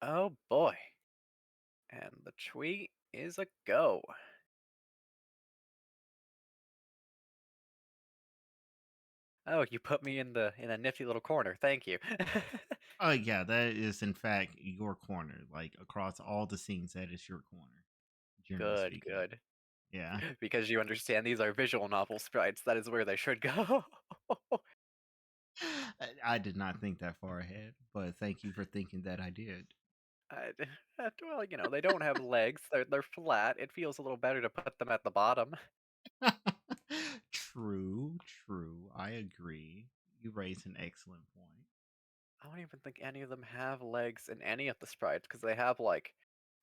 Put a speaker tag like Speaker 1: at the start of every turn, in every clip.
Speaker 1: Oh boy. And the tweet is a go. Oh, you put me in a nifty little corner. Thank you.
Speaker 2: Oh yeah, that is in fact your corner. Like across all the scenes, that is your corner, generally
Speaker 1: Good,
Speaker 2: speaking.
Speaker 1: good.
Speaker 2: Yeah.
Speaker 1: Because you understand these are visual novel sprites. That is where they should go.
Speaker 2: I did not think that far ahead, but thank you for thinking that I did.
Speaker 1: I, well, they don't have legs. They're flat. It feels a little better to put them at the bottom.
Speaker 2: True, true. I agree. You raise an excellent point.
Speaker 1: I don't even think any of them have legs in any of the sprites because they have like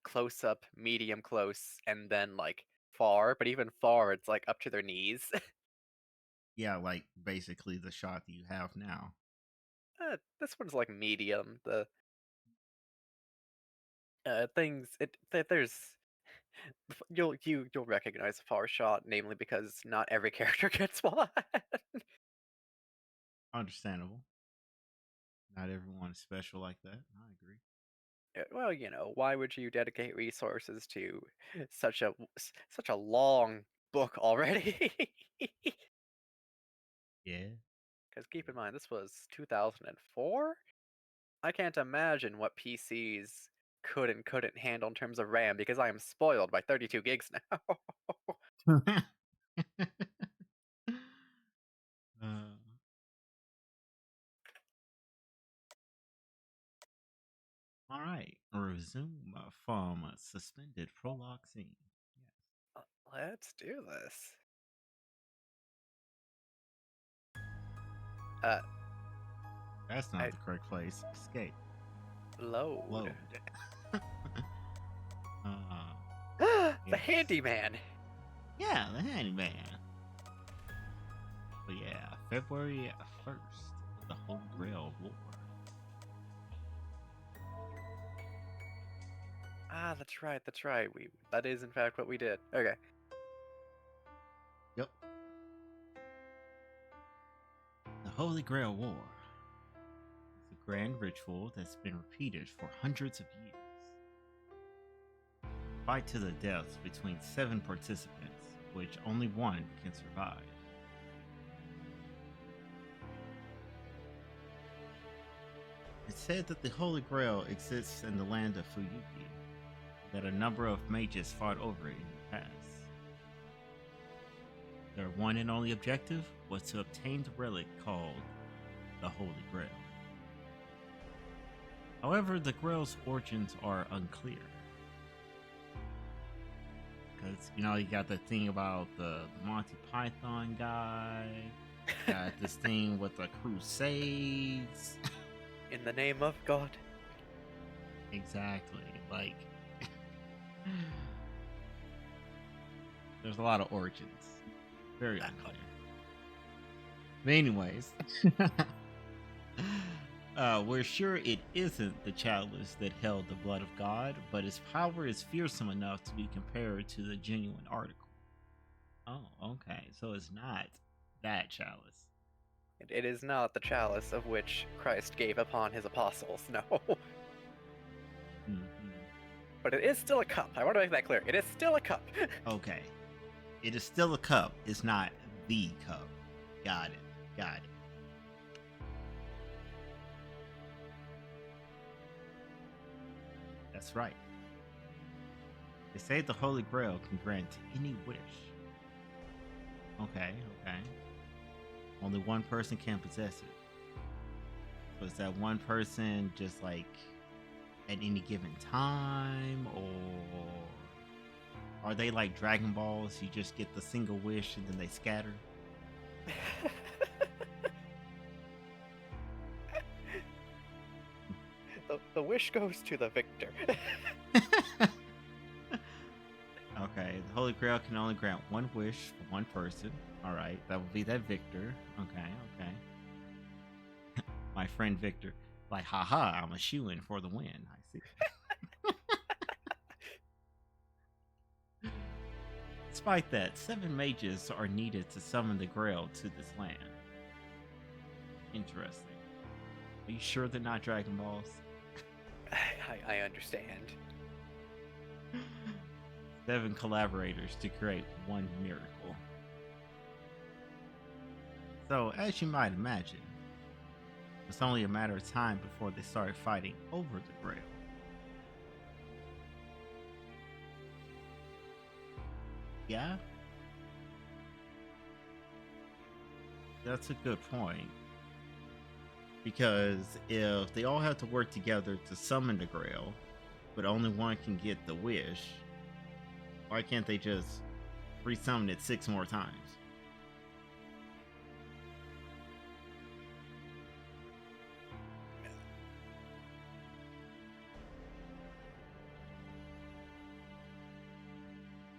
Speaker 1: close up, medium close, and then like far. But even far, it's like up to their knees.
Speaker 2: Yeah, like basically the shot that you have now.
Speaker 1: This one's like medium. The things there's you'll recognize a far shot, namely because not every character gets one.
Speaker 2: Understandable. Not everyone is special like that. I agree.
Speaker 1: Well, why would you dedicate resources to such a long book already?
Speaker 2: Yeah.
Speaker 1: Because keep in
Speaker 2: Yeah.
Speaker 1: mind, this was 2004. I can't imagine what PCs could and couldn't handle in terms of RAM because I am spoiled by 32 gigs now.
Speaker 2: uh, all right. Resume from suspended prologue scene. Yes.
Speaker 1: Let's do this. Uh,
Speaker 2: That's not
Speaker 1: I
Speaker 2: the correct place. Escape.
Speaker 1: load.
Speaker 2: Load. uh,
Speaker 1: The
Speaker 2: yes.
Speaker 1: handyman.
Speaker 2: Yeah, the handyman. But yeah, February 1st, the Holy Grail War.
Speaker 1: Ah, that's right. That's right. That is in fact what we did. Okay.
Speaker 2: Yep. The Holy Grail War is a grand ritual that's been repeated for hundreds of years. Fight to the death between seven participants, which only one can survive. It's said that the Holy Grail exists in the land of Fuyuki, that a number of mages fought over it in the past. Their one and only objective was to obtain the relic called the Holy Grail. However, the Grail's origins are unclear. Because, you got the thing about the Monty Python guy, got this thing with the Crusades.
Speaker 1: In the name of God.
Speaker 2: Exactly. Like, there's a lot of origins. Very unclear. But anyways, we're sure it isn't the chalice that held the blood of God, but its power is fearsome enough to be compared to the genuine article. Oh, okay. So it's not that chalice.
Speaker 1: It is not the chalice of which Christ gave upon his apostles, no.
Speaker 2: Hmm.
Speaker 1: But it is still a cup. I want to make that clear. It is still a cup.
Speaker 2: Okay. It is still a cup. It's not the cup. Got it. Got it. That's right. They say the Holy Grail can grant any wish. Okay, okay. Only one person can possess it. So is that one person just like at any given time, or are they like Dragon Balls? You just get the single wish and then they scatter?
Speaker 1: The wish goes to the victor.
Speaker 2: Okay, the Holy Grail can only grant one wish for one person. All right, that would be that Victor. Okay, okay. My friend Victor, like, haha, I'm a shoe in for the win. I see. Despite that, seven mages are needed to summon the Grail to this land. Interesting. Are you sure they're not Dragon Balls?
Speaker 1: I understand.
Speaker 2: 7 collaborators to create one miracle. So, as you might imagine, it's only a matter of time before they started fighting over the Grail. Yeah? That's a good point. Because if they all have to work together to summon the Grail, but only one can get the wish, why can't they just resummon it 6 more times?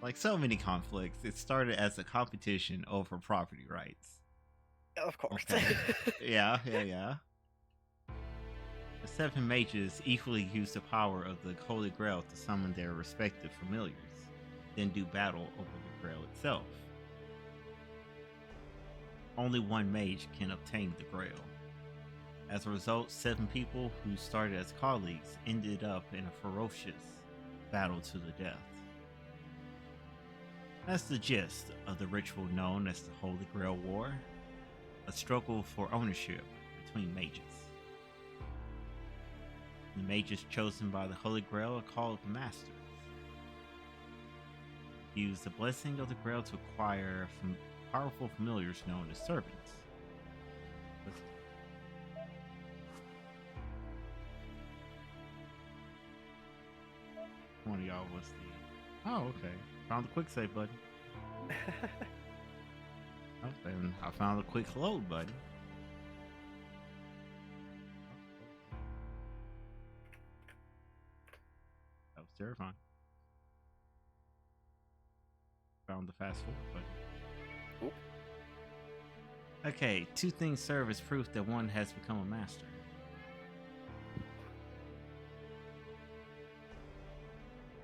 Speaker 2: Like so many conflicts, it started as a competition over property rights.
Speaker 1: Of course.
Speaker 2: Okay. Yeah. The 7 mages equally used the power of the Holy Grail to summon their respective familiars, then do battle over the Grail itself. Only one mage can obtain the Grail. As a result, 7 people who started as colleagues ended up in a ferocious battle to the death. That's the gist of the ritual known as the Holy Grail War, a struggle for ownership between mages. The mages chosen by the Holy Grail are called Masters. Use the blessing of the Grail to acquire powerful familiars known as servants. One of y'all was the... Oh, okay. Found the quick save button. Oh, and I found the quick load button. That was terrifying. Found the fast forward button.
Speaker 1: Oop.
Speaker 2: Okay, 2 things serve as proof that one has become a master.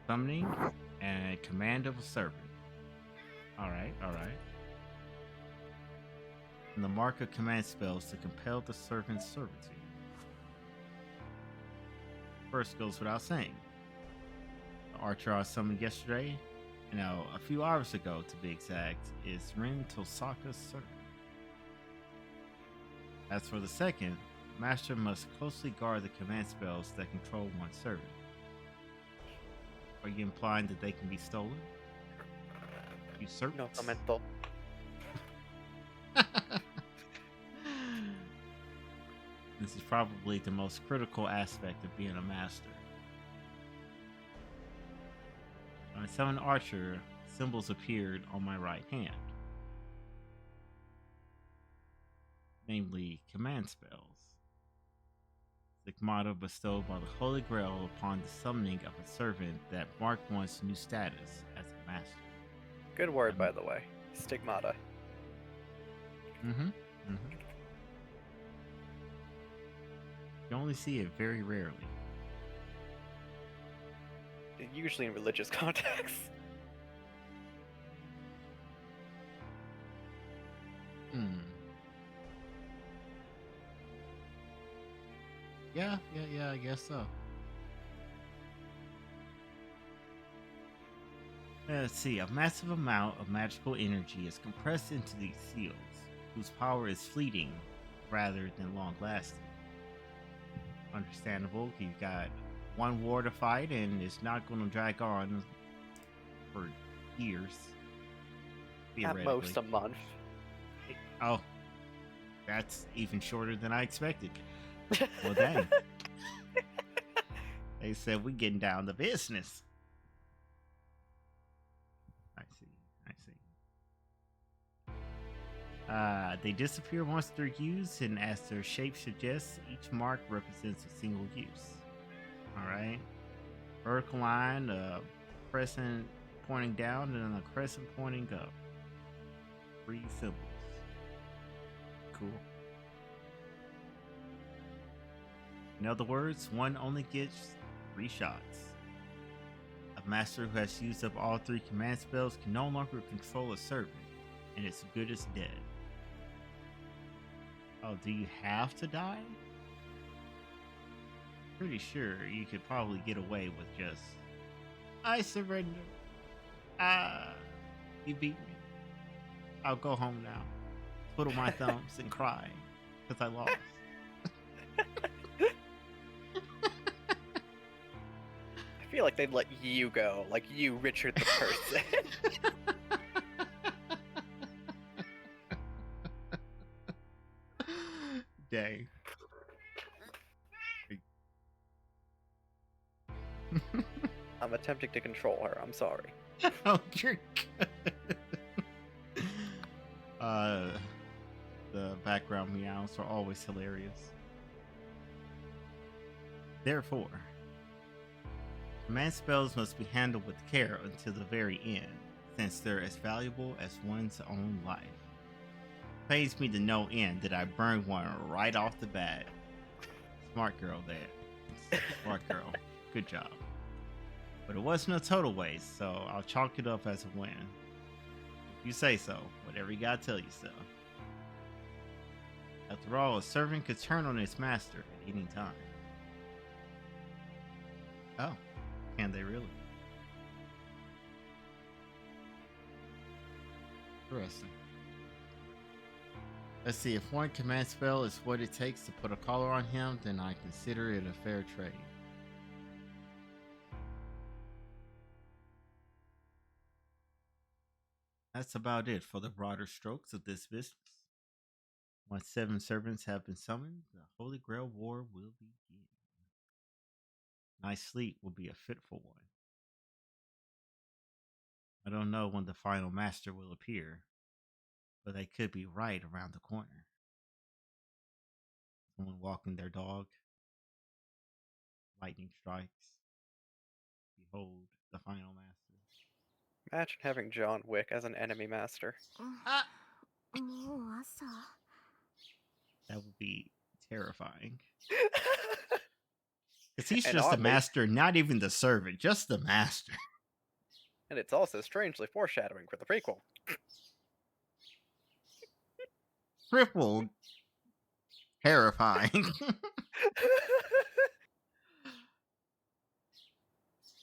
Speaker 2: Summoning and command of a servant. Alright. And the mark of command spells to compel the servant's servitude. First goes without saying. The archer I summoned yesterday, a few hours ago to be exact, is Rin Tosaka's servant. As for the second, Master must closely guard the command spells that control one's servant. Are you implying that they can be stolen? Usurped?
Speaker 1: No commento.
Speaker 2: This is probably the most critical aspect of being a master. When I summoned Archer, symbols appeared on my right hand. Namely, command spells. Stigmata bestowed by the Holy Grail upon the summoning of a servant that marked one's new status as a master.
Speaker 1: Good word, by the way. Stigmata.
Speaker 2: You only see it very rarely.
Speaker 1: Usually in religious contexts.
Speaker 2: Yeah, I guess so. Let's see, a massive amount of magical energy is compressed into these seals, whose power is fleeting rather than long-lasting. Understandable, you've got one war to fight and it's not going to drag on for years.
Speaker 1: At most a month.
Speaker 2: Oh, that's even shorter than I expected. Well, dang. They said we getting down to business. I see. They disappear once they're used, and as their shape suggests, each mark represents a single use. Alright. Vertical line, a crescent pointing down, and then a crescent pointing up. 3 symbols. Cool. In other words, one only gets 3 shots. A master who has used up all 3 command spells can no longer control a servant, and it's good as dead. Oh, do you have to die? pretty sure you could probably get away with just, I surrender. Ah, you beat me. I'll go home now. Twiddle my thumbs and cry because I lost.
Speaker 1: I feel like they'd let you go, like you, Richard the person.
Speaker 2: Dang.
Speaker 1: I'm attempting to control her. I'm sorry.
Speaker 2: Oh, you're good. Uh, the background meows are always hilarious. Therefore, command spells must be handled with care until the very end, since they're as valuable as one's own life. Pains me to no end that I burned one right off the bat. Smart girl there. Smart girl. Good job. But it wasn't a total waste, so I'll chalk it up as a win. If you say so, whatever you gotta tell yourself. After all, a servant could turn on his master at any time. Oh, can they really? Interesting. Let's see, if one command spell is what it takes to put a collar on him, then I consider it a fair trade. That's about it for the broader strokes of this business. Once 7 servants have been summoned, the Holy Grail War will begin. Night sleep will be a fitful one. I don't know when the final master will appear, but they could be right around the corner. Someone walking their dog. Lightning strikes. Behold the final master.
Speaker 1: Imagine having John Wick as an enemy master.
Speaker 2: Ah! That would be terrifying. Because he's
Speaker 1: And
Speaker 2: just the
Speaker 1: oddly,
Speaker 2: master, not even the servant, just the master.
Speaker 1: and it's also strangely foreshadowing for the prequel.
Speaker 2: Triple terrifying.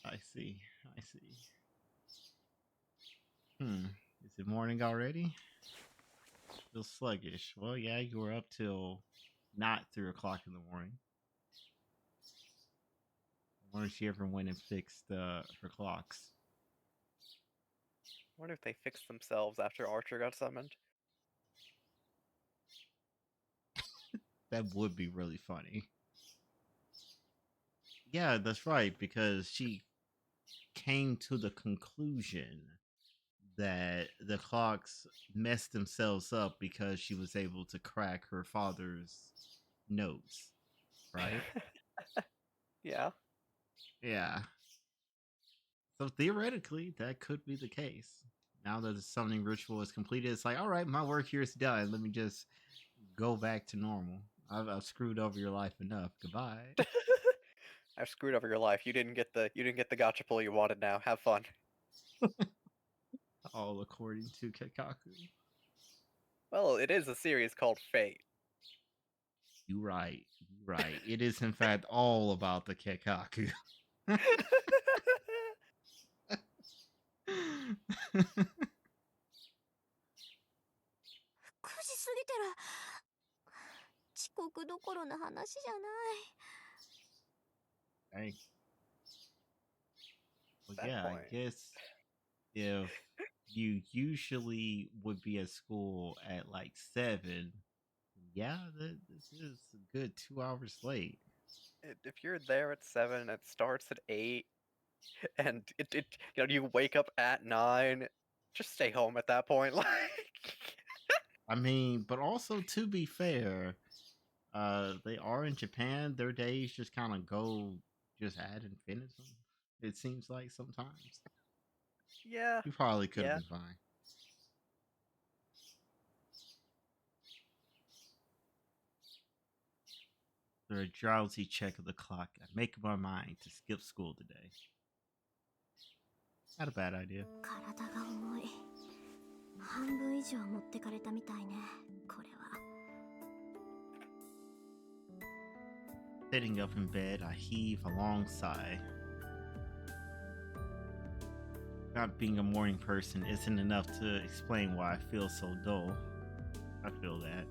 Speaker 2: I see. I see. Is it morning already? Feel sluggish. Well, yeah, you were up till not 3 o'clock in the morning. I wonder if she ever went and fixed her clocks.
Speaker 1: I wonder if they fixed themselves after Archer got summoned.
Speaker 2: That would be really funny. Yeah, that's right, because she came to the conclusion that the clocks messed themselves up because she was able to crack her father's nose, right?
Speaker 1: Yeah.
Speaker 2: Yeah. So theoretically, that could be the case. Now that the summoning ritual is completed, it's like, all right, my work here is done. Let me just go back to normal. I've screwed over your life enough. Goodbye.
Speaker 1: I've screwed over your life. You didn't get the gotcha pull you wanted now. Have fun.
Speaker 2: All according to Kekaku.
Speaker 1: Well, it is a series called Fate.
Speaker 2: You right. You right. It is in fact all about the Kekaku.
Speaker 3: 9時過ぎてる。遅刻どころの話じゃない。
Speaker 2: Dang. Well,
Speaker 1: That
Speaker 2: yeah, I
Speaker 1: point.
Speaker 2: guess if you usually would be at school at like 7, yeah, this is a good 2 hours late.
Speaker 1: If you're there at 7, it starts at 8, and you wake up at 9, just stay home at that point. Like,
Speaker 2: I mean, but also to be fair, they are in Japan. Their days just kind of go just ad infinitum. It seems like sometimes
Speaker 1: yeah,
Speaker 2: you probably could have
Speaker 1: yeah.
Speaker 2: been fine. After a drowsy check of the clock, I make up my mind to skip school today. Not a bad idea.
Speaker 3: 体が重い。半分以上持ってかれたみたいね。これは。
Speaker 2: Sitting up in bed, I heave a long sigh. Not being a morning person isn't enough to explain why I feel so dull. I feel that.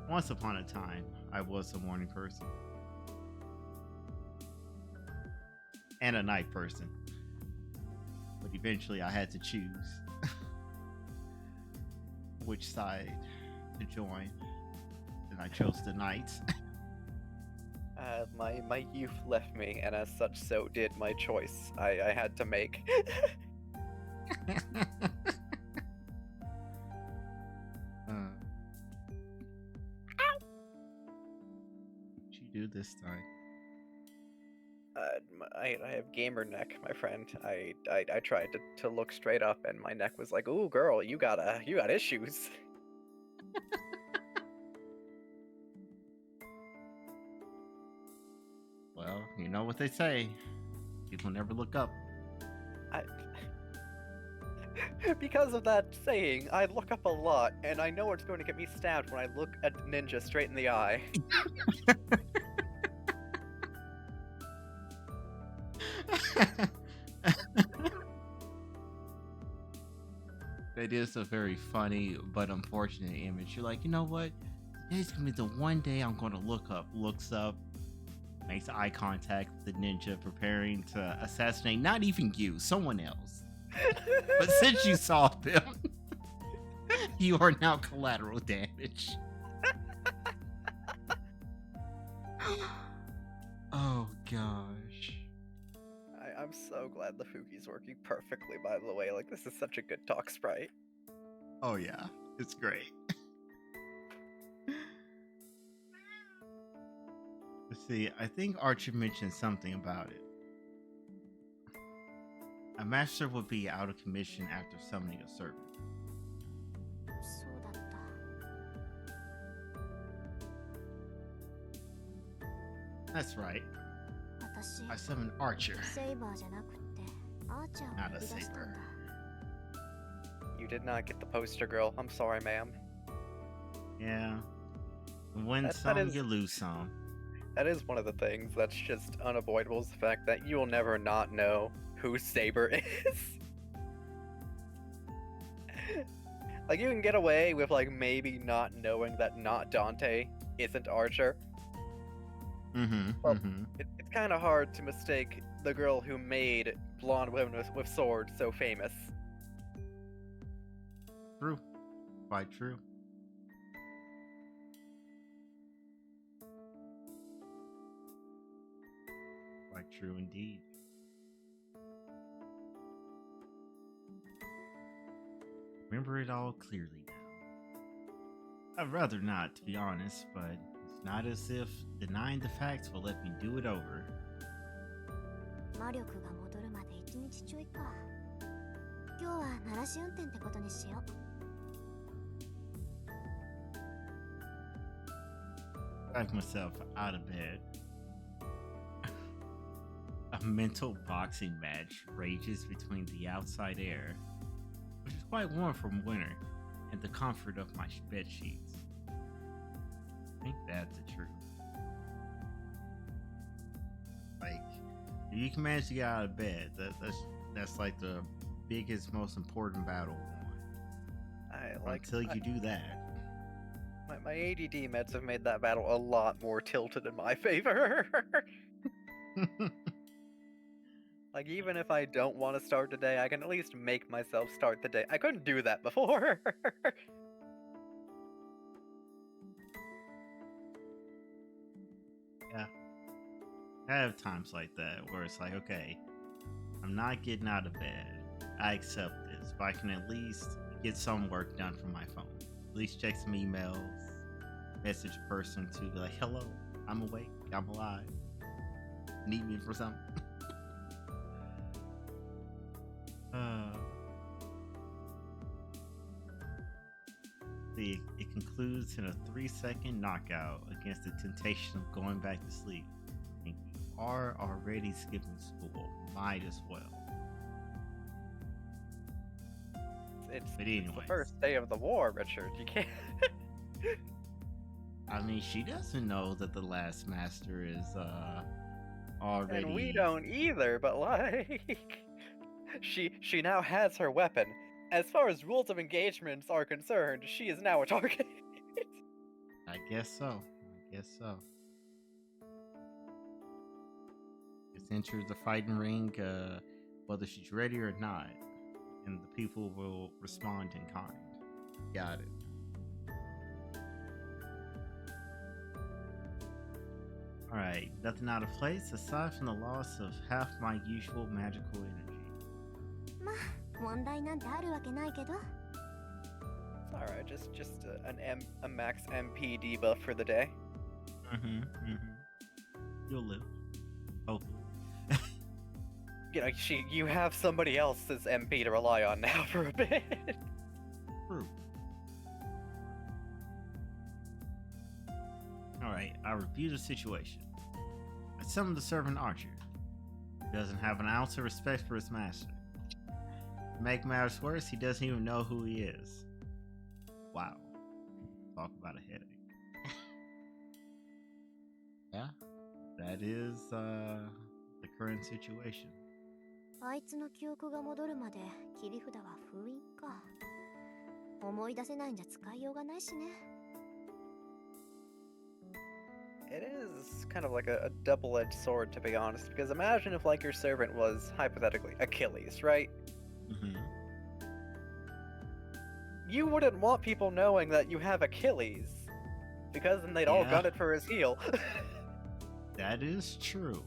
Speaker 2: Once upon a time, I was a morning person. And a night person. But eventually I had to choose which side to join. And I chose the nights.
Speaker 1: My youth left me, and as such, so did my choice. I had to make.
Speaker 2: What'd you do this time?
Speaker 1: I have gamer neck, my friend. I tried to look straight up, and my neck was like, "Ooh, girl, you got issues."
Speaker 2: Well, you know what they say. People never look up.
Speaker 1: I, because of that saying, I look up a lot, and I know it's going to get me stabbed when I look at Ninja straight in the eye.
Speaker 2: It is a very funny but unfortunate image. You're like, you know what? Today's gonna be the one day I'm gonna look up. Looks up, makes eye contact with the ninja preparing to assassinate not even you, someone else. But since you saw them, you are now collateral damage. Oh gosh.
Speaker 1: I'm so glad the Fuki's working perfectly, by the way. Like, this is such a good talk sprite.
Speaker 2: Oh yeah, it's great. Let's see, I think Archer mentioned something about it. A master would be out of commission after summoning a servant.
Speaker 3: そうだった
Speaker 2: That's right.
Speaker 3: 私
Speaker 2: I summoned Archer.
Speaker 3: セイバーじゃなくってアーチャーを
Speaker 2: Not
Speaker 3: 呼
Speaker 2: a
Speaker 3: び出したん
Speaker 2: saber.
Speaker 3: だ
Speaker 1: You did not get the poster, girl. I'm sorry, ma'am.
Speaker 2: Yeah. You win
Speaker 1: That
Speaker 2: some,
Speaker 1: is-
Speaker 2: you lose some.
Speaker 1: That is one of the things that's just unavoidable, is the fact that you will never not know who Saber is. Like, you can get away with, like, maybe not knowing that not Dante isn't Archer.
Speaker 2: Mm-hmm.
Speaker 1: Well,
Speaker 2: Mm-hmm.
Speaker 1: It's kind of hard to mistake the girl who made blonde women with swords so famous.
Speaker 2: True. Quite true. Quite true indeed. Remember it all clearly now. I'd rather not, to be honest, but it's not as if denying the facts will let me do it over.
Speaker 3: 魔力が戻るまで1日ちょいか今日は鳴らし運転ってことにしよう
Speaker 2: Drag myself out of bed. A mental boxing match rages between the outside air, which is quite warm from winter, and the comfort of my bed sheets. I think that's the truth. Like, if you can manage to get out of bed, that's like the biggest, most important battle won. Until you do that.
Speaker 1: My ADD meds have made that battle a lot more tilted in my favor. Like, even if I don't want to start the day, I can at least make myself start the day. I couldn't do that before.
Speaker 2: Yeah. I have times like that where it's like, okay, I'm not getting out of bed. I accept this, but I can at least get some work done from my phone. At least check some emails, message a person to be like, hello, I'm awake, I'm alive. Need me for something? It concludes in a 3-second knockout against the temptation of going back to sleep. And you are already skipping school. Might as well.
Speaker 1: It's
Speaker 2: But
Speaker 1: the
Speaker 2: anyway.
Speaker 1: first day of the war, Richard. You can't.
Speaker 2: I mean, she doesn't know that the last master is
Speaker 1: And we
Speaker 2: already.
Speaker 1: don't either, but like, she now has her weapon. As far as rules of engagements are concerned, she is now a target.
Speaker 2: I guess so. I guess so. Just enter the fighting ring, whether she's ready or not, and the people will respond in kind. Got it. Alright, nothing out of place aside from the loss of half my usual magical energy.
Speaker 3: まあ問題なんてあるわけないけど。
Speaker 1: Alright, just a max MP debuff for the day.
Speaker 2: You'll live. Hopefully.
Speaker 1: You know, you have somebody else's MP to rely on now for a bit.
Speaker 2: True. Alright, I review the situation. I summon the servant Archer. He doesn't have an ounce of respect for his master. To make matters worse, he doesn't even know who he is. Wow. Talk about a headache. Yeah, that is the current situation.
Speaker 3: あいつの記憶が戻るまで切り札は封印か。思い出せないんじゃ使いようがないしね。
Speaker 1: It is kind of like a double-edged sword, to be honest, because imagine if, like, your servant was, hypothetically, Achilles, right?
Speaker 2: Mm-hmm.
Speaker 1: You wouldn't want people knowing that you have Achilles, because then they'd all gun it for his heel.
Speaker 2: That is true.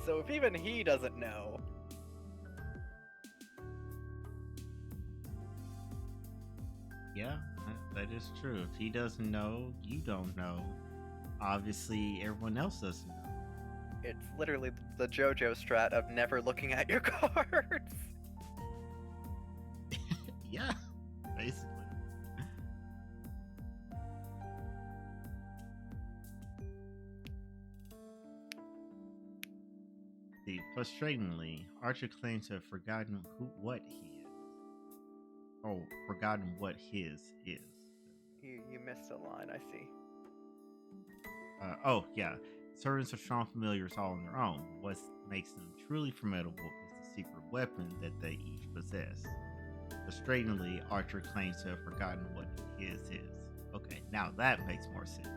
Speaker 1: So if even he doesn't know...
Speaker 2: Yeah, that is true. If he doesn't know, you don't know. Obviously, everyone else doesn't know.
Speaker 1: It's literally the JoJo strat of never looking at your cards.
Speaker 2: Yeah, basically. See, frustratingly, Archer claims to have forgotten what he is. Oh, forgotten what his is.
Speaker 1: You missed a line, I see.
Speaker 2: Oh, yeah. Servants are strong familiars all on their own. What makes them truly formidable is the secret weapon that they each possess. Frustratingly, Archer claims to have forgotten what his is. Okay, now that makes more sense.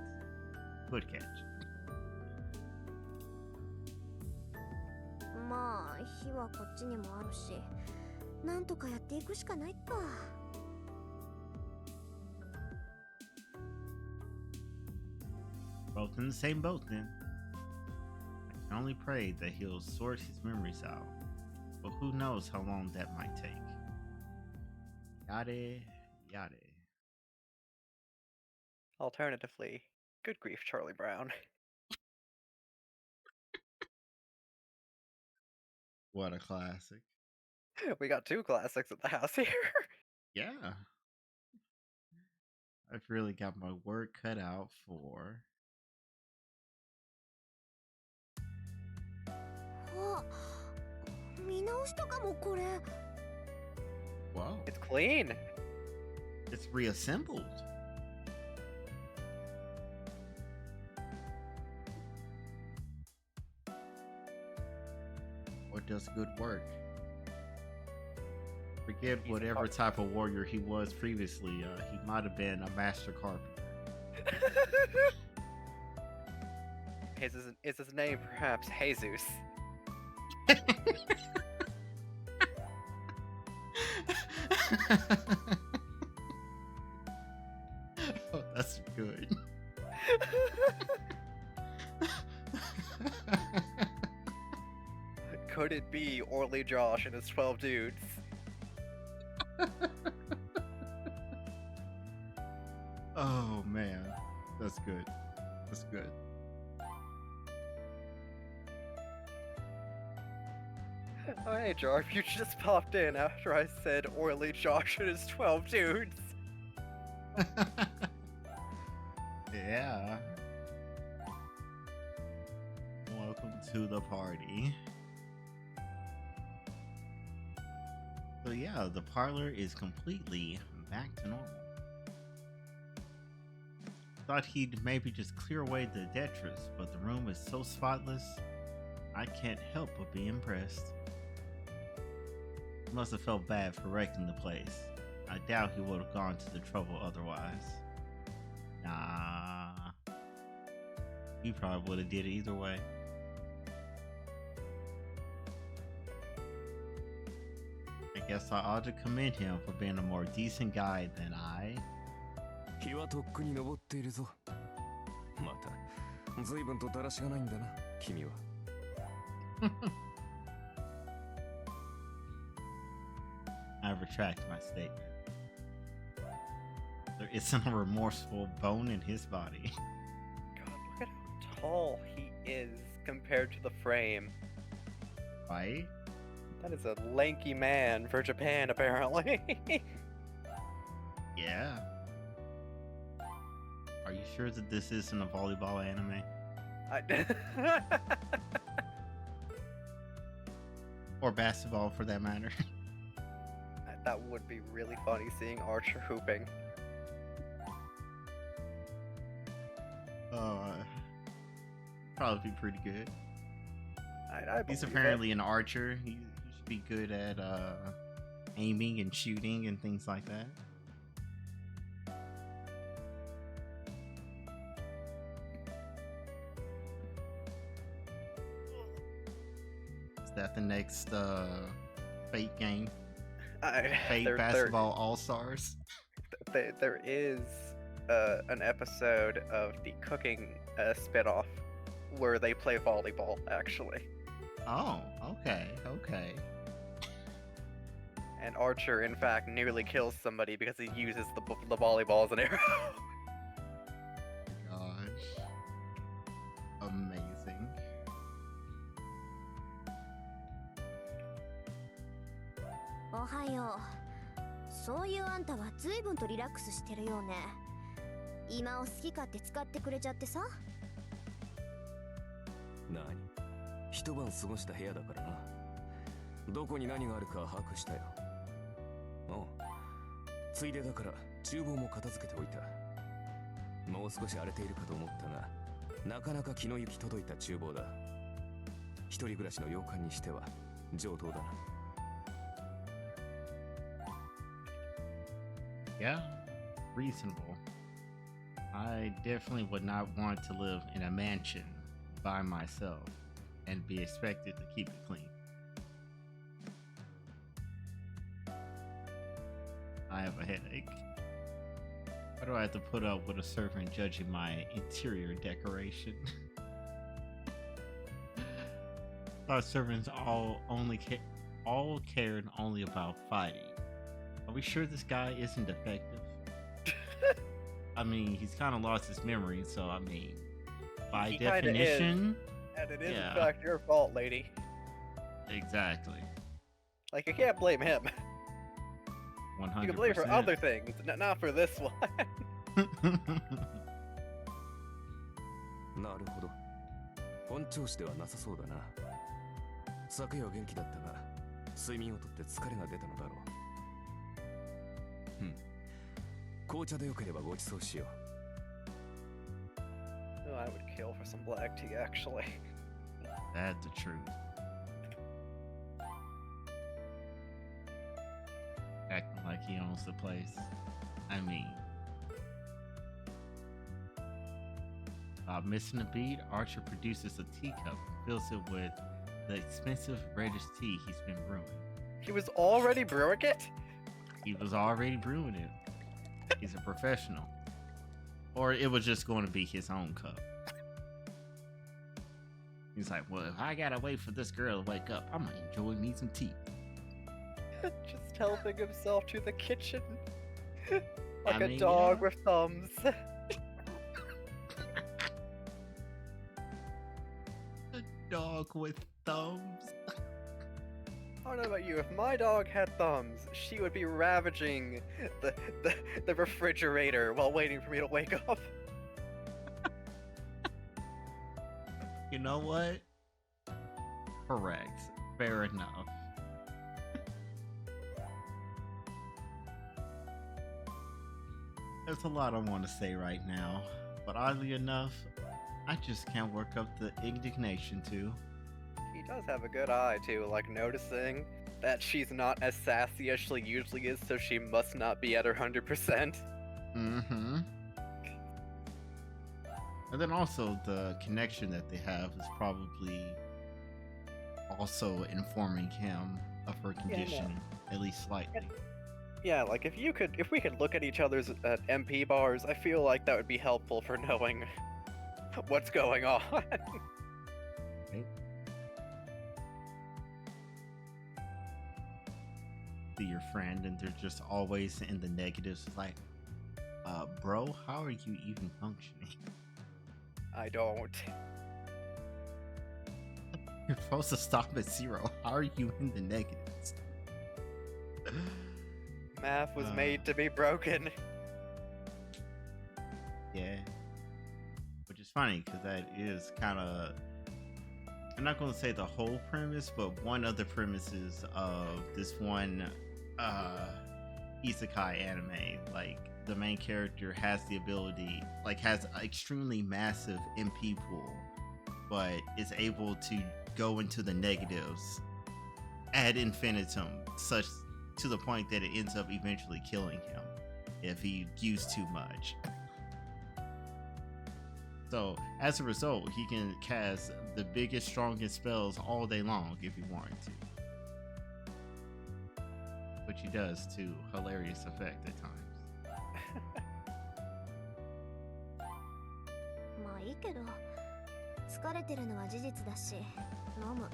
Speaker 2: Good catch.
Speaker 3: まあ火はこっちにもあるし、なんとかやっていくしかないか。
Speaker 2: Both in the same boat, then. I can only pray that he'll sort his memories out, but who knows how long that might take. Yada, yada.
Speaker 1: Alternatively, good grief, Charlie Brown.
Speaker 2: What a classic.
Speaker 1: We got two classics at the house here.
Speaker 2: Yeah. I've really got my work cut out for.
Speaker 3: あ、見直したかもこれ。
Speaker 2: Whoa.
Speaker 1: It's clean.
Speaker 2: It's reassembled. What does good work? Forget whatever type of warrior he was previously. He might have been a master carpenter.
Speaker 1: Is his name perhaps Jesus?
Speaker 2: Oh, that's good.
Speaker 1: Could it be Orly Josh and his 12 dudes?
Speaker 2: Oh man, that's good. That's good.
Speaker 1: Oh, hey, Jarv, you just popped in after I said Orly Josh and his 12 dudes.
Speaker 2: Yeah. Welcome to the party. So yeah, the parlor is completely back to normal. thought he'd maybe just clear away the detritus, but the room is so spotless, I can't help but be impressed. He must have felt bad for wrecking the place. I doubt he would have gone to the trouble otherwise. Nah. He probably would have did it either way. I guess I ought to commend him for being a more decent guy than I.
Speaker 4: 日はとっくに昇っているぞ。また、随分とだらしがないんだな、君は。
Speaker 2: I retract my statement. There isn't a remorseful bone in his body.
Speaker 1: God, look at how tall he is compared to the frame.
Speaker 2: Right?
Speaker 1: That is a lanky man for Japan, apparently.
Speaker 2: Yeah. Are you sure that this isn't a volleyball anime? Or basketball, for that matter.
Speaker 1: That would be really funny, seeing Archer hooping.
Speaker 2: Probably be pretty good.
Speaker 1: I
Speaker 2: He's
Speaker 1: believe
Speaker 2: apparently an archer. He should be good at aiming and shooting and things like that. Is that the next Fate game? Fate Basketball All-Stars?
Speaker 1: There is an episode of the cooking spinoff where they play volleyball, actually.
Speaker 2: Oh, okay, okay.
Speaker 1: And Archer, in fact, nearly kills somebody because he uses the volleyball as an arrow.
Speaker 2: Gosh. Amazing.
Speaker 3: Ohayo. そういうあんたは随分とリラックスしてるようね。今を好き勝手使ってくれちゃってさ。
Speaker 4: 何？一晩過ごした部屋だからな。どこに何があるか把握したよ。おう。ついでだから厨房も片付けておいた。もう少し荒れているかと思ったが、なかなか気の行き届いた厨房だ。一人暮らしの洋館にしては上等だな。
Speaker 2: Yeah, reasonable. I definitely would not want to live in a mansion by myself and be expected to keep it clean. I have a headache. Why do I have to put up with a servant judging my interior decoration? Thought servants all cared only about fighting. Are we sure this guy isn't defective? I mean, he's kind of lost his memory, so I mean, by
Speaker 1: He
Speaker 2: definition,
Speaker 1: and it is,
Speaker 2: yeah.
Speaker 1: in fact, your fault, lady.
Speaker 2: Exactly.
Speaker 1: Like, you can't blame him.
Speaker 2: 100%.
Speaker 1: You can blame for other things, not for this one.
Speaker 4: なるほど。本調子ではなさそうだな。昨夜は元気だったが、睡眠をとって疲れが出たのだろう。紅茶でよければごちそうしよう。
Speaker 1: Oh, I would kill for some black tea, actually.
Speaker 2: That's the truth. Acting like he owns the place. I mean, missing a beat, Archer produces a teacup and fills it with the expensive reddish tea he's been brewing.
Speaker 1: He was already brewing it?
Speaker 2: He was already brewing it. He's a professional. Or it was just going to be his own cup. He's like, well, if I gotta wait for this girl to wake up, I'm gonna enjoy me some tea.
Speaker 1: Just helping himself to the kitchen. Like
Speaker 2: I
Speaker 1: a
Speaker 2: mean,
Speaker 1: dog
Speaker 2: yeah.
Speaker 1: with thumbs.
Speaker 2: A dog with thumbs.
Speaker 1: I don't know about you, if my dog had thumbs, she would be ravaging the refrigerator while waiting for me to wake up.
Speaker 2: You know what? Correct. Fair enough. There's a lot I want to say right now. but oddly enough, I just can't work up the indignation to.
Speaker 1: He does have a good eye too, like noticing that she's not as sassy as she usually is, so she must not be at her 100%.
Speaker 2: Mm-hmm. And then also the connection that they have is probably also informing him of her condition, at least slightly.
Speaker 1: Yeah, like if we could look at each other's MP bars, I feel like that would be helpful for knowing what's going on.
Speaker 2: Right? See your friend and they're just always in the negatives. It's like, bro, how are you even functioning?
Speaker 1: I don't.
Speaker 2: You're supposed to stop at 0. How are you in the negatives?
Speaker 1: Math was made to be broken.
Speaker 2: Yeah. Which is funny because that is kind of, I'm not going to say the whole premise, but one of the premises of this one isekai anime. Like, the main character has the ability, like, has an extremely massive MP pool, but is able to go into the negatives ad infinitum, such to the point that it ends up eventually killing him if he used too much. So as a result, he can cast the biggest, strongest spells all day long if he wanted to, which he does to hilarious effect at times.
Speaker 3: まあいいけど、疲れてるのは事実だし、飲む。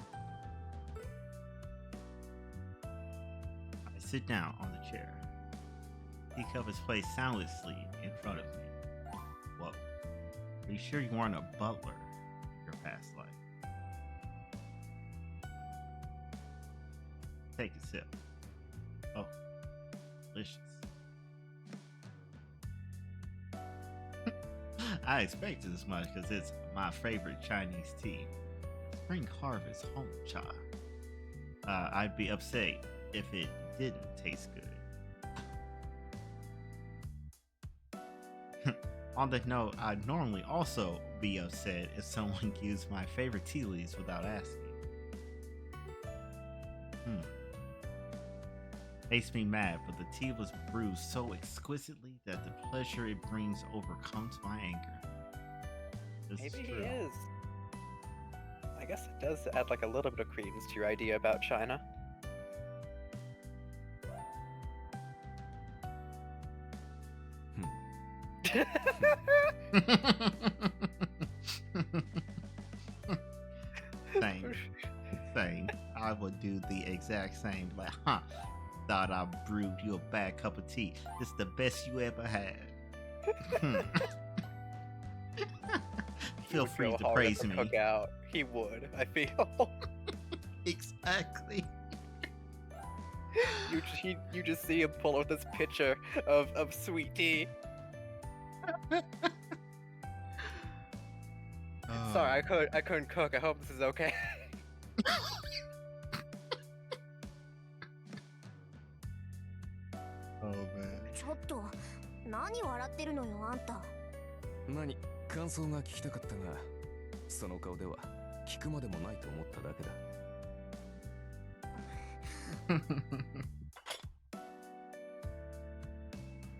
Speaker 2: I sit down on the chair. Teacup is placed soundlessly in front of me. Whoa. Are you sure you weren't a butler in your past life? Take a sip. Oh, delicious. I expected as much because it's my favorite Chinese tea. Spring Harvest Home Cha. I'd be upset if it didn't taste good. On that note, I'd normally also be upset if someone used my favorite tea leaves without asking. Makes me mad, but the tea was brewed so exquisitely that the pleasure it brings overcomes my anger. This
Speaker 1: Maybe
Speaker 2: is
Speaker 1: he
Speaker 2: true.
Speaker 1: is. I guess it does add like a little bit of credence to your idea about China.
Speaker 2: Same. I would do the exact same. Like, huh? Thought I brewed you a bad cup of tea. This is the best you ever had. Feel
Speaker 1: would
Speaker 2: free
Speaker 1: go
Speaker 2: to
Speaker 1: hard at
Speaker 2: praise
Speaker 1: the
Speaker 2: me.
Speaker 1: Cookout. He would, I feel.
Speaker 2: Exactly.
Speaker 1: you just see him pull out this pitcher of sweet tea. Sorry, I couldn't cook. I hope this is okay.
Speaker 2: Oh man.
Speaker 3: ちょっと、何笑ってるのよ、あんた。
Speaker 4: 何、感想が聞きたかったが、その顔では聞くまでもないと思っただけだ。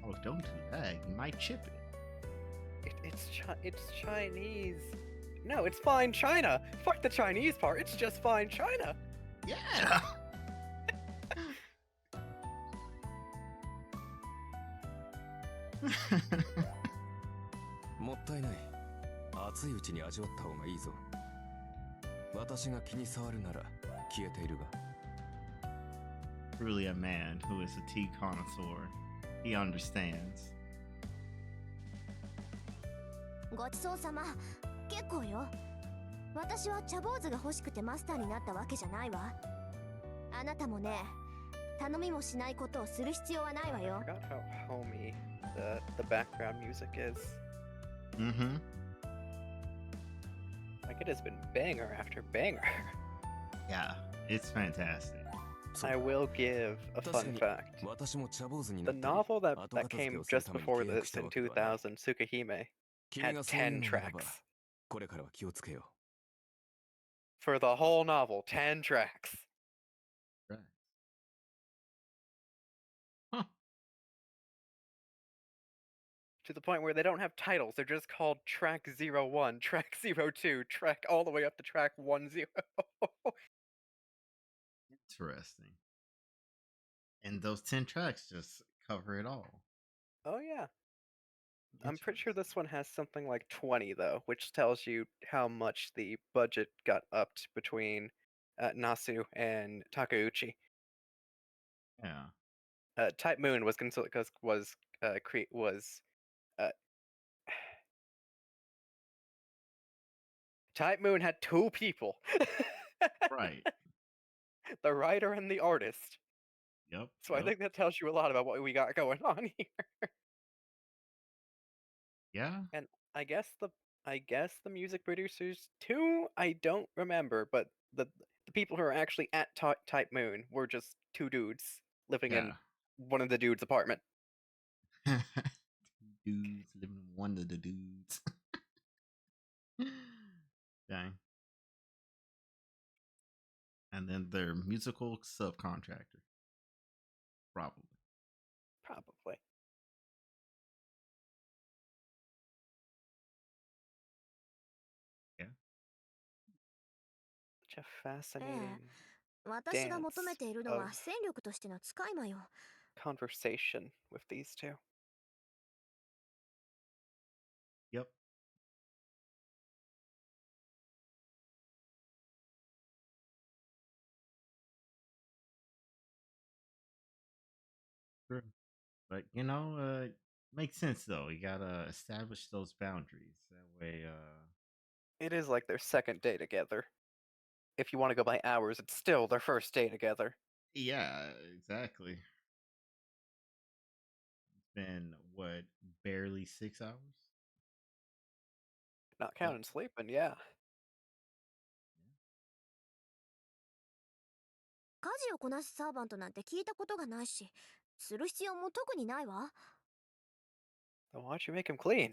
Speaker 2: Oh, don't do that. You might chip it.
Speaker 1: It's Chinese. No, it's fine China. Fuck the Chinese part. It's just fine China.
Speaker 2: Yeah.
Speaker 4: もったいない。熱いうちに味わった方がいいぞ。私が気に障るなら消えているが。
Speaker 2: Truly a man who is a tea connoisseur. He understands.
Speaker 3: ごちそうさま。結構よ。私は茶坊主が欲しくてマスターになったわけじゃないわ。あなたもね、頼みもしないことをする必要はないわよ。
Speaker 1: I forgot how homey the background music is.
Speaker 2: Mm-hmm.
Speaker 1: Like, it has been banger after banger.
Speaker 2: Yeah, it's fantastic.
Speaker 1: I will give a fun fact.
Speaker 4: 私も茶坊主にな
Speaker 1: The
Speaker 4: ったり
Speaker 1: novel that
Speaker 4: 後片付け
Speaker 1: came
Speaker 4: をする
Speaker 1: just
Speaker 4: ために
Speaker 1: before
Speaker 4: 契約
Speaker 1: this
Speaker 4: した
Speaker 1: in
Speaker 4: わけではない。
Speaker 1: 2000, Tsukahime,
Speaker 4: 君
Speaker 1: had
Speaker 4: がそういう
Speaker 1: 10
Speaker 4: のならば
Speaker 1: tracks.
Speaker 4: これからは気をつけよ
Speaker 1: For the whole novel, 10 tracks.
Speaker 2: Right. Huh.
Speaker 1: To the point where they don't have titles. They're just called track 01, track 02, track all the way up to track 10.
Speaker 2: Interesting. And those 10 tracks just cover it all.
Speaker 1: Oh, yeah. I'm pretty sure
Speaker 2: Interesting.
Speaker 1: this one has something like 20, though, which tells you how much the budget got upped between Nasu and Takeuchi.
Speaker 2: Yeah.
Speaker 1: Type Moon was was uh, Type Moon had two people,
Speaker 2: Right.
Speaker 1: the writer and the artist.
Speaker 2: Yep.
Speaker 1: So I
Speaker 2: Yep.
Speaker 1: think that tells you a lot about what we got going on here.
Speaker 2: Yeah.
Speaker 1: And I guess the music producers too. I don't remember, but the people who are actually at Type Moon were just two dudes living
Speaker 2: Yeah.
Speaker 1: in one of the dudes' apartment.
Speaker 2: Dudes living in one of the dudes. Dang. And then their musical subcontractor. Probably.
Speaker 1: Probably.
Speaker 2: Yeah.
Speaker 1: Such a fascinating
Speaker 3: 私が求め
Speaker 1: dance
Speaker 3: ているの
Speaker 1: of
Speaker 3: は戦力としての使い魔よ。
Speaker 1: conversation with these two.
Speaker 2: Yep. True. But makes sense though. You gotta establish those boundaries. That way,
Speaker 1: It is like their second day together. If you want to go by hours, it's still their first day together.
Speaker 2: yeah, exactly. It's been what, barely 6 hours?
Speaker 1: Not
Speaker 2: Yep.
Speaker 1: counting sleeping, yeah.
Speaker 3: 家事をこなすサーバントなんて聞いたことがないし、する必要も特にないわ。
Speaker 1: Then why'd you make him clean?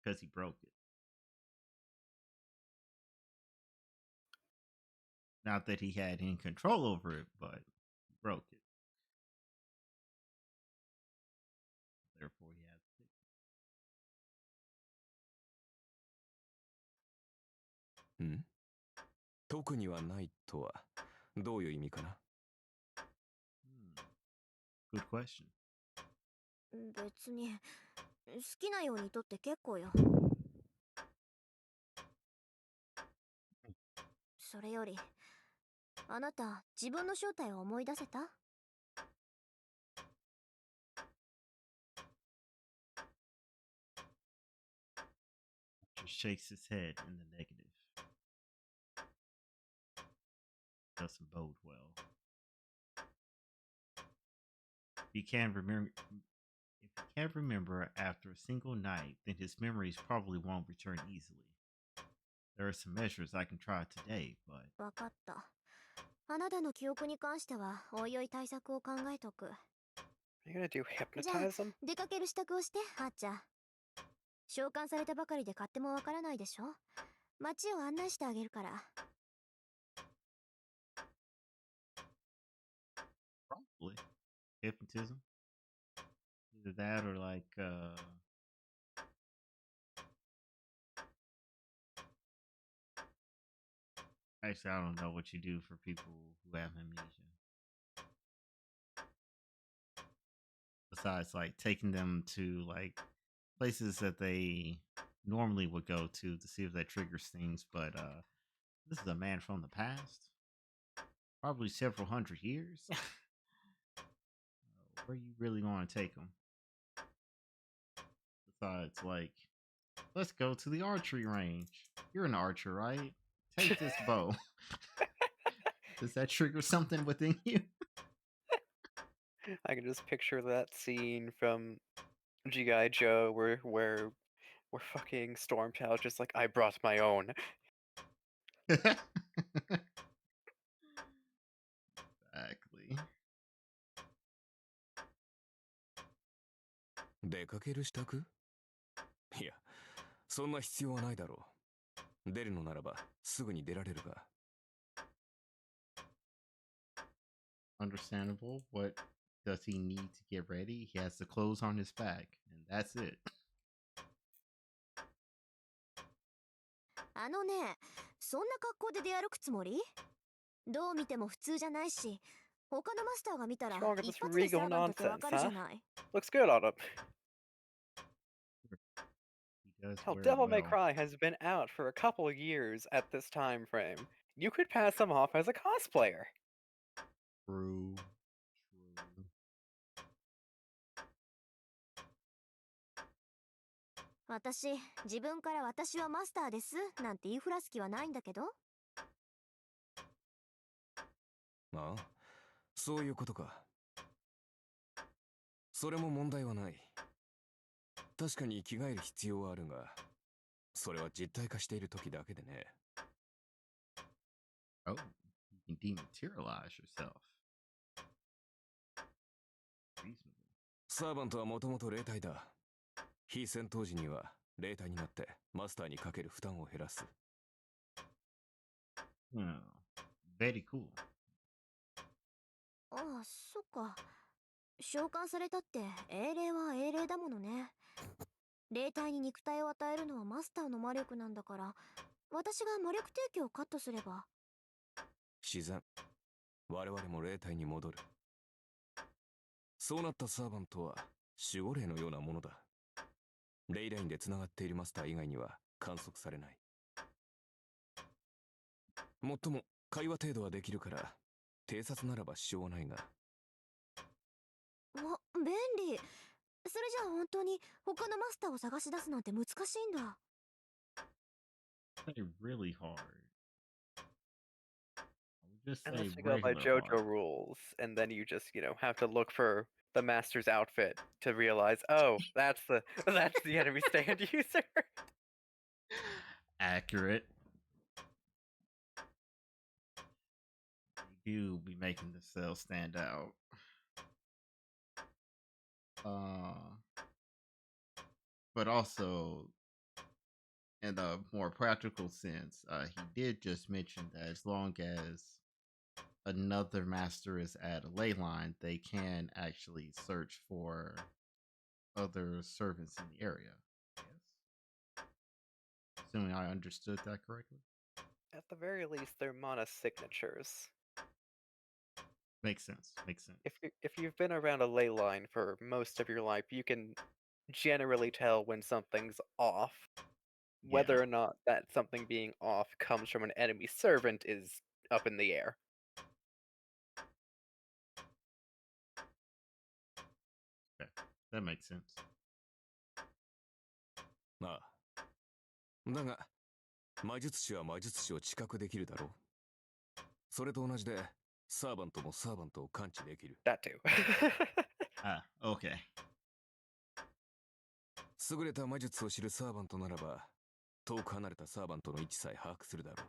Speaker 2: Because he broke it. Not that he had any control over it, but he broke it. Therefore, he had to fix it.
Speaker 4: ん特にはないとはどういう意味かな
Speaker 2: Good question.
Speaker 3: 別に好きなようにとって結構よ。それよりあなた自分の正体を思い出せた？
Speaker 2: Just shakes his head in the negative. Doesn't bode well. He can't remember. If he can't remember after a single night, then his memories probably won't return easily. There are some measures I can try today, but
Speaker 3: わかった。あなたの記憶に関してはおいおい対策を考えとく。
Speaker 1: Are you gonna do
Speaker 3: じゃあ
Speaker 1: hypnotize him?
Speaker 3: 出かける支度をして、はっちゃん。召喚されたばかりで勝手もわからないでしょ。街を案内してあげるから。
Speaker 2: probably hypnotism. Either that or like actually I don't know what you do for people who have amnesia. Besides like taking them to like places that they normally would go to see if that triggers things, but this is a man from the past. Probably several hundred years. Where you really want to take him? Besides, like, let's go to the archery range. You're an archer, right? Take this bow. Does that trigger something within you?
Speaker 1: I can just picture that scene from G.I. Joe where fucking Stormchild's just like, I brought my own.
Speaker 2: Exactly.
Speaker 4: 出かける支度そんな必要はないだろう。出るのならばすぐに出られるが。
Speaker 2: Understandable. What does he need to get ready? He has the clothes on his back, and that's it.
Speaker 3: あのね、そんな格好で出歩くつもり？どう見ても普通じゃないし、他のマスターが見たら
Speaker 1: What's wrong with
Speaker 3: 一
Speaker 1: this
Speaker 3: 発でサ
Speaker 1: regal
Speaker 3: ーバントってわか
Speaker 1: nonsense,
Speaker 3: るじゃ
Speaker 1: huh?
Speaker 3: ない。
Speaker 1: Looks good on him.
Speaker 2: He does
Speaker 1: Hell,
Speaker 2: wear it
Speaker 1: Devil May
Speaker 2: well.
Speaker 1: Cry has been out for a couple years at this time frame. You could pass him off as a cosplayer.
Speaker 2: True. True.
Speaker 3: 私、自分から私はマスターですなんて言いふらす気はないんだけど。
Speaker 4: ああ、そういうことか。それも問題はない。確かに着替える必要はあるが、それは実体化している時だけでね。
Speaker 2: Oh, you can dematerialize yourself. Reasonable.
Speaker 4: サーバントはもともと霊体だ。非戦闘時には霊体になってマスターにかける負担を減らす。
Speaker 2: Hmm. Very cool.
Speaker 3: ああ、そっか。召喚されたって英霊は英霊だものね。霊体に肉体を与えるのはマスターの魔力なんだから、私が魔力提供をカットすれば。
Speaker 4: 自然。我々も霊体に戻る。そうなったサーバントは守護霊のようなものだ。レイラインでつながっているマスター以外には観測されない。もっとも会話程度はできるから偵察ならば支障はないが。
Speaker 3: 便利。それじゃあ本当に他のマスターを探し出すなんて難しいんだ。
Speaker 2: Play really hard. I would just say
Speaker 1: Unless you go by
Speaker 2: regular
Speaker 1: JoJo
Speaker 2: hard.
Speaker 1: rules, and then you just, have to look for the master's outfit to realize, oh, that's the that's the enemy stand user.
Speaker 2: Accurate. You do be making the cell stand out. But also in a more practical sense, he did just mention that as long as another master is at a ley line, they can actually search for other servants in the area. Yes. Assuming I understood that correctly.
Speaker 1: At the very least, they're mana signatures.
Speaker 2: Makes sense. Makes sense.
Speaker 1: If you've been around a ley line for most of your life, you can generally tell when something's off.
Speaker 2: Yeah.
Speaker 1: Whether or not that something being off comes from an enemy servant is up in the air.
Speaker 2: Okay. That makes sense.
Speaker 4: ああ。だが、魔術師は魔術師を知覚できるだろう。それと同じで、サーバントもサーバントを感知できる。
Speaker 1: That too.
Speaker 2: Okay.
Speaker 4: 優れた魔術を知るサーバントならば、遠く離れたサーバントの位置さえ把握するだろう。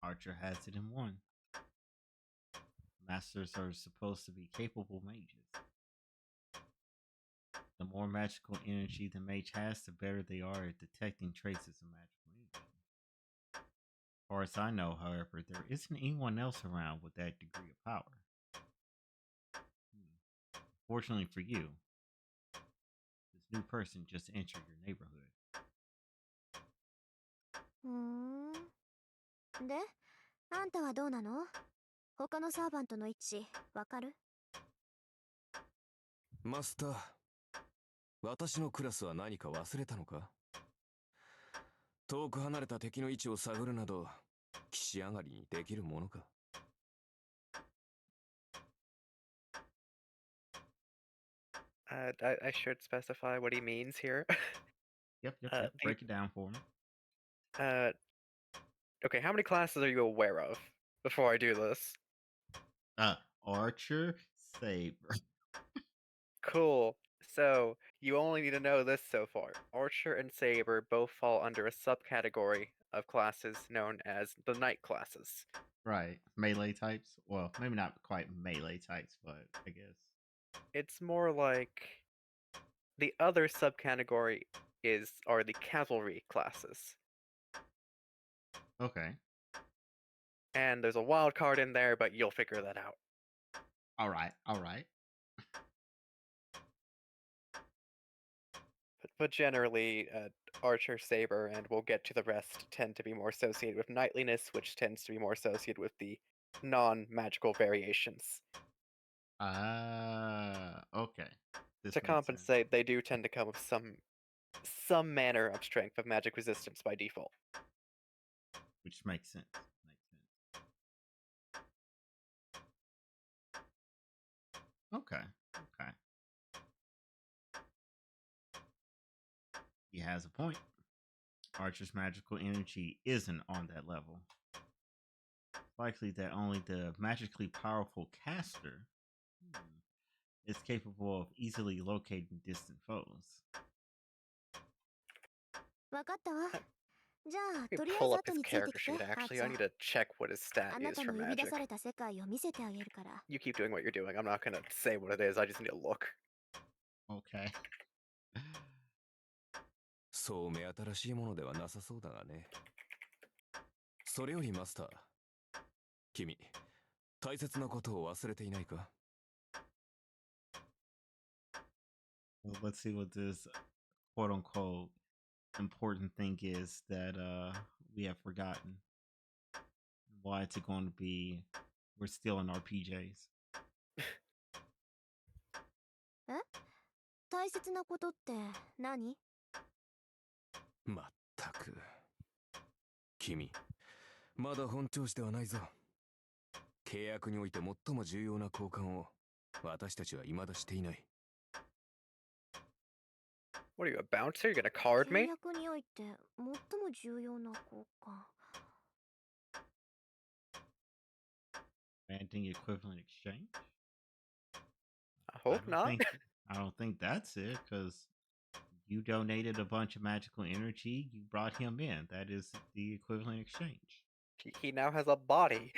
Speaker 2: Archer has it in one. Masters are supposed to be capable mages. The more magical energy the mage has, the better they are at detecting traces of magical energy. As far as I know, however, there isn't anyone else around with that degree of power. Fortunately for you, this new person just entered your neighborhood.
Speaker 3: で、あんたはどうなの？他のサーバントの位置、わかる？
Speaker 4: マスター、私のクラスは何か忘れたのか？遠く離れた敵の位置を探るなど、騎士上がりにできるものか？
Speaker 1: I should specify what he means here.
Speaker 2: Yep.
Speaker 1: The-
Speaker 2: Break it down for me.
Speaker 1: Okay, how many classes are you aware of before I do this?
Speaker 2: Archer, Saber.
Speaker 1: Cool. So, you only need to know this so far. Archer and Saber both fall under a subcategory of classes known as the Knight classes.
Speaker 2: Right. Melee types. Well, maybe not quite melee types, but I guess.
Speaker 1: It's more like the other subcategory are the cavalry classes.
Speaker 2: Okay.
Speaker 1: And there's a wild card in there, but you'll figure that out.
Speaker 2: All right. All right.
Speaker 1: But generally, Archer, Saber, and we'll get to the rest tend to be more associated with knightliness, which tends to be more associated with the non-magical variations.
Speaker 2: Okay. This
Speaker 1: To
Speaker 2: makes sense.
Speaker 1: compensate, they do tend to come with some manner of strength of magic resistance by default.
Speaker 2: Which makes sense. Makes sense. Okay. Okay. He has a point. Archer's magical energy isn't on that level. It's likely that only the magically powerful caster is capable of easily locating distant foes.
Speaker 3: わかったわ。じゃあ
Speaker 1: Let me
Speaker 3: とりあえ
Speaker 1: pull
Speaker 3: ず
Speaker 1: up
Speaker 3: 後
Speaker 1: his
Speaker 3: について
Speaker 1: character
Speaker 3: きて、
Speaker 1: sheet,
Speaker 3: アー
Speaker 1: actually.
Speaker 3: チャ
Speaker 1: I
Speaker 3: ー。
Speaker 1: need to check what his stat
Speaker 3: あな
Speaker 1: is
Speaker 3: た
Speaker 1: for
Speaker 3: の呼び出
Speaker 1: magic.
Speaker 3: された世界を見せてあげるから。
Speaker 1: You keep doing what you're doing. I'm not gonna say what it is, I just need to look.
Speaker 2: Okay.
Speaker 4: そう目新しいものではなさそうだがね。それよりマスター、君、大切なことを忘れていないか？
Speaker 2: Well, let's see what this quote unquote important thing is that we have forgotten. Why it's going to be we're still in our PJs.
Speaker 3: え？大切なことって何？
Speaker 4: まったく。君、まだ本調子ではないぞ。契約において最も重要な交換を私たちは未だしていない。
Speaker 1: What are you, a bouncer? You're gonna card
Speaker 3: 契
Speaker 1: me?
Speaker 3: 約において最も重要な交換。
Speaker 2: Granting equivalent exchange?
Speaker 1: I hope not.
Speaker 2: I don't think that's it, because you donated a bunch of magical energy, you brought him in. That is the equivalent exchange.
Speaker 1: He now has a body.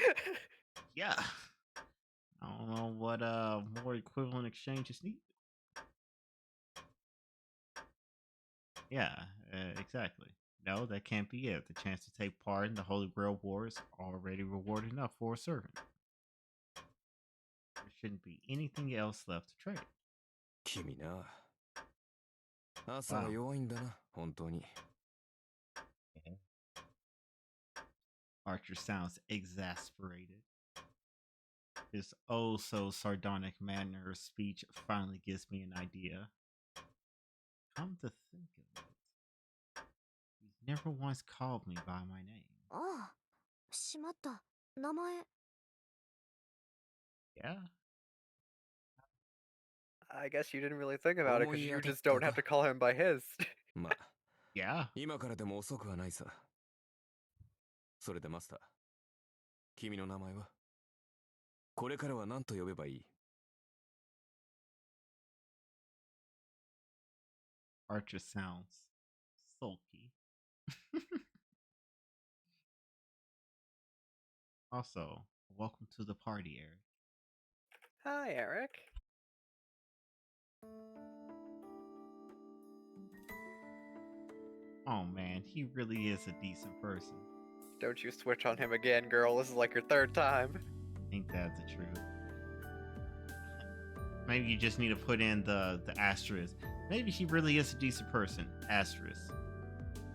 Speaker 2: Yeah. I don't know what more equivalent exchange is needed. Yeah, exactly. No, that can't be it. The chance to take part in the Holy Grail Wars already reward enough for a servant. There shouldn't be anything else left to trade.
Speaker 4: 君な。朝は弱いんだな、本当に。
Speaker 2: Archer sounds exasperated. His oh so sardonic manner of speech finally gives me an idea. Come to think of it, he's never once called me by my name.
Speaker 3: ああ、しまった。名前。
Speaker 2: Yeah?
Speaker 1: I guess you didn't really think about it
Speaker 4: 思い
Speaker 1: because
Speaker 4: 当
Speaker 1: you
Speaker 4: たっ
Speaker 1: just
Speaker 4: た
Speaker 1: don't have
Speaker 4: か？
Speaker 1: to call him by his.
Speaker 4: まあ、
Speaker 2: Yeah.
Speaker 4: 今からでも遅くはないさ。それでマスター、君の名前は？これからは何と呼べばいい？
Speaker 2: Archer sounds sulky. Also, welcome to the party, Eric.
Speaker 1: Hi, Eric.
Speaker 2: Oh man, he really is a decent person.
Speaker 1: Don't you switch on him again, girl. This is like your third time.
Speaker 2: Ain't that the truth? Maybe you just need to put in the asterisk. Maybe he really is a decent person. Asterisk.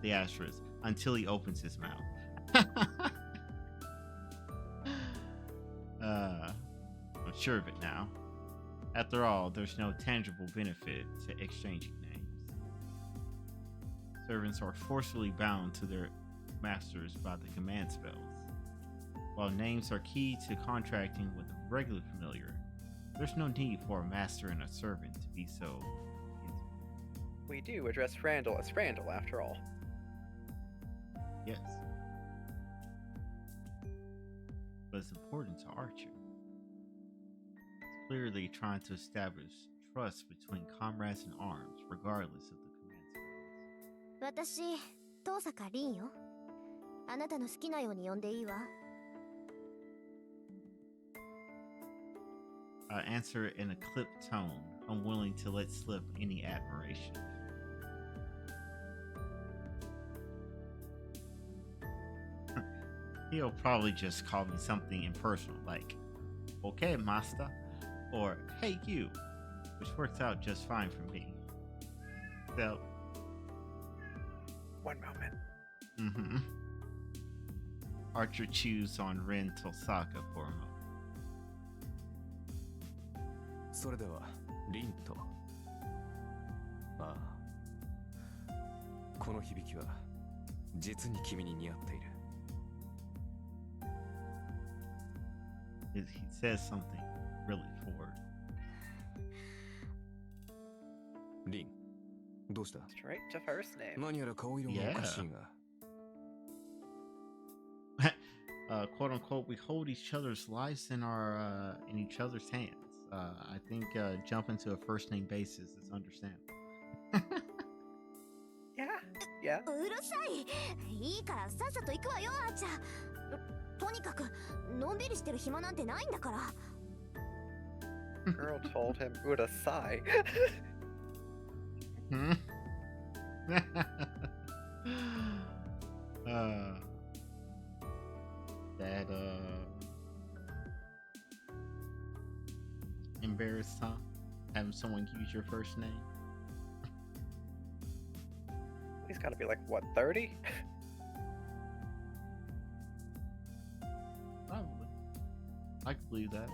Speaker 2: The asterisk. Until he opens his mouth. I'm sure of it now. After all, there's no tangible benefit to exchanging names. Servants are forcefully bound to their masters by the command spells. While names are key to contracting with a regular familiar, there's no need for a master and a servant to be so intimate.
Speaker 1: We do address Randall as Randall, after all.
Speaker 2: Yes. But it's important to Archer. It's clearly trying to establish trust between comrades in arms, regardless of the command spells.
Speaker 3: 私、遠坂凛よ。あなたの好きなように呼んでいいわ。
Speaker 2: answer in a clipped tone, unwilling to let slip any admiration. He'll probably just call me something impersonal like, okay, master, or hey, you, which works out just fine for me. So,
Speaker 1: One moment.
Speaker 2: mm-hmm. Archer chews on Ren Tosaka for a moment.
Speaker 4: それではリンと。ああ、この響きは実に君に似合っている。
Speaker 2: He says something really forward.
Speaker 4: リン、どうした？
Speaker 1: Straight to first name.
Speaker 4: 何やら顔色がおかしいが。
Speaker 2: Quote unquote, we hold each other's lives in each other's hands. I think jumping to a first name basis is understandable.
Speaker 1: Yeah.
Speaker 3: うるさい。いいからさっさと行くわよ、あーちゃん。とにかくのんびりしてる暇なんてないんだから。
Speaker 1: Girl told him Urasai.
Speaker 2: Hmm? That embarrassed, huh? Having someone use your first name?
Speaker 1: He's got to be like, what, 30?
Speaker 2: Probably. I could believe that.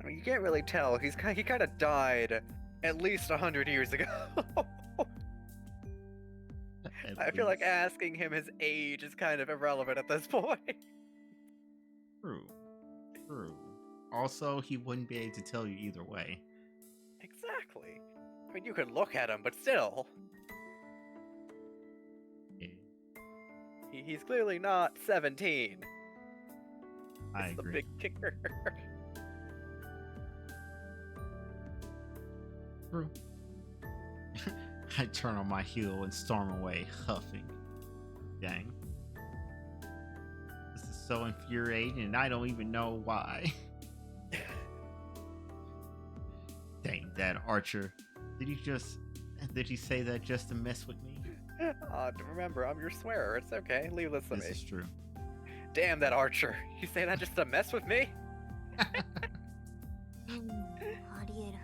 Speaker 1: I mean, you can't really tell. He kind of died at least 100 years ago. I feel like asking him his age is kind of irrelevant at this point.
Speaker 2: True. Also, he wouldn't be able to tell you either way.
Speaker 1: Exactly. I mean, you could look at him, but still.
Speaker 2: Yeah,
Speaker 1: He's clearly not 17.
Speaker 2: I
Speaker 1: That's the
Speaker 2: agree.
Speaker 1: big kicker.
Speaker 2: True. I turn on my heel and storm away, huffing. Dang. This is so infuriating, and I don't even know why. Dang, that Archer. Did he say that just to mess with me?
Speaker 1: Remember, I'm your swearer. It's okay. Leave this to
Speaker 2: This
Speaker 1: me.
Speaker 2: is true.
Speaker 1: Damn that Archer. You say that just to mess with me?
Speaker 3: ありえる。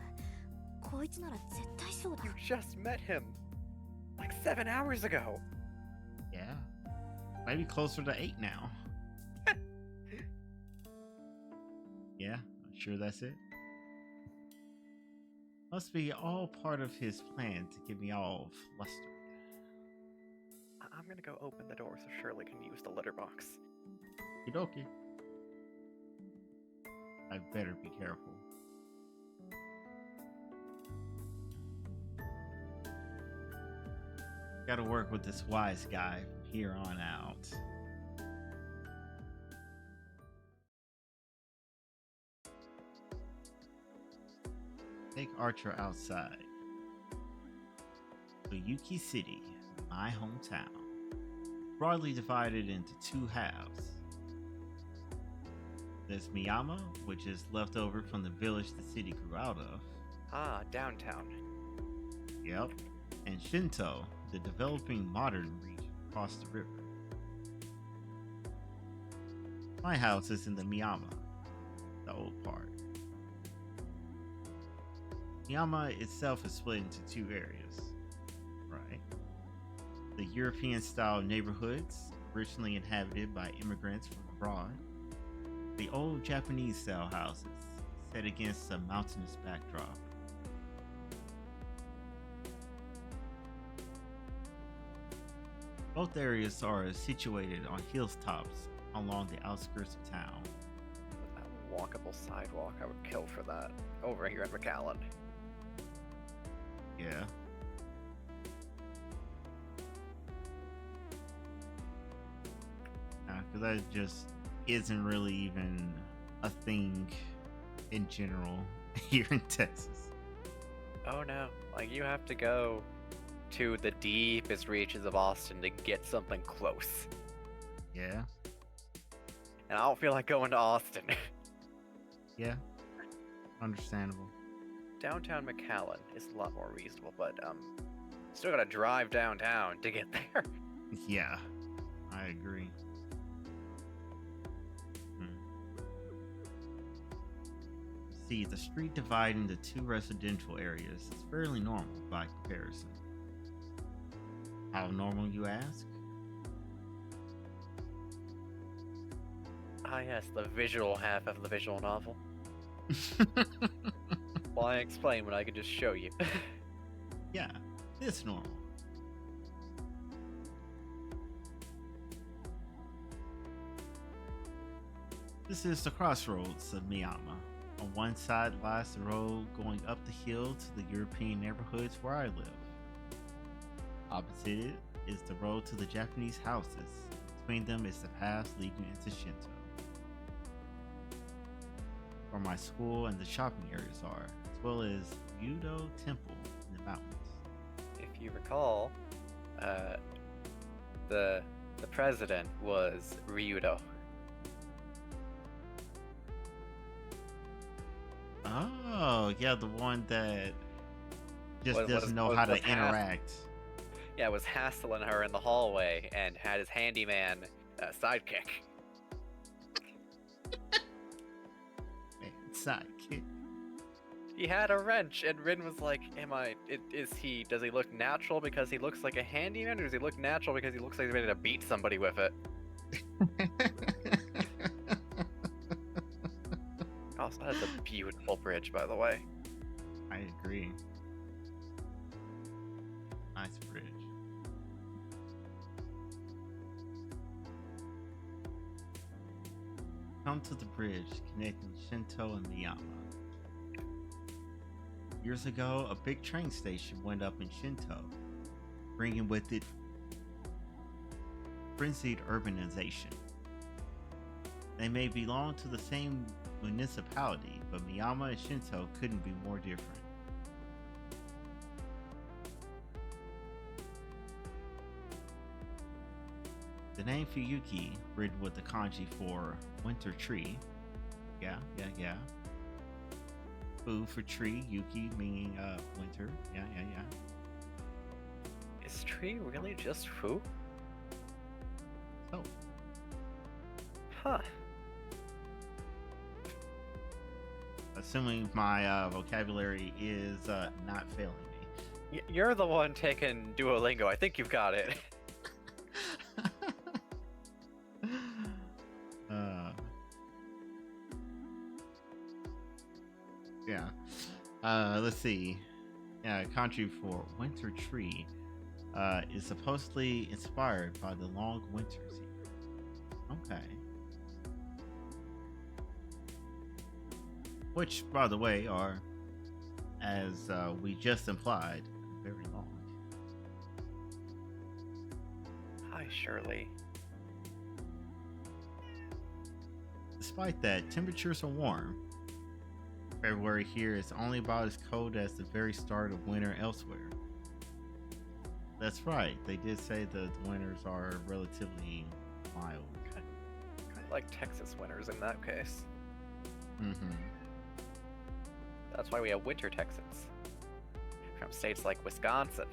Speaker 3: こいつなら絶対そうだ。
Speaker 1: You just met him. Like 7 hours ago.
Speaker 2: Yeah. Maybe closer to 8 now. Yeah, I'm sure that's it. Must be all part of his plan to get me all flustered.
Speaker 1: I'm gonna go open the door so Shirley can use the litter box.
Speaker 2: Okie. I better be careful. Gotta work with this wise guy from here on out. Take Archer outside. Oyuki City, my hometown. Broadly divided into two halves. There's Miyama, which is left over from the village the city grew out of.
Speaker 1: Ah, downtown.
Speaker 2: Yep. And Shinto, the developing modern region across the river. My house is in the Miyama, the old part. Miyama itself is split into two areas, right? The European-style neighborhoods, originally inhabited by immigrants from abroad. The old Japanese-style houses, set against a mountainous backdrop. Both areas are situated on hilltops along the outskirts of town.
Speaker 1: That walkable sidewalk, I would kill for that. Over here in McAllen.
Speaker 2: Yeah. Because that just isn't really even a thing in general here in Texas.
Speaker 1: Oh no, like you have to go to the deepest reaches of Austin to get something close.
Speaker 2: Yeah.
Speaker 1: And I don't feel like going to Austin.
Speaker 2: Yeah, understandable.
Speaker 1: Downtown McAllen is a lot more reasonable, but still gotta drive downtown to get there.
Speaker 2: Yeah, I agree. Hmm. See, the street divided into two residential areas is fairly normal by comparison. How normal, you ask?
Speaker 1: Ah, yes, the visual half of the visual novel. Why explain when I can just show you?
Speaker 2: Yeah, it's normal. This is the crossroads of Miyama. On one side lies the road going up the hill to the European neighborhoods where I live. Opposite it is the road to the Japanese houses. Between them is the path leading into Shinto, where my school and the shopping areas are, as well as Ryudo Temple in the mountains.
Speaker 1: If you recall, the president was Ryudo.
Speaker 2: Oh, yeah, the one that just
Speaker 1: Was-
Speaker 2: doesn't
Speaker 1: was-
Speaker 2: know
Speaker 1: was-
Speaker 2: how to
Speaker 1: was half-
Speaker 2: interact.
Speaker 1: Yeah, was hassling her in the hallway and had his handyman sidekick.
Speaker 2: Man, sidekick.
Speaker 1: He had a wrench, and Rin was like, does he look natural because he looks like a handyman, or does he look natural because he looks like he's ready to beat somebody with it? Also, that's a beautiful bridge, by the way.
Speaker 2: I agree. Nice bridge. Come to the bridge connecting Shinto and Miyama. Years ago, a big train station went up in Shinto, bringing with it frenzied urbanization. They may belong to the same municipality, but Miyama and Shinto couldn't be more different. The name Fuyuki, written with the kanji for winter tree. Yeah. Fu for tree, Yuki meaning winter. Yeah.
Speaker 1: Is tree really just Fu?
Speaker 2: So,
Speaker 1: Huh.
Speaker 2: assuming my vocabulary is not failing
Speaker 1: You're the one taking Duolingo. I think you've got it.
Speaker 2: me. Yeah. Let's see. Yeah, country for winter tree is supposedly inspired by the long winters here. Okay. Which, by the way, are, as we just implied, very long.
Speaker 1: Hi, Shirley.
Speaker 2: Despite that, temperatures are warm. February here is only about as cold as the very start of winter elsewhere. That's right, they did say the winters are relatively mild.
Speaker 1: Kind of like Texas winters in that case.
Speaker 2: Mm-hmm.
Speaker 1: That's why we have winter Texans. From states like Wisconsin.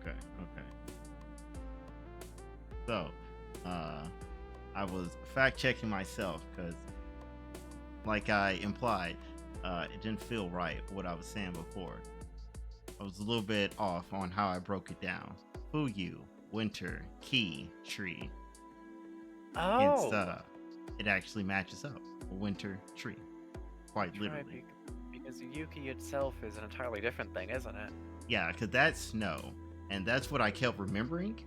Speaker 2: Okay. So, I was fact checking myself because, like I implied, it didn't feel right what I was saying before. I was a little bit off on how I broke it down. Fuyu, winter, key, tree.
Speaker 1: Oh!
Speaker 2: It actually matches up. A winter tree. Quite
Speaker 1: Right,
Speaker 2: literally.
Speaker 1: because Yuki itself is an entirely different thing, isn't it?
Speaker 2: Yeah, because that's snow. And that's what I kept remembering.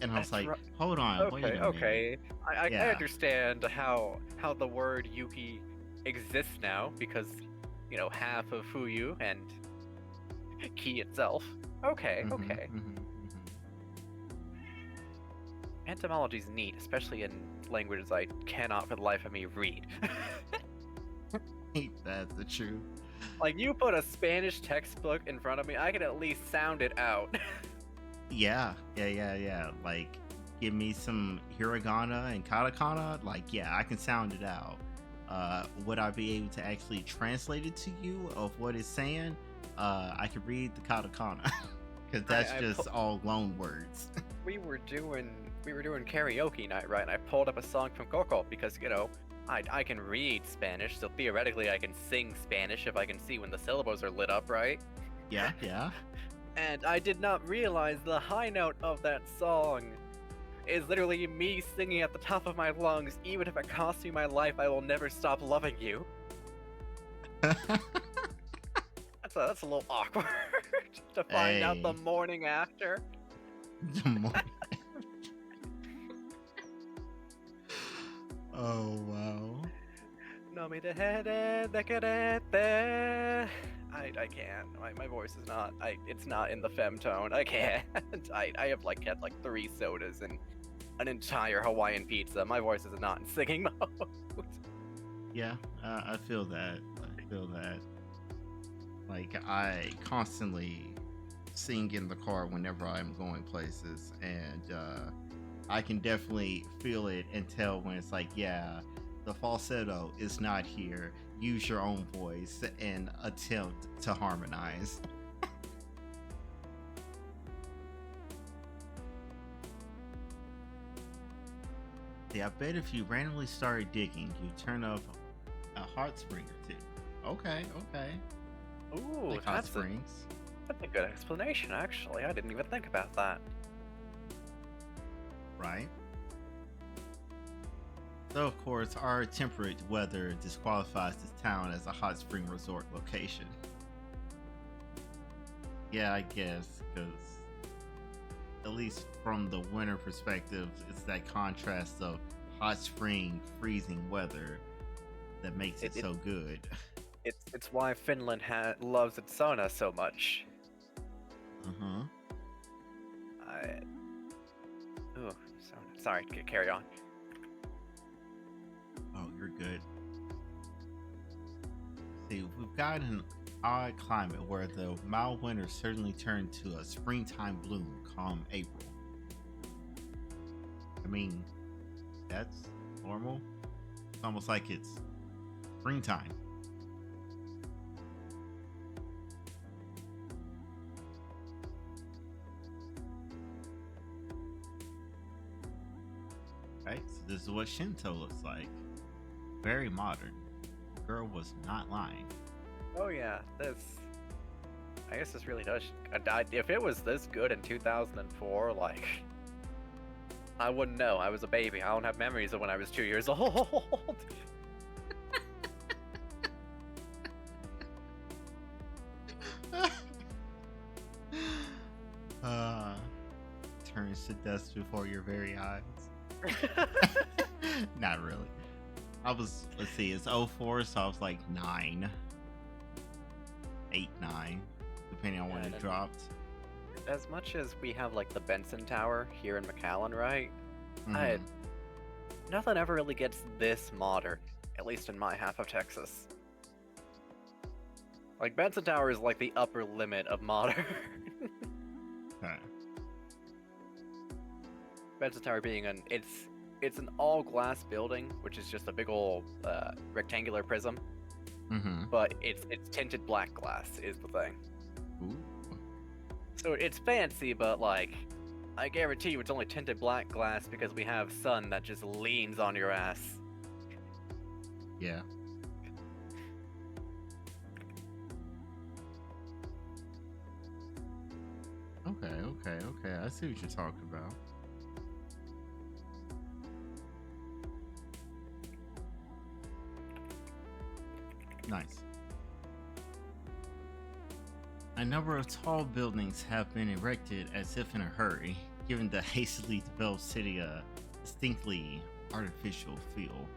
Speaker 2: And I was
Speaker 1: That's
Speaker 2: like,
Speaker 1: right.
Speaker 2: hold on, wait a minute.
Speaker 1: Okay. I
Speaker 2: Yeah.
Speaker 1: understand how the word Yuki exists now because, half of Fuyu and Ki itself. Okay,
Speaker 2: Mhm,
Speaker 1: okay.
Speaker 2: mhm, mhm.
Speaker 1: Etymology's neat, especially in languages I cannot for the life of me read.
Speaker 2: Ain't that the truth?
Speaker 1: Like, you put a Spanish textbook in front of me, I could at least sound it out.
Speaker 2: Yeah, yeah. Like, give me some hiragana and katakana. Like, yeah, I can sound it out. Would I be able to actually translate it to you of what it's saying? I could read the katakana because that's just all loan words.
Speaker 1: we were doing karaoke night, right? And I pulled up a song from Coco because, you know, I can read Spanish, so theoretically I can sing Spanish if I can see when the syllables are lit up, right?
Speaker 2: Yeah.
Speaker 1: And I did not realize the high note of that song is literally me singing at the top of my lungs. Even if it costs me my life, I will never stop loving you. That's a little awkward to find out the
Speaker 2: Hey.
Speaker 1: morning after.
Speaker 2: Oh wow.
Speaker 1: No me dejes de quererte. I can't. My voice is not. It's not in the fem tone. I can't. I have had like 3 sodas and an entire Hawaiian pizza. My voice is not in singing mode.
Speaker 2: Yeah, I feel that. Like, I constantly sing in the car whenever I'm going places, and I can definitely feel it and tell when it's like, yeah, the falsetto is not here. Use your own voice and attempt to harmonize. Yeah, I bet if you randomly started digging, you turn up a heart spring or two. Okay.
Speaker 1: Ooh,
Speaker 2: Like hot
Speaker 1: that's
Speaker 2: springs.
Speaker 1: that's a good explanation, actually. I didn't even think about that.
Speaker 2: Right? So, of course, our temperate weather disqualifies this town as a hot spring resort location. Yeah, I guess, because at least from the winter perspective, it's that contrast of hot spring, freezing weather that makes it so good.
Speaker 1: It's why Finland loves its sauna so much.
Speaker 2: Uh-huh.
Speaker 1: Ooh, sorry, carry on.
Speaker 2: Oh, you're good. See, we've got an odd climate where the mild winters certainly turn to a springtime bloom come April. I mean, that's normal. It's almost like it's springtime. Right, so this is what Shinto looks like. Very modern. The girl was not lying.
Speaker 1: Oh yeah, I guess this really does. If it was this good in 2004, like, I wouldn't know. I was a baby. I don't have memories of when I was 2 years old.
Speaker 2: Turns to dust before your very eyes. Not really. Let's see, it's 04, so I was like 9. 8, 9, depending on when it dropped.
Speaker 1: As much as we have like the Benson Tower here in McAllen, right?
Speaker 2: Mhm.
Speaker 1: Nothing ever really gets this modern, at least in my half of Texas. Like, Benson Tower is like the upper limit of modern.
Speaker 2: Okay.
Speaker 1: Benson Tower being it's an all glass building, which is just a big old rectangular prism,
Speaker 2: Mm-hmm.
Speaker 1: but it's tinted black glass is the thing.
Speaker 2: Ooh.
Speaker 1: So it's fancy, but like, I guarantee you it's only tinted black glass because we have sun that just leans on your ass.
Speaker 2: Yeah. Okay. I see what you're talking about. Nice. A number of tall buildings have been erected as if in a hurry, giving the hastily developed city a distinctly artificial feel.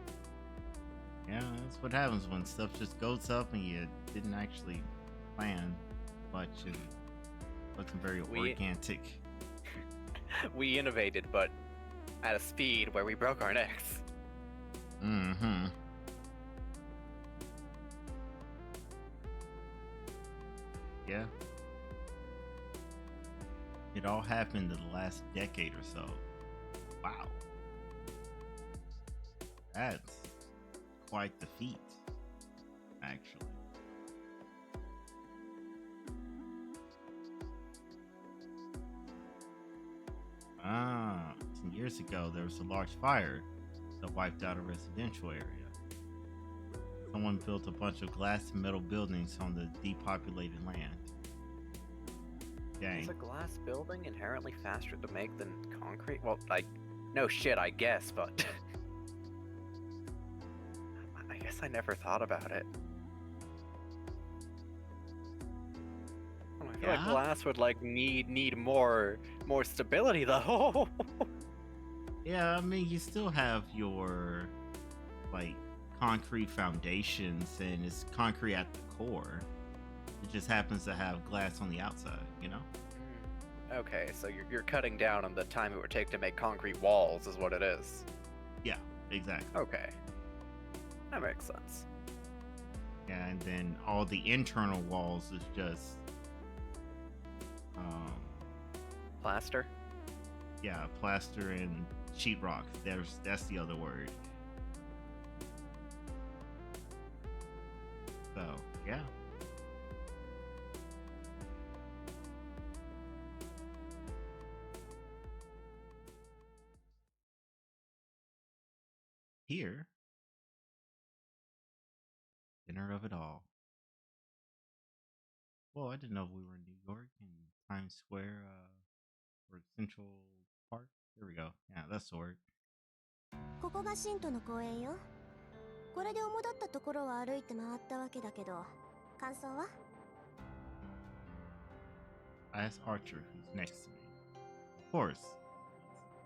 Speaker 2: Yeah, that's what happens when stuff just goes up and you didn't actually plan much and wasn't very organic.
Speaker 1: We innovated, but at a speed where we broke our necks.
Speaker 2: Mm-hmm. Yeah. It all happened in the last decade or so. Wow. That's quite the feat, actually. Ah, 10 years ago, there was a large fire that wiped out a residential area. Someone built a bunch of glass and metal buildings on the depopulated land. Dang.
Speaker 1: Is a glass building inherently faster to make than concrete? Well, no shit, I guess, but I guess I never thought about it. I feel like
Speaker 2: Yeah?
Speaker 1: glass would need more stability though.
Speaker 2: Yeah, I mean, you still have your like concrete foundations, and it's concrete at the core. It just happens to have glass on the outside, you know?
Speaker 1: Okay, so you're cutting down on the time it would take to make concrete walls, is what it is.
Speaker 2: Yeah, exactly.
Speaker 1: Okay, that makes sense.
Speaker 2: Yeah, and then all the internal walls is just,
Speaker 1: Plaster.
Speaker 2: yeah, plaster and sheetrock. That's the other word. So yeah. Here, center of it all. Well, I didn't know we were in New York in Times Square, or Central Park. There we go. Yeah, that's the word.
Speaker 3: ここが信徒の公園よ。これで主だったところを歩いて回ったわけだけど、感想は？
Speaker 2: I asked Archer, who's next to me. Of course,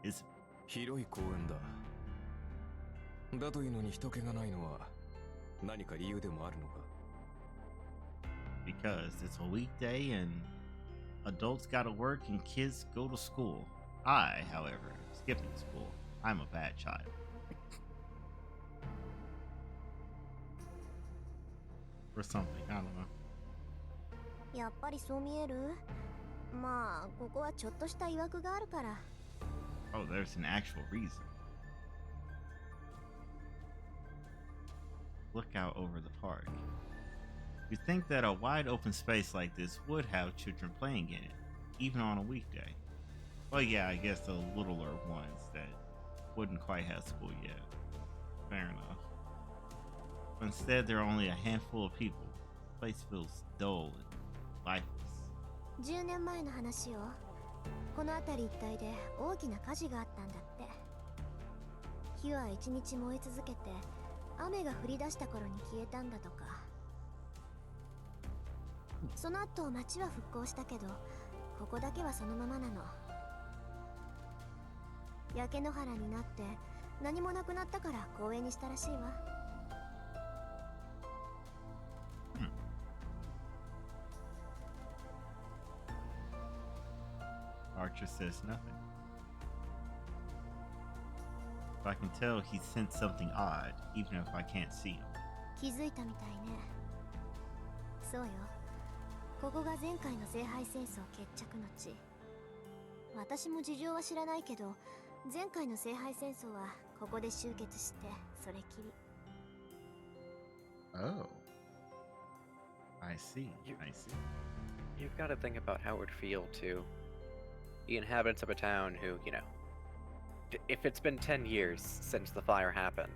Speaker 2: it's
Speaker 4: 広い公園だ。だというのに人気がないのは何か理由でもあるのか？
Speaker 2: because it's a weekday and adults gotta work and kids go to school. I, however, am skipping school. I'm a bad child. Or something, I don't know.
Speaker 3: やっぱりそう見える？まあ、ここはちょっとした曰くがあるから。
Speaker 2: Oh, there's an actual reason. Look out over the park. You'd think that a wide open space like this would have children playing in it, even on a weekday. Well, yeah, I guess the littler ones that wouldn't quite have school yet. Fair enough. But instead, there are only a handful of people. The place feels dull and lifeless.
Speaker 3: 10年前の話よ。この辺り一帯で大きな火事があったんだって。火は一日燃え続けて、雨が降り出した頃に消えたんだとか。その後町は復興したけど、ここだけはそのままなの。焼け野原になって何もなくなったから公園にしたらしいわ。
Speaker 2: Archer says nothing. But I can tell he sensed something odd, even if I can't see him.
Speaker 3: 気づいたみたいね。そうよ。ここが前回の聖杯戦争決着の地。私も事情は知らないけど、前回の聖杯戦争はここで終結して、それきり。
Speaker 2: Oh. I see. I see.
Speaker 1: You've got to think about how it would feel to the inhabitants of a town who, if it's been 10 years since the fire happened,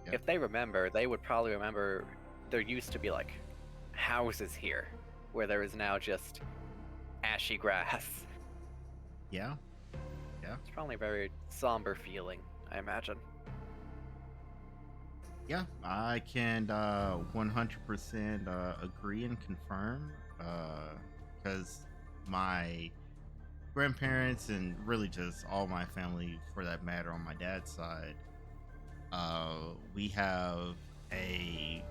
Speaker 2: Yep.
Speaker 1: if they remember, they would probably remember there used to be houses here, where there is now just ashy grass.
Speaker 2: Yeah. Yeah.
Speaker 1: It's probably a very somber feeling, I imagine.
Speaker 2: Yeah, I can 100% agree and confirm, because my grandparents and really just all my family, for that matter, on my dad's side, we have a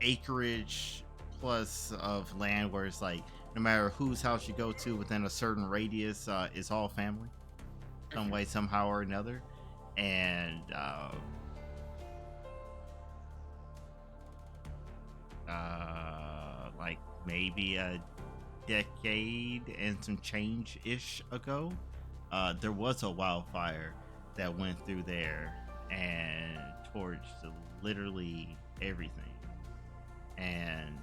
Speaker 2: acreage plus of land where it's like no matter whose house you go to within a certain radius, it's all family, some way, somehow or another. And like maybe a decade and some change ish ago, there was a wildfire that went through there and torched literally everything. And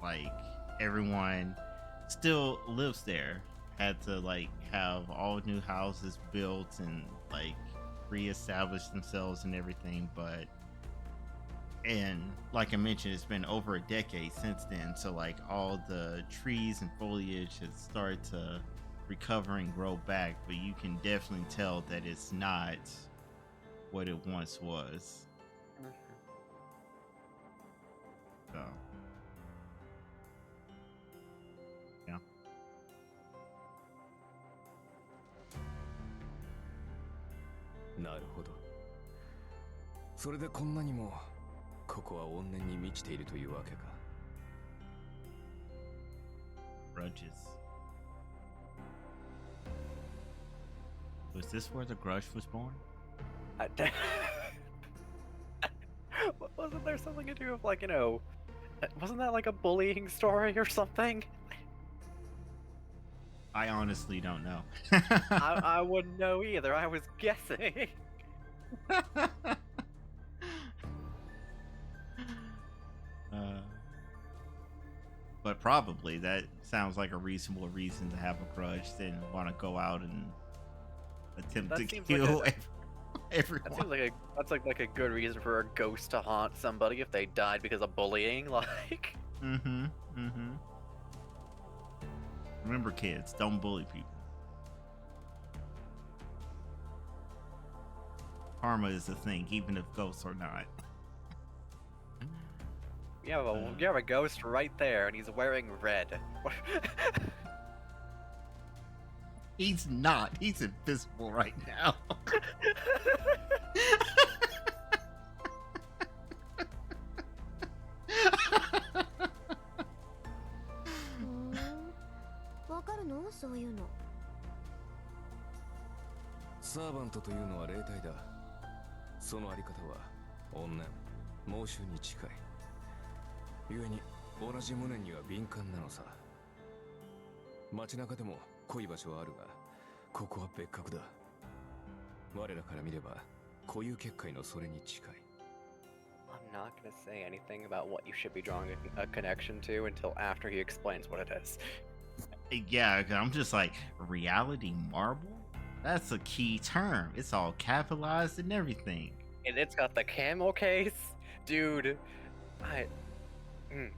Speaker 2: like everyone still lives there. Had to like have all new houses built and like reestablish themselves and everything, but and like I mentioned, it's been over a decade since then, so like all the trees and foliage has started to recover and grow back, but you can definitely tell that it's not what it once was. So yeah.
Speaker 4: なるほど。それでこんなにもここは怨念に満ちているというわけか。
Speaker 2: Grudges. Was this where the grudge was born?
Speaker 1: Wasn't there something to do with, like, you know, wasn't that like a bullying story or something?
Speaker 2: I honestly don't know.
Speaker 1: I wouldn't know either. I was guessing.
Speaker 2: But probably that sounds like a reasonable reason to have a grudge than want to go out and attempt to kill everyone.
Speaker 1: That seems like that's a good reason for a ghost to haunt somebody if they died because of bullying. Like.
Speaker 2: Mm-hmm. Mm-hmm. Remember, kids, don't bully people. Karma is a thing, even if ghosts are not.
Speaker 1: You have a ghost right there, and he's wearing red.
Speaker 2: He's not. He's invisible right now.
Speaker 4: Servant というのは霊体だ。そのあり方は怨念、妄執に近い。故に同じ無念には敏感なのさ。街中でも濃い場所はあるが、ここは別格だ。我らから見れば固有結界のそれに近い。
Speaker 1: I'm not gonna say anything about what you should be drawing a connection to until after he explains what it is.
Speaker 2: Yeah, I'm just like, reality marble? That's a key term. It's all capitalized and everything.
Speaker 1: And it's got the camel case? Dude,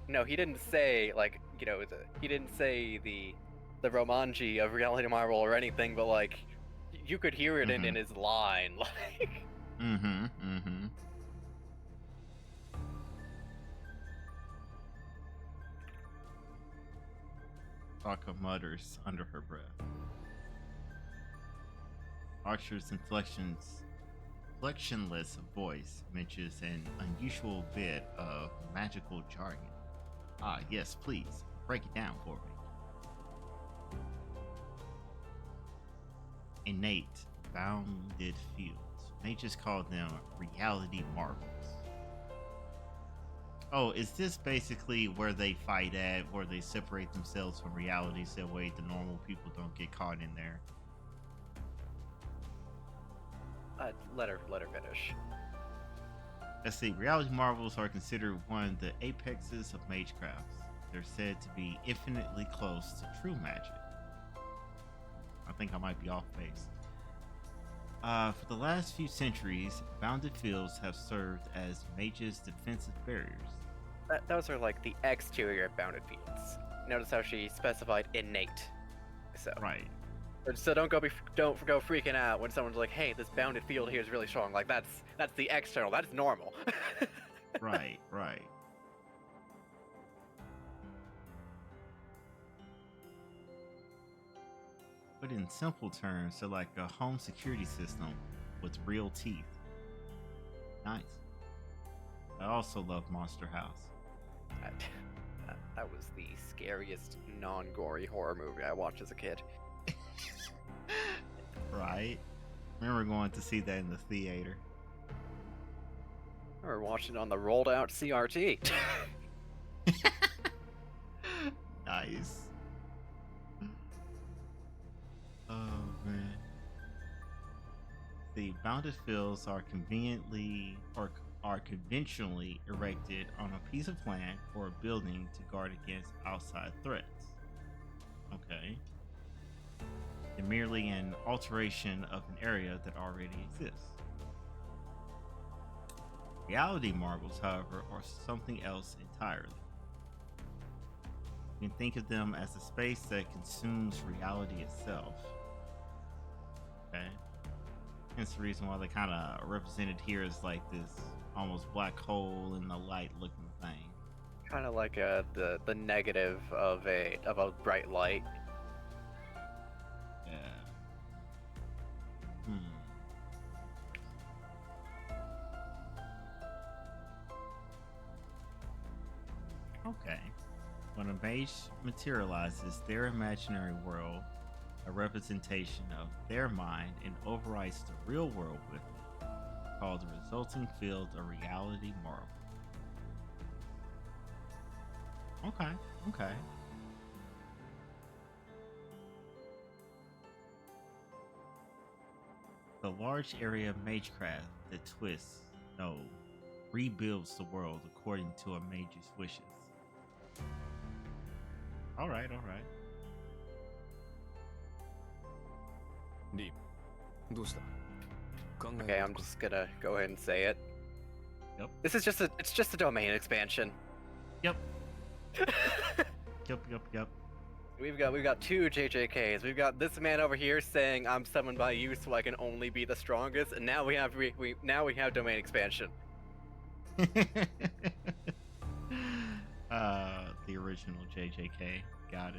Speaker 1: no, he didn't say, like, you know, he didn't say the Romanji of reality marble or anything, but, like, you could hear it in his line, like...
Speaker 2: Sokka mutters under her breath. Archer's inflectionless voice mentions an unusual bit of magical jargon. Ah, yes, please, break it down for me. Innate, bounded fields. Mages call them reality marbles. Oh, is this basically where they fight at, where they separate themselves from reality so that way the normal people don't get caught in there?
Speaker 1: Let her finish.
Speaker 2: Let's see. Reality marbles are considered one of the apexes of magecrafts. They're said to be infinitely close to true magic. I think I might be off base. For the last few centuries, bounded fields have served as mages' defensive barriers.
Speaker 1: Those are like the exterior bounded fields. Notice how she specified innate. So. Right. So don't go freaking out when someone's like, "Hey, this bounded field here is really strong." Like that's the external. That's normal.
Speaker 2: Right. But in simple terms, they're like a home security system with real teeth. Nice. I also love Monster House.
Speaker 1: That was the scariest non-gory horror movie I watched as a kid.
Speaker 2: Right. I remember going to see that in the theater.
Speaker 1: I remember watching it on the rolled out CRT.
Speaker 2: Nice. Oh man. The bounded fields are conventionally erected on a piece of land or a building to guard against outside threats. Okay. They're merely an alteration of an area that already exists. Reality marbles, however, are something else entirely. You can think of them as a space that consumes reality itself. Okay. Hence the reason why they kind of represented here as like this almost black hole in the light looking thing.
Speaker 1: Kind of like the negative of a bright light.
Speaker 2: Yeah. Hmm. Okay. When a mage materializes their imaginary world, a representation of their mind, and overwrites the real world with it, called the resulting field a reality marble. Okay, okay. The large area of magecraft that twists, no, rebuilds the world according to a mage's wishes. Alright, alright.
Speaker 4: リー、どうした？考え
Speaker 1: Okay,
Speaker 4: る
Speaker 1: I'm just gonna go ahead and say it.
Speaker 2: Yep.
Speaker 1: This is it's just a domain expansion.
Speaker 2: Yep. Yep.
Speaker 1: We've got two JJKs. We've got this man over here saying I'm summoned by you so I can only be the strongest, and now we have we have domain expansion.
Speaker 2: The original JJK. Got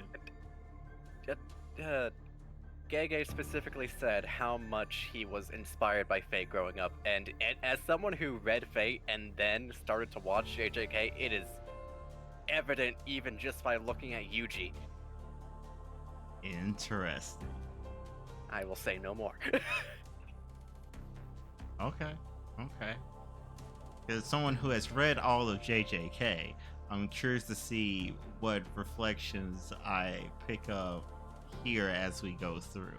Speaker 2: it.
Speaker 1: Gege specifically said how much he was inspired by Fate growing up, and as someone who read Fate and then started to watch JJK, it is evident even just by looking at Yuji.
Speaker 2: Interesting.
Speaker 1: I will say no more.
Speaker 2: Okay. As someone who has read all of JJK, I'm curious to see what reflections I pick up here as we go through.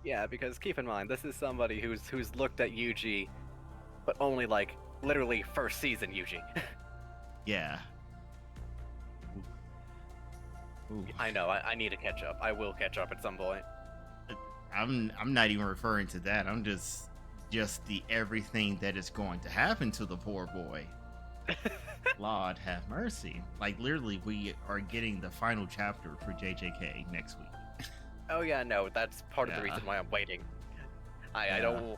Speaker 1: Yeah, because keep in mind, this is somebody who's looked at Yuji, but only like literally first season Yuji.
Speaker 2: Yeah. Ooh.
Speaker 1: I know. I need to catch up. I will catch up at some point.
Speaker 2: I'm not even referring to that. I'm just the everything that is going to happen to the poor boy. Lord have mercy. Like literally, we are getting the final chapter for JJK next week.
Speaker 1: Oh yeah, no, that's part of the
Speaker 2: Yeah.
Speaker 1: reason why I'm waiting. I
Speaker 2: Yeah.
Speaker 1: don't.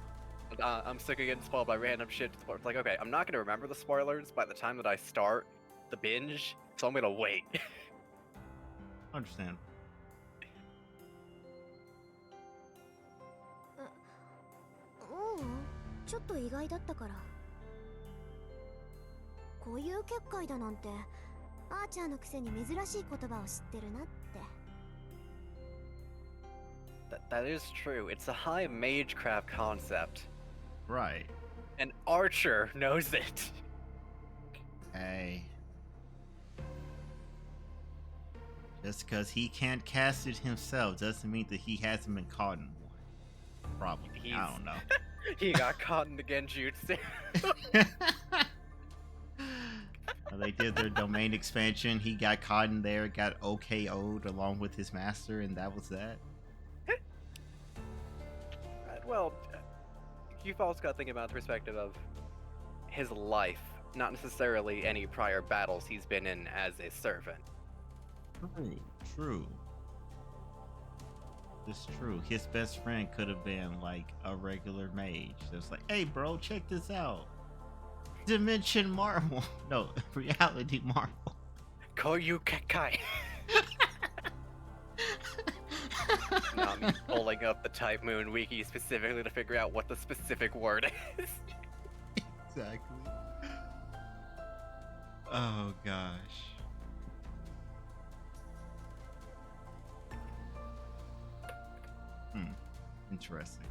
Speaker 1: I'm sick of getting spoiled by random shit. It's like, okay, I'm not gonna remember the spoilers by the time that I start the binge, so I'm gonna wait.
Speaker 2: Understand.
Speaker 3: ううんちょっと意外だったから。こういう結界だなんてアーチャーのくせに珍しい言葉を知ってるなって。
Speaker 1: That is true. It's a high magecraft concept.
Speaker 2: Right.
Speaker 1: An archer knows it.
Speaker 2: Hey. Just because he can't cast it himself doesn't mean that he hasn't been caught in one. Probably. I don't know.
Speaker 1: He got caught in the genjutsu.
Speaker 2: They did their domain expansion. He got caught in there, got OKO'd along with his master, and that was that.
Speaker 1: Well, you've also got to think about the perspective of his life, not necessarily any prior battles he's been in as a servant.
Speaker 2: True. It's true. His best friend could have been like a regular mage. It's like, hey, bro, check this out. Dimension Marvel. No, Reality Marvel.
Speaker 1: Koyu Kekai. Now I'm pulling up the Type Moon wiki specifically to figure out what the specific word is.
Speaker 2: Exactly. Oh gosh. Interesting.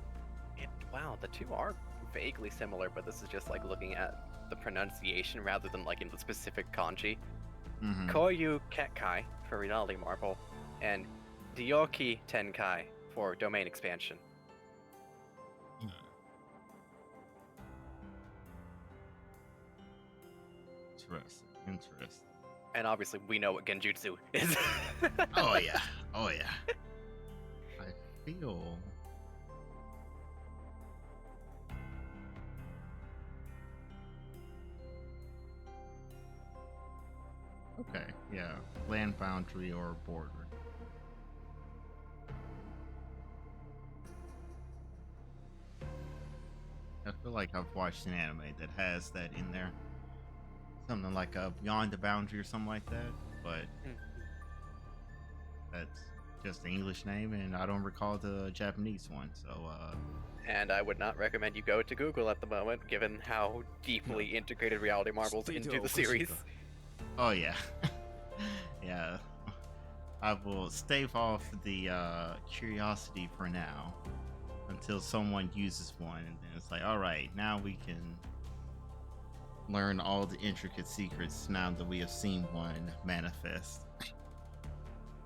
Speaker 1: Wow, the two are vaguely similar, but this is just like looking at the pronunciation rather than like in the specific kanji. Koyu Ketkai for Reality Marble, and Dyoki Tenkai for Domain Expansion.
Speaker 2: Interesting.
Speaker 1: And obviously, we know what Genjutsu is.
Speaker 2: Oh yeah. Oh yeah. I feel. Okay. Yeah. Land boundary or border. I feel like I've watched an anime that has that in there. Something like a Beyond the Boundary or something like that. But that's just the English name, and I don't recall the Japanese one. So,
Speaker 1: And I would not recommend you go to Google at the moment, given how deeply integrated Reality Marbles into the series.
Speaker 2: Oh yeah, yeah. I will stave off the curiosity for now until someone uses one, and then it's like, all right, now we can learn all the intricate secrets now that we have seen one manifest.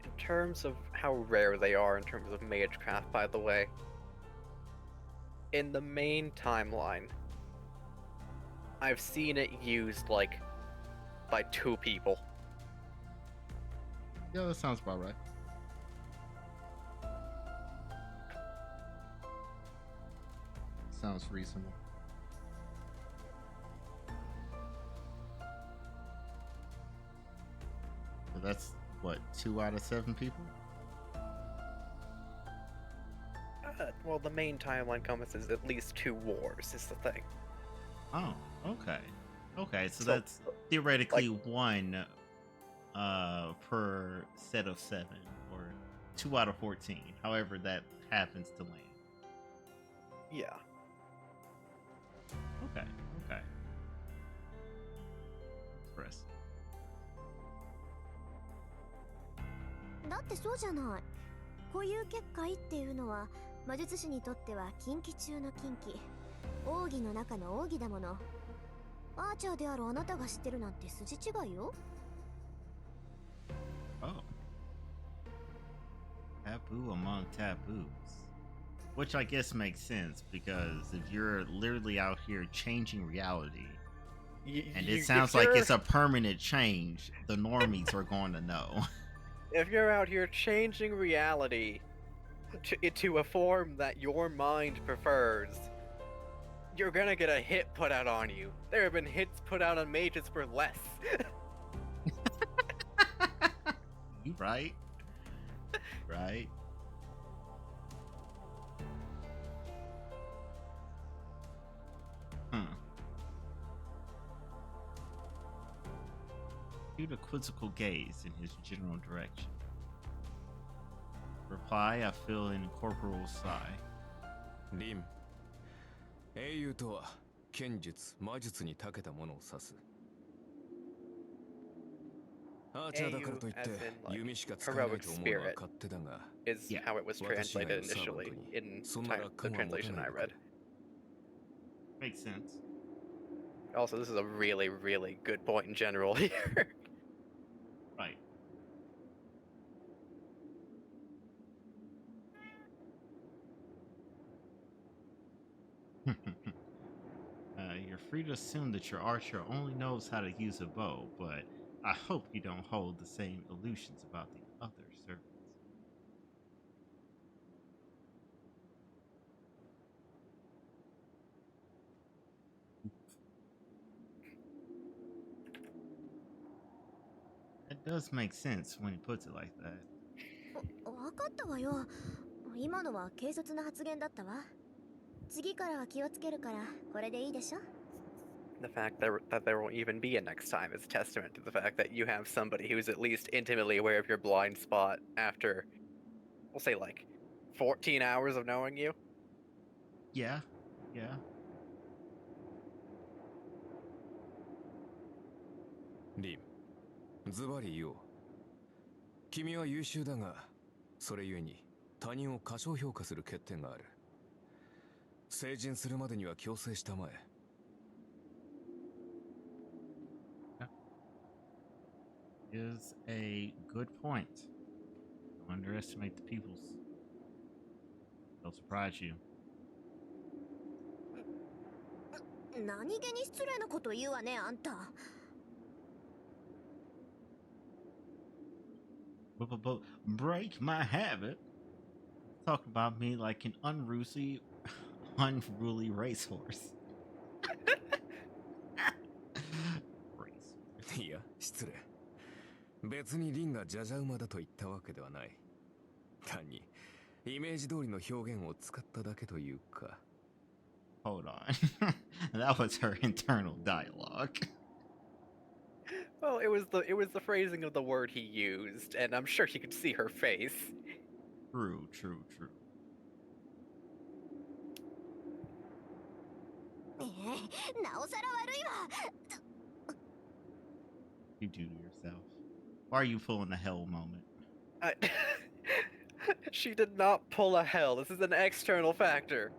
Speaker 1: In terms of how rare they are in terms of magecraft, by the way, in the main timeline, I've seen it used like by 2 people.
Speaker 2: Yeah, that sounds about right. Sounds reasonable. So that's what, 2 out of 7 people?
Speaker 1: Well, the main timeline encompasses at least 2 wars, is the thing.
Speaker 2: Oh, okay. Okay, so that's theoretically one per set of 7, or 2 out of 14, however that happens to land.
Speaker 1: Yeah.
Speaker 2: Okay, okay. Interesting.
Speaker 3: だってそうじゃない。固有結界っていうのは魔術師にとっては禁忌中の禁忌、奥義の中の奥義だもの。アーチャーであるあなたが知ってるなんて筋違いよ。
Speaker 2: Oh. Taboo among taboos. Which I guess makes sense, because if you're literally out here changing reality, and it sounds like it's a permanent change, the normies are going to know.
Speaker 1: If you're out here changing reality to a form that your mind prefers, you're gonna get a hit put out on you. There have been hits put out on mages for less.
Speaker 2: You right? Right? Shoot a quizzical gaze in his general direction. Reply, I feel an incorporeal sigh.
Speaker 4: リン、英雄とは剣術、魔術に長けたものを指す。アーチャーだからといって弓しか使えないと思うのは勝手だが、
Speaker 1: is how it was translated initially in the translation I read.
Speaker 2: Makes sense.
Speaker 1: Also, this is a really, really good point in general here.
Speaker 2: Right. You're free to assume that your archer only knows how to use a bow, but I hope you don't hold the same illusions about the other servants. That does make sense when he puts it like that.
Speaker 3: わかったわよ。今のは軽率な発言だったわ。次からは気をつけるからこれでいいでしょ。
Speaker 1: The fact that there won't even be a next time is testament to the fact that you have somebody who's at least intimately aware of your blind spot after, we'll say, like 14 hours of knowing you.
Speaker 2: Yeah, yeah.
Speaker 4: リン、ズバリ言おう。君は優秀だが、それゆえに他人を過小評価する欠点がある。成人するまでには強制したまえ。
Speaker 2: Yeah, is a good point. Don't underestimate the peoples. They'll surprise you.
Speaker 3: 何気に失礼なこと言うわね、あんた。
Speaker 2: But break my habit. Talk about me like an unruly racehorse.
Speaker 4: いや、失礼。別にリンがジャジャ馬だと言ったわけではない。単にイメージ通りの表現を使っただけというか。
Speaker 2: Hold on. That was her internal dialogue.
Speaker 1: Well, it was the phrasing of the word he used, and I'm sure he could see her face.
Speaker 2: True.
Speaker 3: なおさら悪いわ。
Speaker 2: You do to yourself. Why are you pulling the hell moment?
Speaker 1: She did not pull a hell. This is an external factor.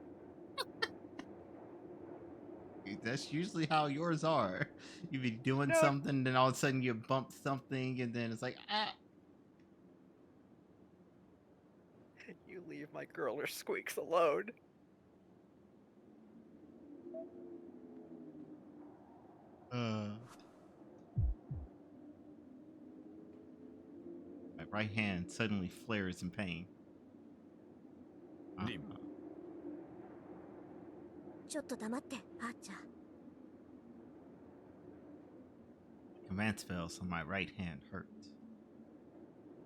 Speaker 2: That's usually how yours are. You be doing
Speaker 1: No.
Speaker 2: something, then all of a sudden you bump something, and then it's like, ah.
Speaker 1: You leave my girl or squeaks alone.
Speaker 2: My right hand suddenly flares in pain.
Speaker 4: Lim.
Speaker 3: ちょっと黙って、あーちゃん。
Speaker 2: Command spells on my right hand hurt.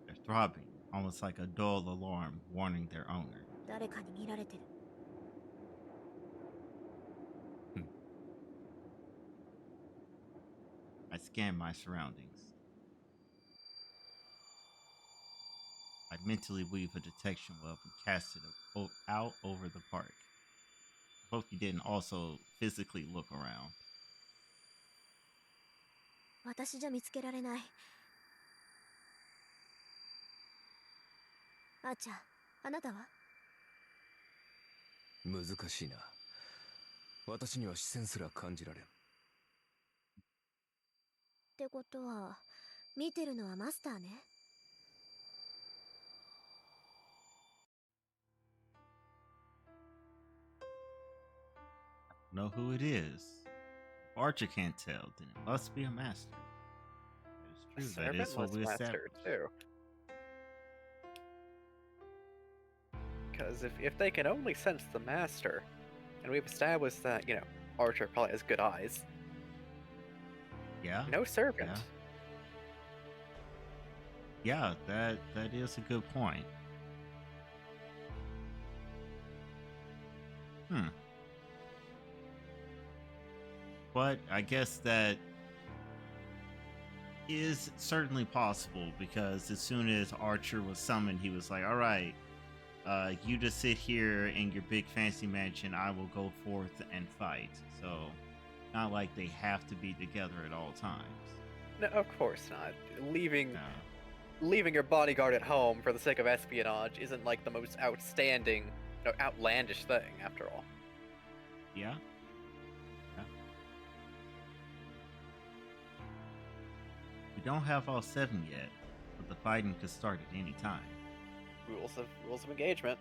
Speaker 2: They're throbbing, almost like a dull alarm warning their owner.
Speaker 3: 誰かに見られてる。
Speaker 2: I scan my surroundings. I mentally weave a detection web and cast it out over the park. I hope you didn't also physically look around.
Speaker 3: 私じゃ見つけられない。あーちゃん、あなたは？
Speaker 4: 難しいな。私には視線すら感じられん。
Speaker 3: ってことは、見てるのはマスターね。
Speaker 2: Know who it is. If Archer can't tell, then it must be a master. It's true. That is what we established.
Speaker 1: Too. Because if they can only sense the master, and we've established that, you know, Archer probably has good eyes.
Speaker 2: Yeah.
Speaker 1: No servant.
Speaker 2: Yeah, that is a good point. But I guess that is certainly possible, because as soon as Archer was summoned, he was like, all right, you just sit here in your big fancy mansion. I will go forth and fight. So not like they have to be together at all times.
Speaker 1: No, of course not. Leaving your bodyguard at home for the sake of espionage isn't like the most outstanding, or outlandish thing, after all.
Speaker 2: Yeah. We don't have all 7 yet, but the fighting could start at any time.
Speaker 1: Rules of engagement.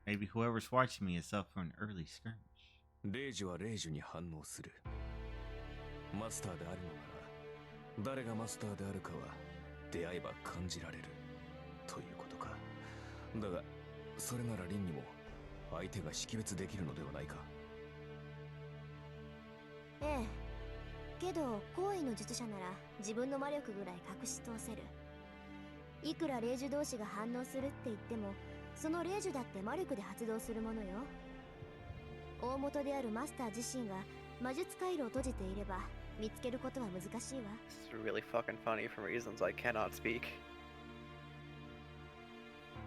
Speaker 2: Maybe whoever's watching me is up for an early skirmish.
Speaker 4: レイジはレイジに反応する。マスターであるのなら、誰がマスターであるかは出会えば感じられるということか。だが、それならリンにも相手が識別できるのではないか。
Speaker 3: ええ。けど、高位の術者なら自分の魔力ぐらい隠し通せる。いくら霊樹同士が反応するって言っても、その霊樹だって魔力で発動するものよ。大元であるマスター自身が魔術回路を閉じていれば見つけることは難しいわ。
Speaker 1: It's really fucking funny for reasons I cannot speak.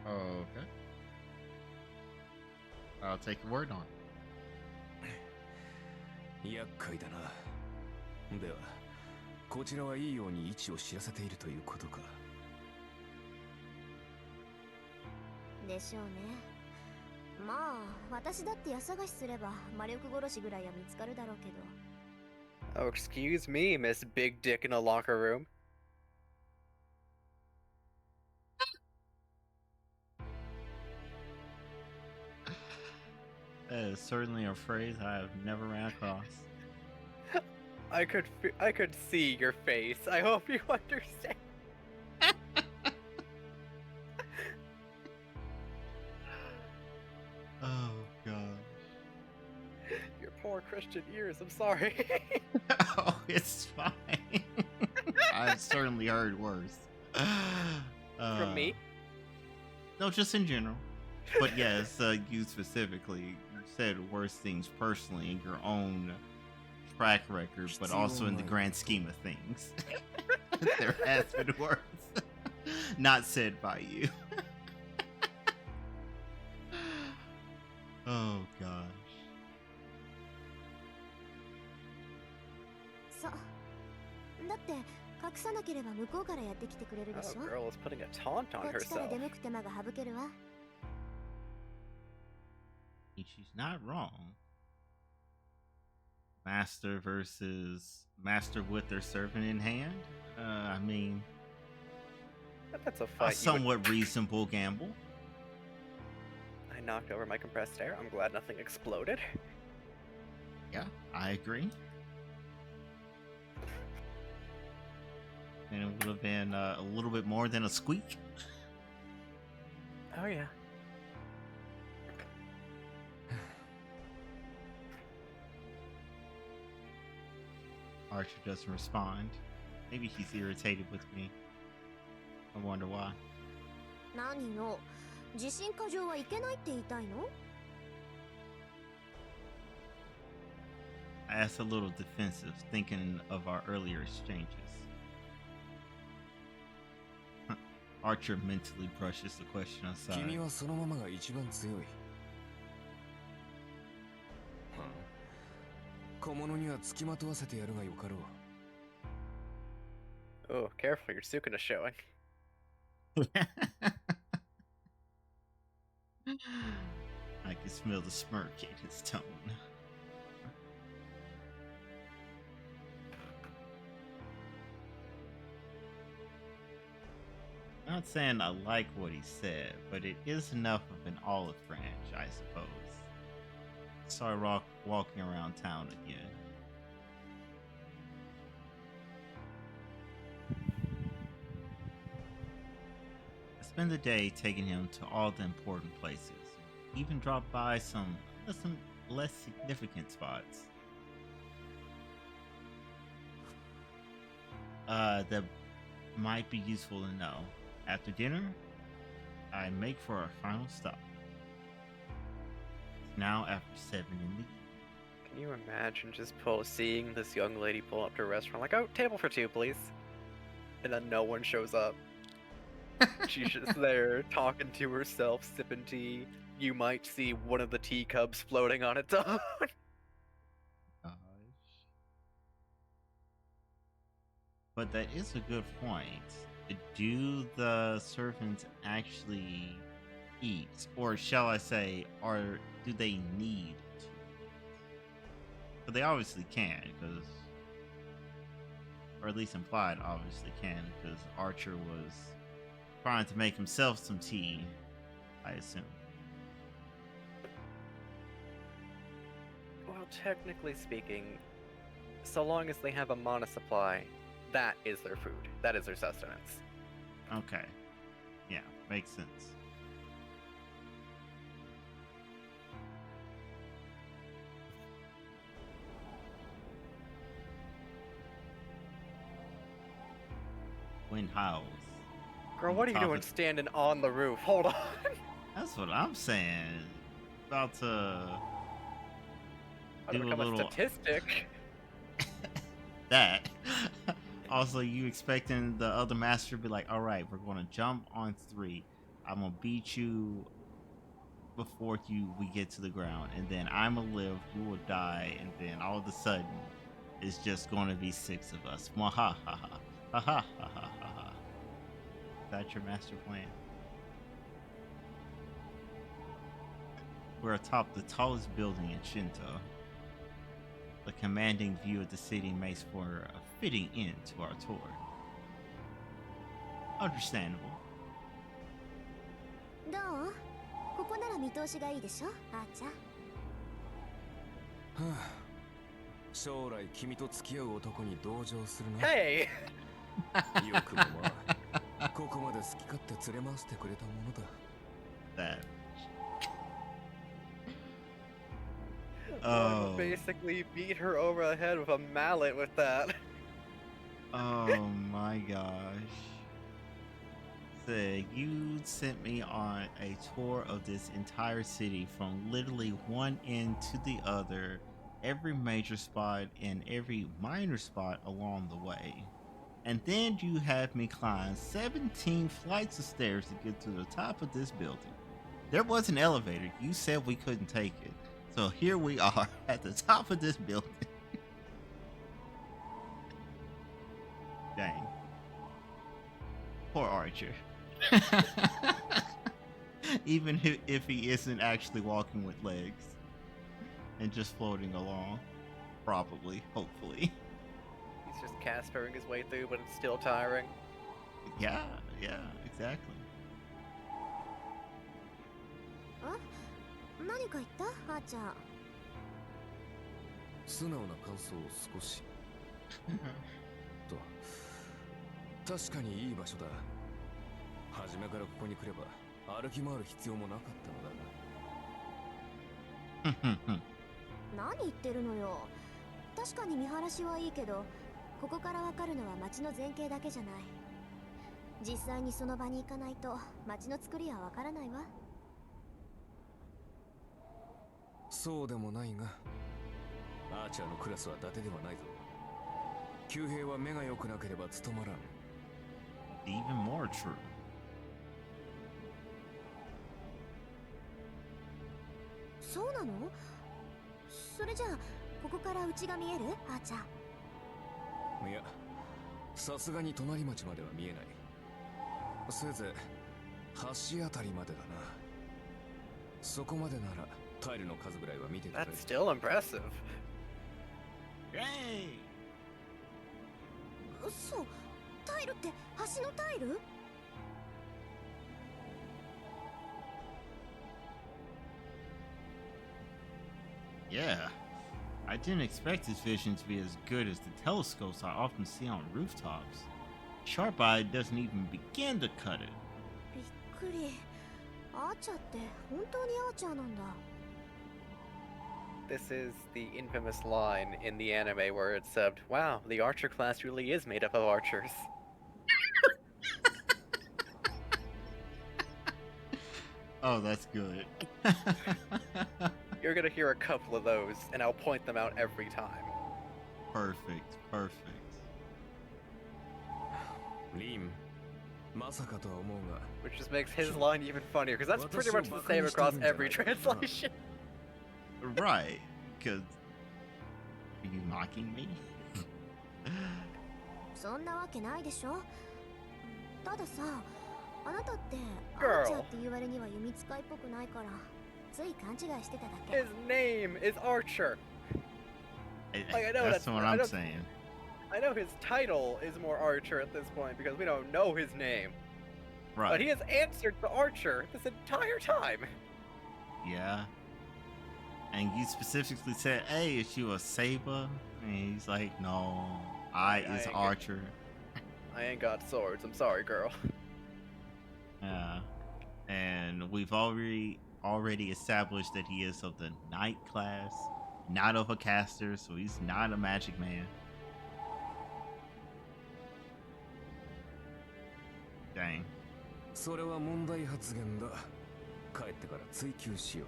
Speaker 2: Okay. I'll take your word on it.
Speaker 4: 厄介だな。では、こちらはいいように位置を知らせているということか。
Speaker 3: でしょうね。まあ、私だって家探しすれば魔力殺しぐらいは見つかるだろうけど。
Speaker 1: Oh, excuse me, Miss Big Dick in a locker room.
Speaker 2: That is certainly a phrase I have never ran across.
Speaker 1: I could see your face. I hope you understand.
Speaker 2: Oh gosh.
Speaker 1: Your poor Christian ears. I'm sorry.
Speaker 2: Oh, it's fine. I've certainly heard worse.
Speaker 1: From me?
Speaker 2: No, just in general. But yes, you specifically said worse things personally in your own track record, but also in the grand scheme of things. There has been worse. Not said by you. Oh gosh.
Speaker 3: そうだって隠さなければ向こうからやってきてくれるで
Speaker 1: Oh,
Speaker 3: しょ
Speaker 1: girl is putting a taunt
Speaker 3: こ
Speaker 1: on
Speaker 3: っちから
Speaker 1: herself.
Speaker 3: 出向く手間が省けるわ
Speaker 2: She's not wrong. Master versus master with their servant in hand. I mean,
Speaker 1: That's a
Speaker 2: a
Speaker 1: fight.
Speaker 2: somewhat reasonable gamble.
Speaker 1: I knocked over my compressed air. I'm glad nothing exploded.
Speaker 2: Yeah, I agree. And it would have been a little bit more than a squeak.
Speaker 1: Oh yeah.
Speaker 2: Archer doesn't respond. Maybe he's irritated with me. I wonder why.
Speaker 3: 何よ自信過剰はいけないって言いたいの
Speaker 2: I asked a little defensive, thinking of our earlier exchanges. Archer mentally brushes the question aside.
Speaker 4: 君はそのままが一番強い。はあ、小物には付きまとわせてやるがよかろう。
Speaker 1: Oh, careful, your Sukuna showing.
Speaker 2: I can smell the smirk in his tone. Not saying I like what he said, but it is enough of an olive branch, I suppose. Started walking around town again. I spend the day taking him to all the important places. Even drop by some less significant spots. That might be useful to know. After dinner, I make for our final stop. It's now after 7 in the evening.
Speaker 1: Can you imagine just seeing this young lady pull up to a restaurant like, oh, table for two, please. And then no one shows up. She's just there talking to herself, sipping tea. You might see one of the teacups floating on its own.
Speaker 2: Gosh. But that is a good point. Do the servants actually eat? Or shall I say, do they need to eat? But they obviously can, because, or at least implied obviously can, because Archer was trying to make himself some tea, I assume.
Speaker 1: Well, technically speaking, so long as they have a mana supply, that is their food. That is their sustenance.
Speaker 2: Okay. Yeah, makes sense. Wind howls.
Speaker 1: Girl, what are you
Speaker 2: Top
Speaker 1: doing
Speaker 2: of-
Speaker 1: standing on the roof? Hold on.
Speaker 2: That's what I'm saying. About to
Speaker 1: I
Speaker 2: do
Speaker 1: don't
Speaker 2: a
Speaker 1: become
Speaker 2: little
Speaker 1: a statistic.
Speaker 2: that. Also, you expecting the other master to be like, all right, we're going to jump on 3. I'm going to beat you before we get to the ground. And then I'm going to live, you will die. And then all of a sudden, it's just going to be 6 of us. Ha ha ha ha. Ha ha ha ha ha. Is that your master plan? We're atop the tallest building in Shinto. The commanding view of the city makes for a fitting end to our tour. Understandable.
Speaker 3: どう？ここなら見通しがいいでしょ、あーちゃん。
Speaker 4: はあ、将来君と付き合う男に同情するな。
Speaker 1: Hey!
Speaker 4: よくもまあ、ここまで好き勝手連れ回してくれたものだ。
Speaker 2: That.
Speaker 1: Oh. Basically beat her over the head with a mallet with that.
Speaker 2: Oh my gosh. Said you sent me on a tour of this entire city from literally one end to the other, every major spot and every minor spot along the way. And then you had me climb 17 flights of stairs to get to the top of this building. There was an elevator. You said we couldn't take it. So here we are at the top of this building. Dang. Poor Archer. Even if he isn't actually walking with legs and just floating along. Probably, hopefully.
Speaker 1: He's just Caspering his way through, but it's still tiring.
Speaker 2: Yeah, exactly.
Speaker 3: 何か言った？あーちゃん。
Speaker 4: 素直な感想を少し。と、確かにいい場所だ。初めからここに来れば歩き回る必要もなかったのだが。
Speaker 3: 何言ってるのよ。確かに見晴らしはいいけど、ここからわかるのは街の前景だけじゃない。実際にその場に行かないと街の作りはわからないわ。
Speaker 4: そうでもないが、アーチャーのクラスは伊達ではないぞ。騎兵は目が良くなければ務まらん。
Speaker 2: Even more true.
Speaker 3: そうなの？それじゃあここから家が見える？あーちゃん。
Speaker 4: いや、さすがに隣町までは見えない。せいぜい橋あたりまでだな。そこまでならタイルの数ぐらいは見てくれる。
Speaker 1: That's still impressive.
Speaker 2: Yay!
Speaker 3: 嘘？タイルって橋のタイル
Speaker 2: Yeah. I didn't expect his vision to be as good as the telescopes I often see on rooftops. Sharp Eye doesn't even begin to cut it.
Speaker 3: びっくり。アーチャーって本当にアーチャーなんだ。
Speaker 1: This is the infamous line in the anime where it said, wow, the archer class really is made up of archers.
Speaker 2: Oh, that's good.
Speaker 1: You're gonna hear a couple of those, and I'll point them out every time.
Speaker 2: Perfect.
Speaker 4: リン、まさかとは思うが。
Speaker 1: Which just makes his line even funnier, because that's pretty much the same across every translation.
Speaker 2: Right. Because... Are you mocking me?
Speaker 3: そんなわけないでしょ。たださ、あなたってア
Speaker 1: Girl.
Speaker 3: ーチャーって言われには弓使いっぽくないから、つい勘違いしてただけ。
Speaker 1: His name is Archer. Like, I know
Speaker 2: That's
Speaker 1: that's-
Speaker 2: what
Speaker 1: I
Speaker 2: I'm
Speaker 1: don't-
Speaker 2: saying.
Speaker 1: I know his title is more Archer at this point, because we don't know his name.
Speaker 2: Right.
Speaker 1: But he has answered to Archer this entire time.
Speaker 2: Yeah. And you specifically said, hey, is you a saber? And he's like, no, I is
Speaker 1: ain't-
Speaker 2: Archer.
Speaker 1: I ain't got swords, I'm sorry, girl.
Speaker 2: Yeah. And we've already established that he is of the knight class, not of a caster, so he's not a magic man. Dang.
Speaker 4: それは問題発言だ。帰ってから追求しよう。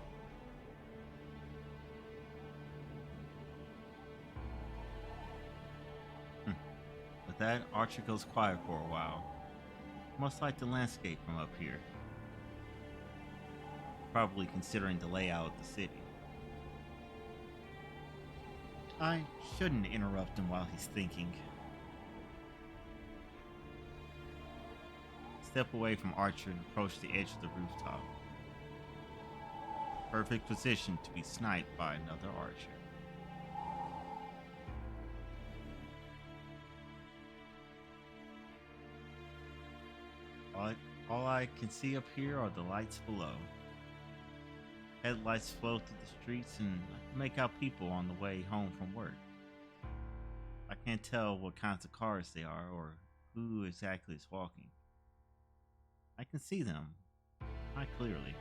Speaker 2: With that, Archer goes quiet for a while. Much like the landscape from up here. Probably considering the layout of the city. I shouldn't interrupt him while he's thinking. Step away from Archer and approach the edge of the rooftop. Perfect position to be sniped by another archer. All I, all I can see up here are the lights below. Headlights flow through the streets, and I can make out people on the way home from work. I can't tell what kinds of cars they are or who exactly is walking. I can see them quite clearly.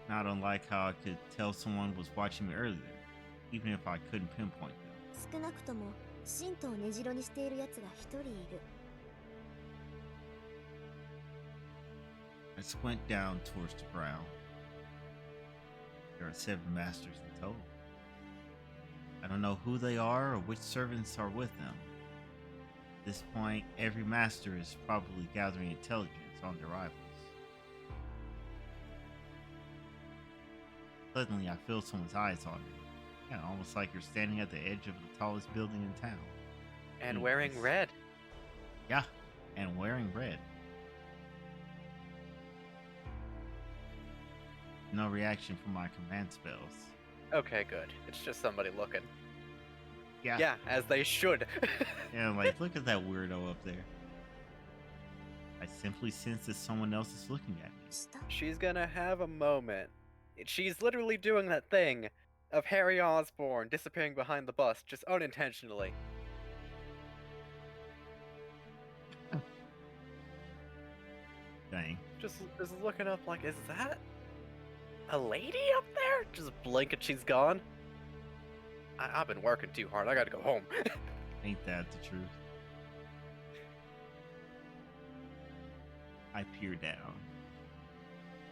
Speaker 2: Not unlike how I could tell someone was watching me earlier, even if I couldn't pinpoint them.
Speaker 3: 少なくとも神道を根城にしている奴が一人いる。
Speaker 2: I squint down towards the ground. There are 7 masters in total. I don't know who they are or which servants are with them. At this point, every master is probably gathering intelligence on their rivals. Suddenly, I feel someone's eyes on me. Yeah, almost like you're standing at the edge of the tallest building in town.
Speaker 1: And wearing red.
Speaker 2: Yeah, and wearing red. No reaction from my command spells.
Speaker 1: Okay, good. It's just somebody looking.
Speaker 2: Yeah.
Speaker 1: Yeah, as they should.
Speaker 2: Yeah, like, look at that weirdo up there. I simply sense that someone else is looking at me.
Speaker 3: した。
Speaker 1: She's gonna have a moment. She's literally doing that thing of Harry Osborn disappearing behind the bus, just unintentionally.
Speaker 2: Dang.
Speaker 1: Just looking up like, is that a lady up there? Just blink and she's gone. I've been working too hard. I gotta go home.
Speaker 2: Ain't that the truth? I peer down.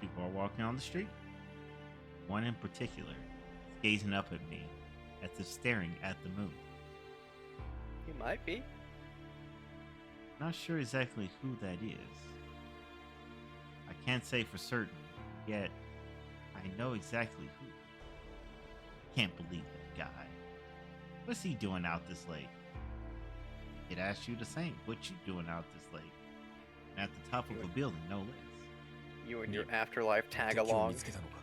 Speaker 2: People are walking on the street. One in particular is gazing up at me as if staring at the moon.
Speaker 1: He might be.
Speaker 2: Not sure exactly who that is. I can't say for certain, yet I know exactly who. Can't believe that guy. What's he doing out this late? It asks you the same. What you doing out this late? At the top of a building, no less.
Speaker 1: You and your afterlife tag
Speaker 4: 敵を
Speaker 1: along.
Speaker 4: 見つけたのか。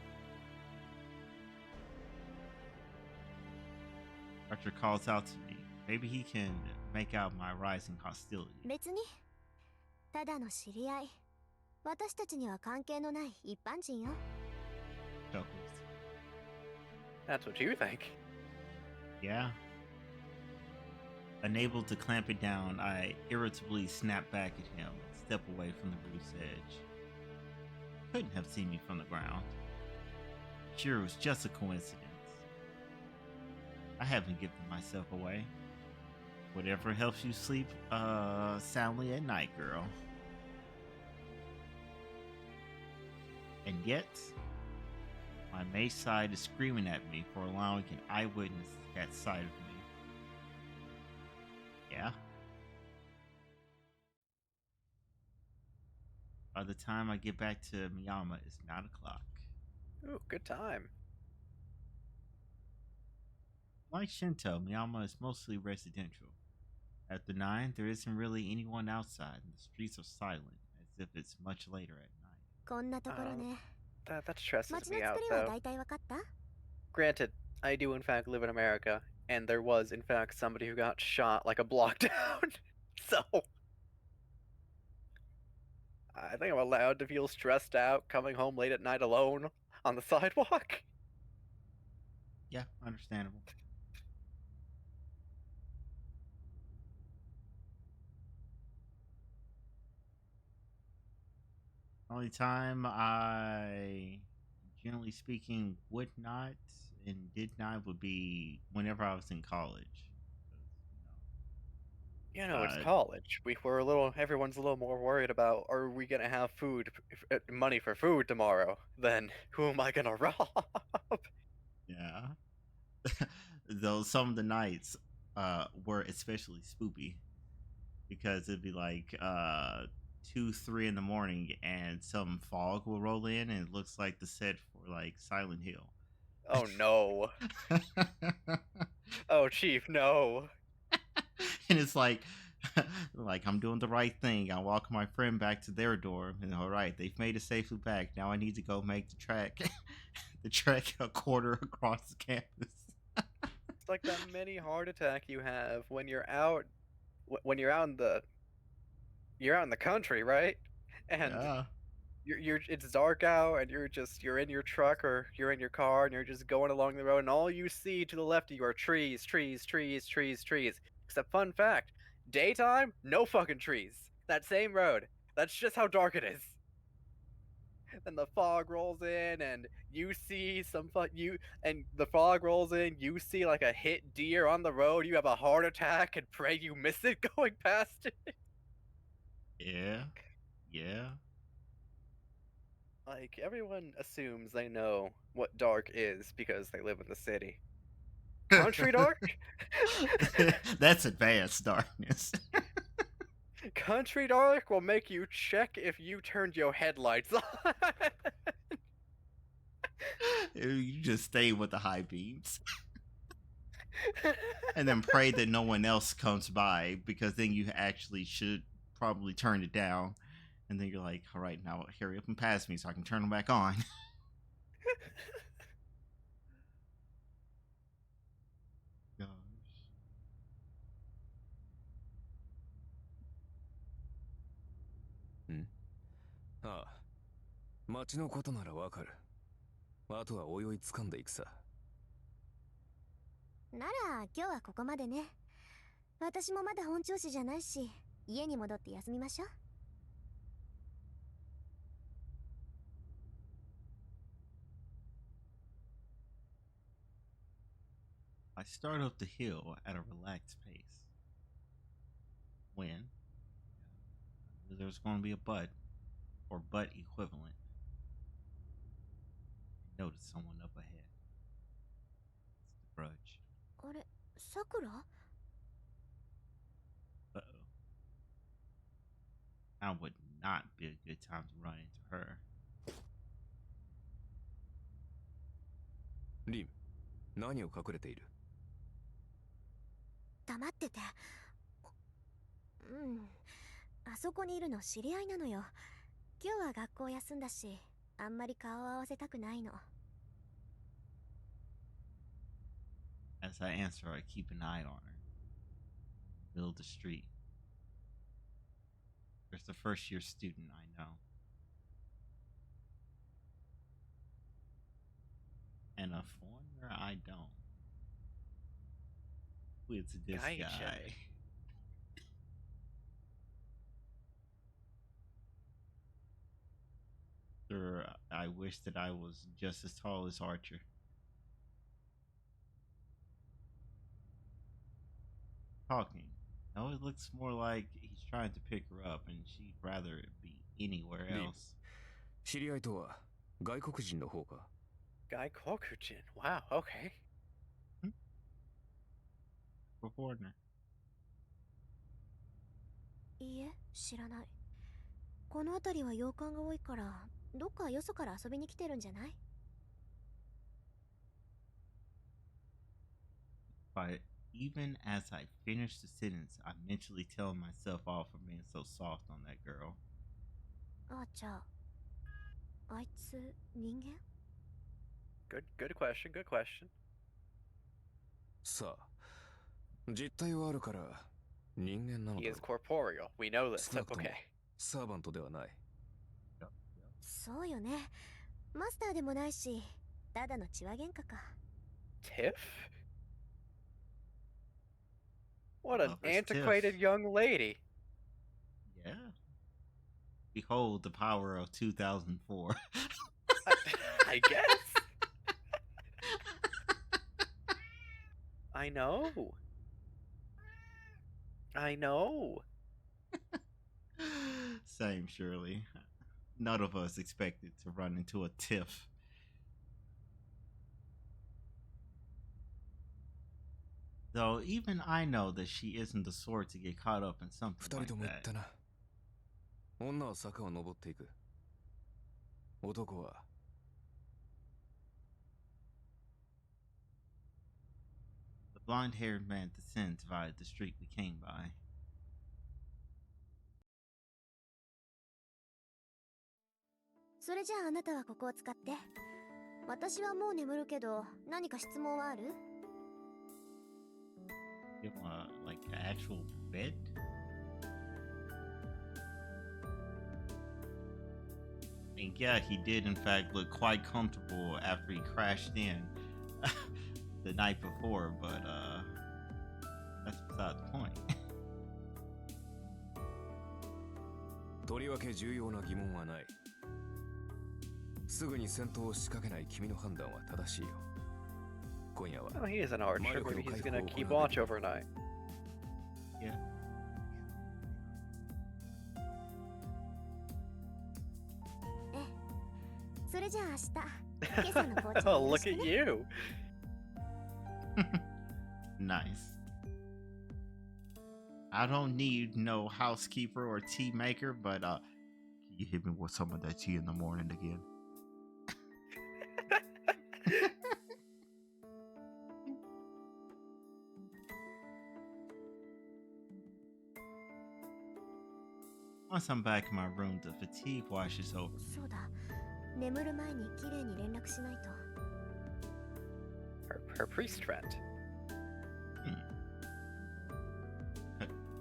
Speaker 2: Archer calls out to me. Maybe he can make out my rising hostility.
Speaker 3: 別にただの知り合い。私たちには関係のない一般人よ。
Speaker 2: Chuckles.
Speaker 1: That's what you think.
Speaker 2: Yeah. Unable to clamp it down, I irritably snap back at him and step away from the roof's edge. Couldn't have seen me from the ground. Sure, it was just a coincidence. I haven't given myself away. Whatever helps you sleep soundly at night, girl. And yet, my mage side is screaming at me for allowing an eyewitness to that side of me. Yeah. By the time I get back to Miyama, it's 9 o'clock.
Speaker 1: Ooh, good time.
Speaker 2: Like Shinto, Miyama is mostly residential. After 9, there isn't really anyone outside, and the streets are silent, as if it's much later at night.
Speaker 3: こんなところね。
Speaker 1: That stresses
Speaker 3: 街の
Speaker 1: me
Speaker 3: 作
Speaker 1: out,
Speaker 3: りは
Speaker 1: though.
Speaker 3: 大体わかった？
Speaker 1: Granted, I do in fact live in America, and there was in fact somebody who got shot like a block down. So I think I'm allowed to feel stressed out coming home late at night alone on the sidewalk.
Speaker 2: Yeah, understandable. Only time I, generally speaking, would not and did not would be whenever I was in college.
Speaker 1: You know, it's
Speaker 2: Uh,
Speaker 1: college. We're a little. Everyone's a little more worried about are we gonna have food, money for food tomorrow? Than who am I gonna rob?
Speaker 2: Yeah. Though some of the nights were especially spoopy because it'd be like 2, 3 in the morning and some fog will roll in and it looks like the set for like Silent Hill.
Speaker 1: Oh no! Oh, Chief, no!
Speaker 2: And it's like I'm doing the right thing. I walk my friend back to their dorm and all right, they've made it safely back. Now I need to go make the trek the trek a quarter across the campus.
Speaker 1: It's like that mini heart attack you have when you're out, when you're out in the country, right? and
Speaker 2: Yeah.
Speaker 1: you're it's dark out, and you're in your truck or you're in your car, and you're just going along the road, and all you see to the left of you are trees, trees, trees, trees, trees. Except fun fact, daytime, no fucking trees. That same road. That's just how dark it is. And the fog rolls in, and you see the fog rolls in, you see like a hit deer on the road, you have a heart attack and pray you miss it going past it.
Speaker 2: Yeah. Yeah.
Speaker 1: Like, everyone assumes they know what dark is because they live in the city. Country dark?
Speaker 2: That's advanced darkness.
Speaker 1: Country dark will make you check if you turned your headlights on.
Speaker 2: You just stay with the high beams. And then pray that no one else comes by, because then you actually should probably turn it down. And then you're like, all right, now hurry up and pass me so I can turn them back on. Gosh.
Speaker 4: ああ、町のことならわかる。あとは泳い掴んでいくさ。
Speaker 3: なら今日はここまでね。私もまだ本調子じゃないし、家に戻って休みましょう。
Speaker 2: I start up the hill at a relaxed pace. When there's going to be a butt, or butt equivalent, I notice someone up ahead. It's the grudge.
Speaker 3: あれ、さくら？
Speaker 2: Uh oh. Now would not be a good time to run into her.
Speaker 4: リン、何を隠れている？
Speaker 3: 黙ってて。うん。あそこにいるの知り合いなのよ。今日は学校休んだし、あんまり顔を合わせたくないの。
Speaker 2: As I answer, I keep an eye on her. Middle of the street. There's the first year student I know. And a foreigner I don't. Who is this
Speaker 1: Gotcha.
Speaker 2: guy? Sure, I wish that I was just as tall as Archer. Talking. No, it looks more like he's trying to pick her up, and she'd rather be anywhere else.
Speaker 4: 知り合いとは外国人の方か？
Speaker 1: Guy Kokujin. Wow, okay.
Speaker 2: For foreigner.
Speaker 3: いいえ、知らない。この辺りは洋館が多いから、どっかよそから遊びに来てるんじゃない？
Speaker 2: But even as I finish the sentence, I mentally tell myself off for being so soft on that girl.
Speaker 3: あ、じゃあ、あいつ人間？
Speaker 1: Good question, good question.
Speaker 4: さあ、実体はあるから人間なの
Speaker 1: He
Speaker 4: だ
Speaker 1: is
Speaker 4: ろう。
Speaker 1: corporeal. We know this.
Speaker 4: 少なくとも
Speaker 1: Okay.
Speaker 4: サーバントではない。
Speaker 3: そうよね。マスターでもないし、ただの血は喧嘩か。
Speaker 1: Tiff? What an
Speaker 2: Lover's
Speaker 1: antiquated
Speaker 2: Tiff.
Speaker 1: young lady.
Speaker 2: Yeah. Behold the power of 2004.
Speaker 1: I guess. I know. I know.
Speaker 2: Same, Shirley. None of us expected to run into a tiff. Though even I know that she isn't the sort to get caught up in
Speaker 4: 二
Speaker 2: something
Speaker 4: 人
Speaker 2: like
Speaker 4: とも言っ
Speaker 2: that.
Speaker 4: たな。女は坂を登っていく。男は
Speaker 2: The blonde-haired man descends via the street we came by.
Speaker 3: それじゃああなたはここを使って。私はもう眠るけど、何か質問はある？
Speaker 2: You want like an actual bed? And yeah, he did in fact look quite comfortable after he crashed in the night before, but that's beside the point.
Speaker 4: とりわけ重要な疑問はない。すぐに戦闘を仕掛けない君の判断は正しいよ。今夜は
Speaker 1: Oh, he is an archer. Maybe he's gonna keep watch overnight.
Speaker 2: Yeah.
Speaker 3: それじゃあ明日今朝の紅茶
Speaker 1: Oh,
Speaker 3: よろ
Speaker 1: look
Speaker 3: しく
Speaker 1: at
Speaker 3: ね
Speaker 1: you.
Speaker 2: Nice. I don't need no housekeeper or tea maker, but can you hit me with some of that tea in the morning again? Once I'm back in my room, the fatigue washes over me.
Speaker 3: そうだ眠る前に綺麗に連絡しないと
Speaker 1: Her priest friend.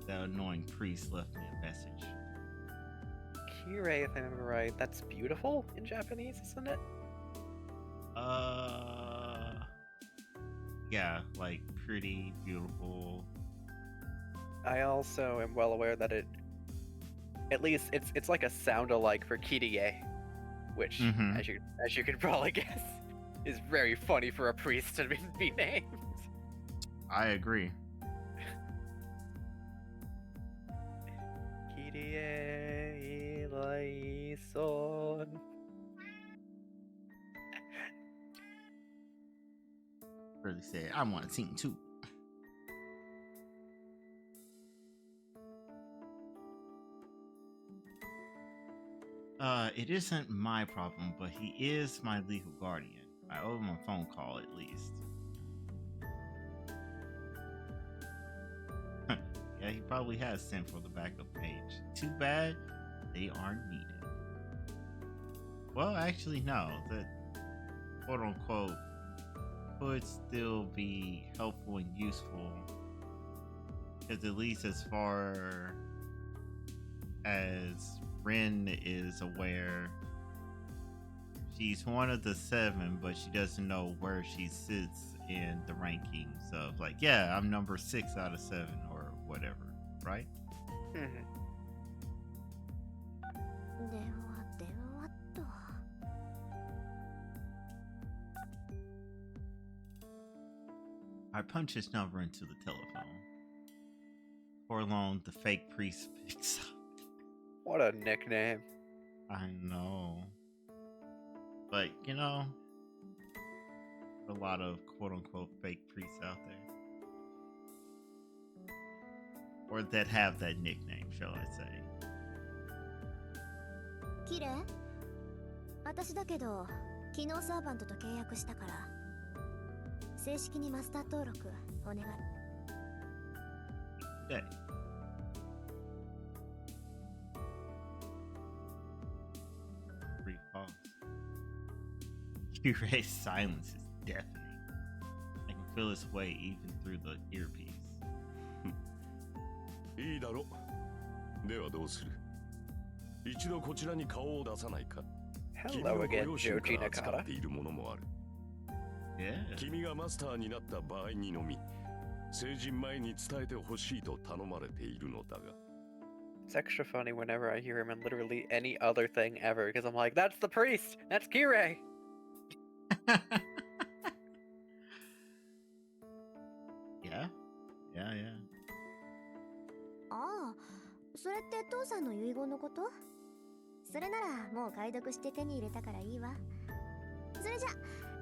Speaker 2: That annoying priest left me a message.
Speaker 1: Kirei, if I remember right. That's beautiful in Japanese, isn't it?
Speaker 2: Yeah, like pretty, beautiful.
Speaker 1: I also am well aware that at least it's like a sound-alike for Kirie, which,
Speaker 2: Mhm.
Speaker 1: as you can probably guess, is very funny for a priest to be named.
Speaker 2: I agree.
Speaker 1: Kirie Ilaison.
Speaker 2: Really said, I want a team too. It isn't my problem, but he is my legal guardian. I owe him a phone call at least. Yeah, he probably has sent for the backup page. Too bad they aren't needed. Well, actually, no. That quote unquote could still be helpful and useful. Because at least as far as Rin is aware, she's one of the 7, but she doesn't know where she sits in the rankings of, like, yeah, I'm number 6 out of 7 or whatever, right?
Speaker 1: Mhm.
Speaker 3: 電話っと
Speaker 2: I punch his number into the telephone. For long, the fake priest picks up.
Speaker 1: What a nickname.
Speaker 2: I know. But, you know, a lot of quote unquote fake priests out there. Or that have that nickname, shall I say.
Speaker 3: 綺麗私だけど昨日サーバントと契約したから正式にマスター登録お願い
Speaker 2: Day. Brief pause. Kiray's silence is deafening. I can feel its weight even through the earpiece.
Speaker 5: いいだろう。ではどうする？一度こちらに顔を出さないか。君
Speaker 1: Hello
Speaker 5: のご
Speaker 1: again,
Speaker 5: 両親
Speaker 1: Joji
Speaker 5: から扱っ
Speaker 1: Nakata.
Speaker 5: ているものもある。
Speaker 2: Yeah.
Speaker 5: 君がマスターになった場合にのみ、成人前に伝えてほしいと頼まれているのだが。
Speaker 1: It's extra funny whenever I hear him in literally any other thing ever, because I'm like, that's the priest! That's Kirei!
Speaker 2: Yeah. Yeah, yeah.
Speaker 3: ああそれって父さんの遺言のこと？それならもう解読して手に入れたからいいわそれじゃ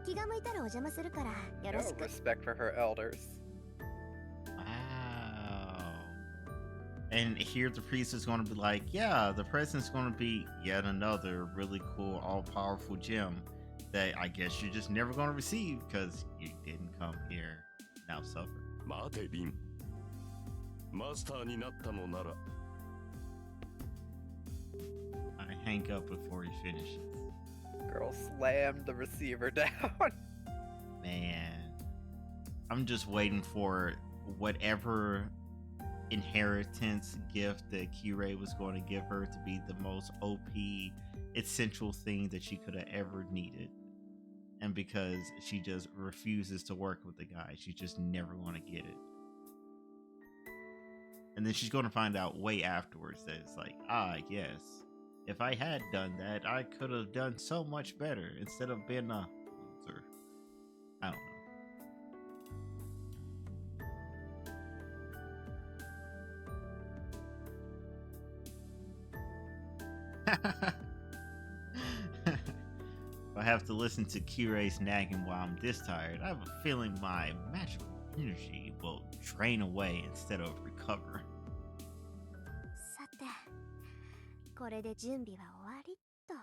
Speaker 3: 気が向いたらお邪魔するからよろ
Speaker 1: No
Speaker 3: しく
Speaker 1: respect for her elders.
Speaker 2: Wow. And here the priest is going to be like, yeah, the present's going to be yet another really cool, all-powerful gem that I guess you're just never going to receive because you didn't come here. Now suffer.
Speaker 5: 待てリン。マスターになったのなら、
Speaker 2: I hang up before he finishes.
Speaker 1: Girl slammed the receiver down.
Speaker 2: Man, I'm just waiting for whatever inheritance gift that Kirei was going to give her to be the most OP essential thing that she could have ever needed. And because she just refuses to work with the guy, she's just never going to get it. And then she's going to find out way afterwards that it's like, yes, if I had done that, I could have done so much better instead of being a loser. I don't know. If I have to listen to Kirei's nagging while I'm this tired, I have a feeling my magical energy will drain away instead of recover.
Speaker 3: さて、これで準備は終わりっと。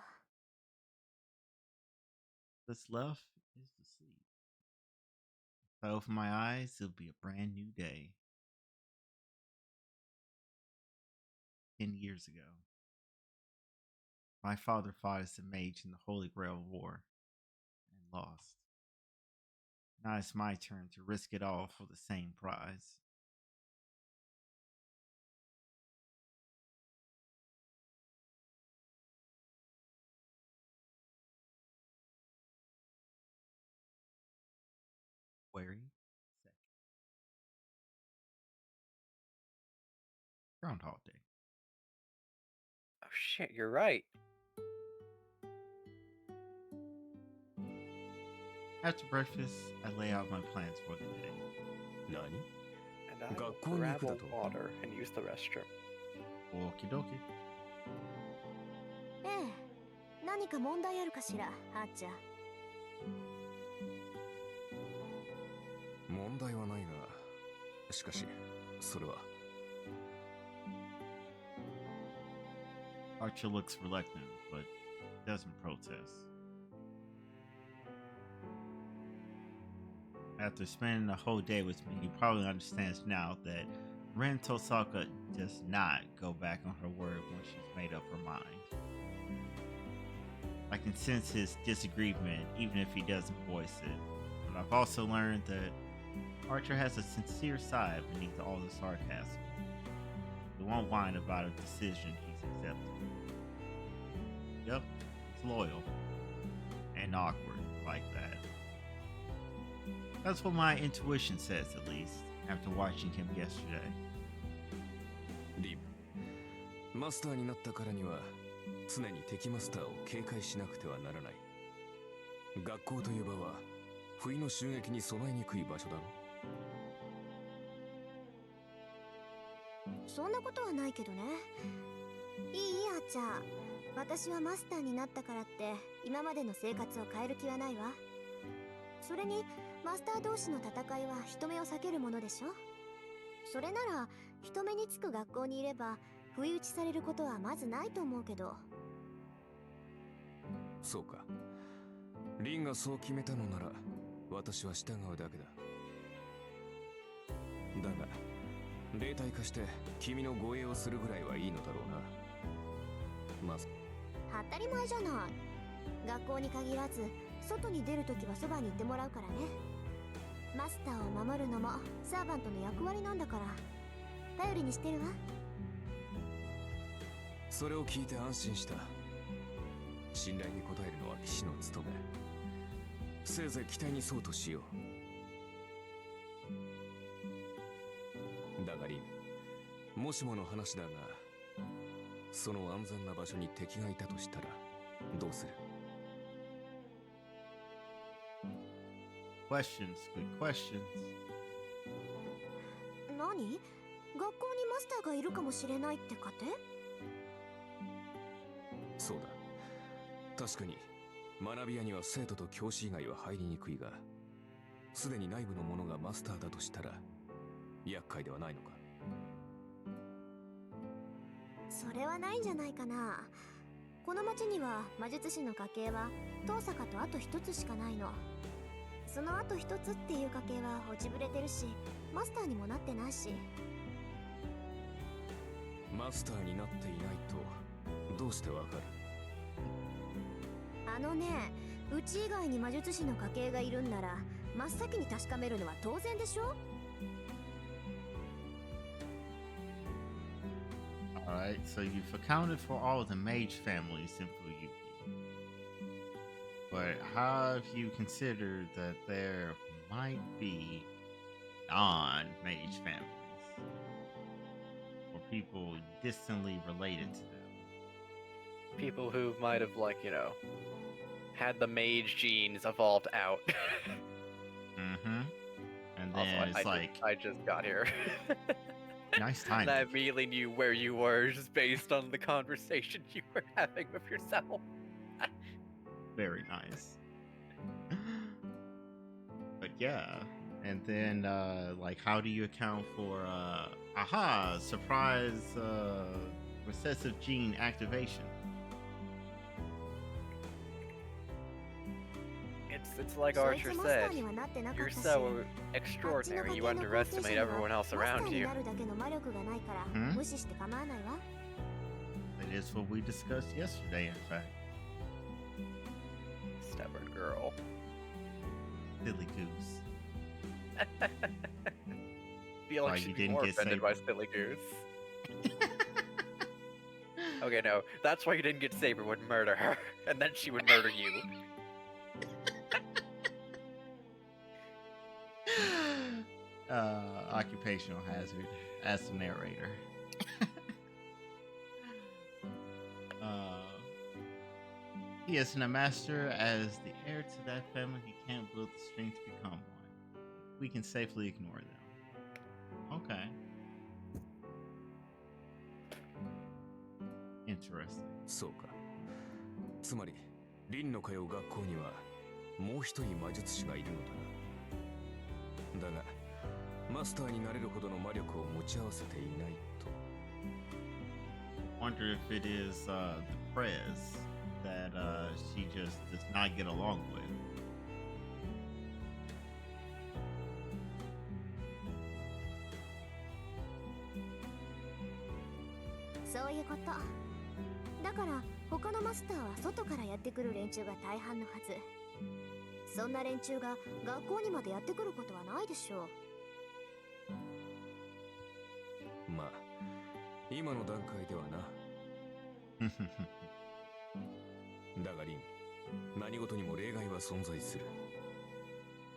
Speaker 2: What's left is to sleep. If I open my eyes, it'll be a brand new day. 10 years ago, my father fought as a mage in the Holy Grail War and lost. Now it's my turn to risk it all for the same prize. Wary, second. Groundhog Day.
Speaker 1: Oh shit, you're right.
Speaker 2: After breakfast, I lay out my plans for the day.
Speaker 4: 何？
Speaker 1: And I will
Speaker 4: 学校に行
Speaker 1: grab
Speaker 4: くだ
Speaker 1: a
Speaker 4: と？
Speaker 1: water and use the restroom.
Speaker 2: Okie dokie.
Speaker 3: ええ、何か問題あるかしら、あっちゃん。
Speaker 4: 問題はないが、しかしそれは。
Speaker 2: Archer looks reluctant, but doesn't protest. After spending a whole day with me, he probably understands now that Ren Tosaka does not go back on her word when she's made up her mind. I can sense his disagreement even if he doesn't voice it, but I've also learned that Archer has a sincere side beneath all the sarcasm. He won't whine about a decision he's accepted. Yep, he's loyal and awkward like that. That's what my intuition says, at least, after watching him yesterday.
Speaker 4: リブ、マスターになったからには常に敵マスターを警戒しなくてはならない。学校という場は不意の襲撃に備えにくい場所だろ。
Speaker 3: そんなことはないけどね。いいあっちゃん。私はマスターになったからって今までの生活を変える気はないわ。それにマスター同士の戦いは人目を避けるものでしょ。それなら人目につく学校にいれば不意打ちされることはまずないと思うけど。
Speaker 4: そうか。リンがそう決めたのなら私は従うだけだ。だが霊体化して君の護衛をするぐらいはいいのだろうな。まず
Speaker 3: 当たり前じゃない。学校に限らず外に出るときはそばにいてもらうからね。マスターを守るのもサーバントの役割なんだから頼りにしてるわ。
Speaker 4: それを聞いて安心した。信頼に応えるのは騎士の務め。せいぜい期待に沿うとしよう。だがリン、もしもの話だが、その安全な場所に敵がいたとしたらどうする？
Speaker 2: Questions, good questions.
Speaker 3: 何？学校にマスターがいるかもしれないってかて？
Speaker 4: そうだ。確かに学び屋には生徒と教師以外は入りにくいが、すでに内部の者がマスターだとしたら厄介ではないのか？
Speaker 3: それはないんじゃないかな。この町には魔術師の家系は遠坂とあと一つしかないの。そのあと一つっていう家系は落ちぶれてるし、マスターにもなってないし。
Speaker 4: マスターになっていないとどうしてわかる？
Speaker 3: あのね、うち以外に魔術師の家系がいるんなら真っ先に確かめるのは当然でしょ。
Speaker 2: Alright, so you've accounted for all of the mage families in Fuyuki. But have you considered that there might be non-mage families or people distantly related to them?
Speaker 1: People who might have, like, had the mage genes evolved out.
Speaker 2: Mm-hmm. And
Speaker 1: Also,
Speaker 2: then it's like,
Speaker 1: I just got here.
Speaker 2: nice
Speaker 1: And I
Speaker 2: timing.
Speaker 1: immediately knew where you were just based on the conversation you were having with yourself.
Speaker 2: Very nice. But yeah, and then like, how do you account for surprise recessive gene activation?
Speaker 1: It's like
Speaker 3: そい
Speaker 1: Archer
Speaker 3: つマスタ
Speaker 1: said.
Speaker 3: ーにはなってなか
Speaker 1: You're
Speaker 3: ったし、
Speaker 1: so extraordinary. You
Speaker 3: あっちの家系の構成
Speaker 1: underestimate
Speaker 3: 者には
Speaker 1: everyone else
Speaker 3: マスター
Speaker 1: around
Speaker 3: に
Speaker 1: you.
Speaker 3: なるだけの魔力がないから、
Speaker 2: Hmm?
Speaker 3: 無視して構わないわ。
Speaker 2: That is what we discussed yesterday, in fact.
Speaker 1: Stubborn girl.
Speaker 2: Silly goose.
Speaker 1: Feel
Speaker 2: Why
Speaker 1: like
Speaker 2: you
Speaker 1: she'd be
Speaker 2: didn't
Speaker 1: more
Speaker 2: get
Speaker 1: offended by
Speaker 2: Saber?
Speaker 1: Silly Goose. Okay, no, that's why you didn't get Saber would murder her, and then she would murder you.
Speaker 2: Occupational hazard as the narrator. He isn't a master. As the heir to that family, he can't build the strength to become one. We can safely ignore them. Okay. Interesting.
Speaker 4: そうか。つまり凛の通う学校にはもう一人魔術師がいるのだな。だがマスターになれるほどの魔力を持ち合わせていないと。
Speaker 2: Wonder if it is the Prez that she just does not get along with.
Speaker 3: そういうこと。だから他のマスターは外からやってくる連中が大半のはず。そんな連中が学校にまでやってくることはないでしょう。
Speaker 4: まあ今の段階ではな。だが凛、何事にも例外は存在する。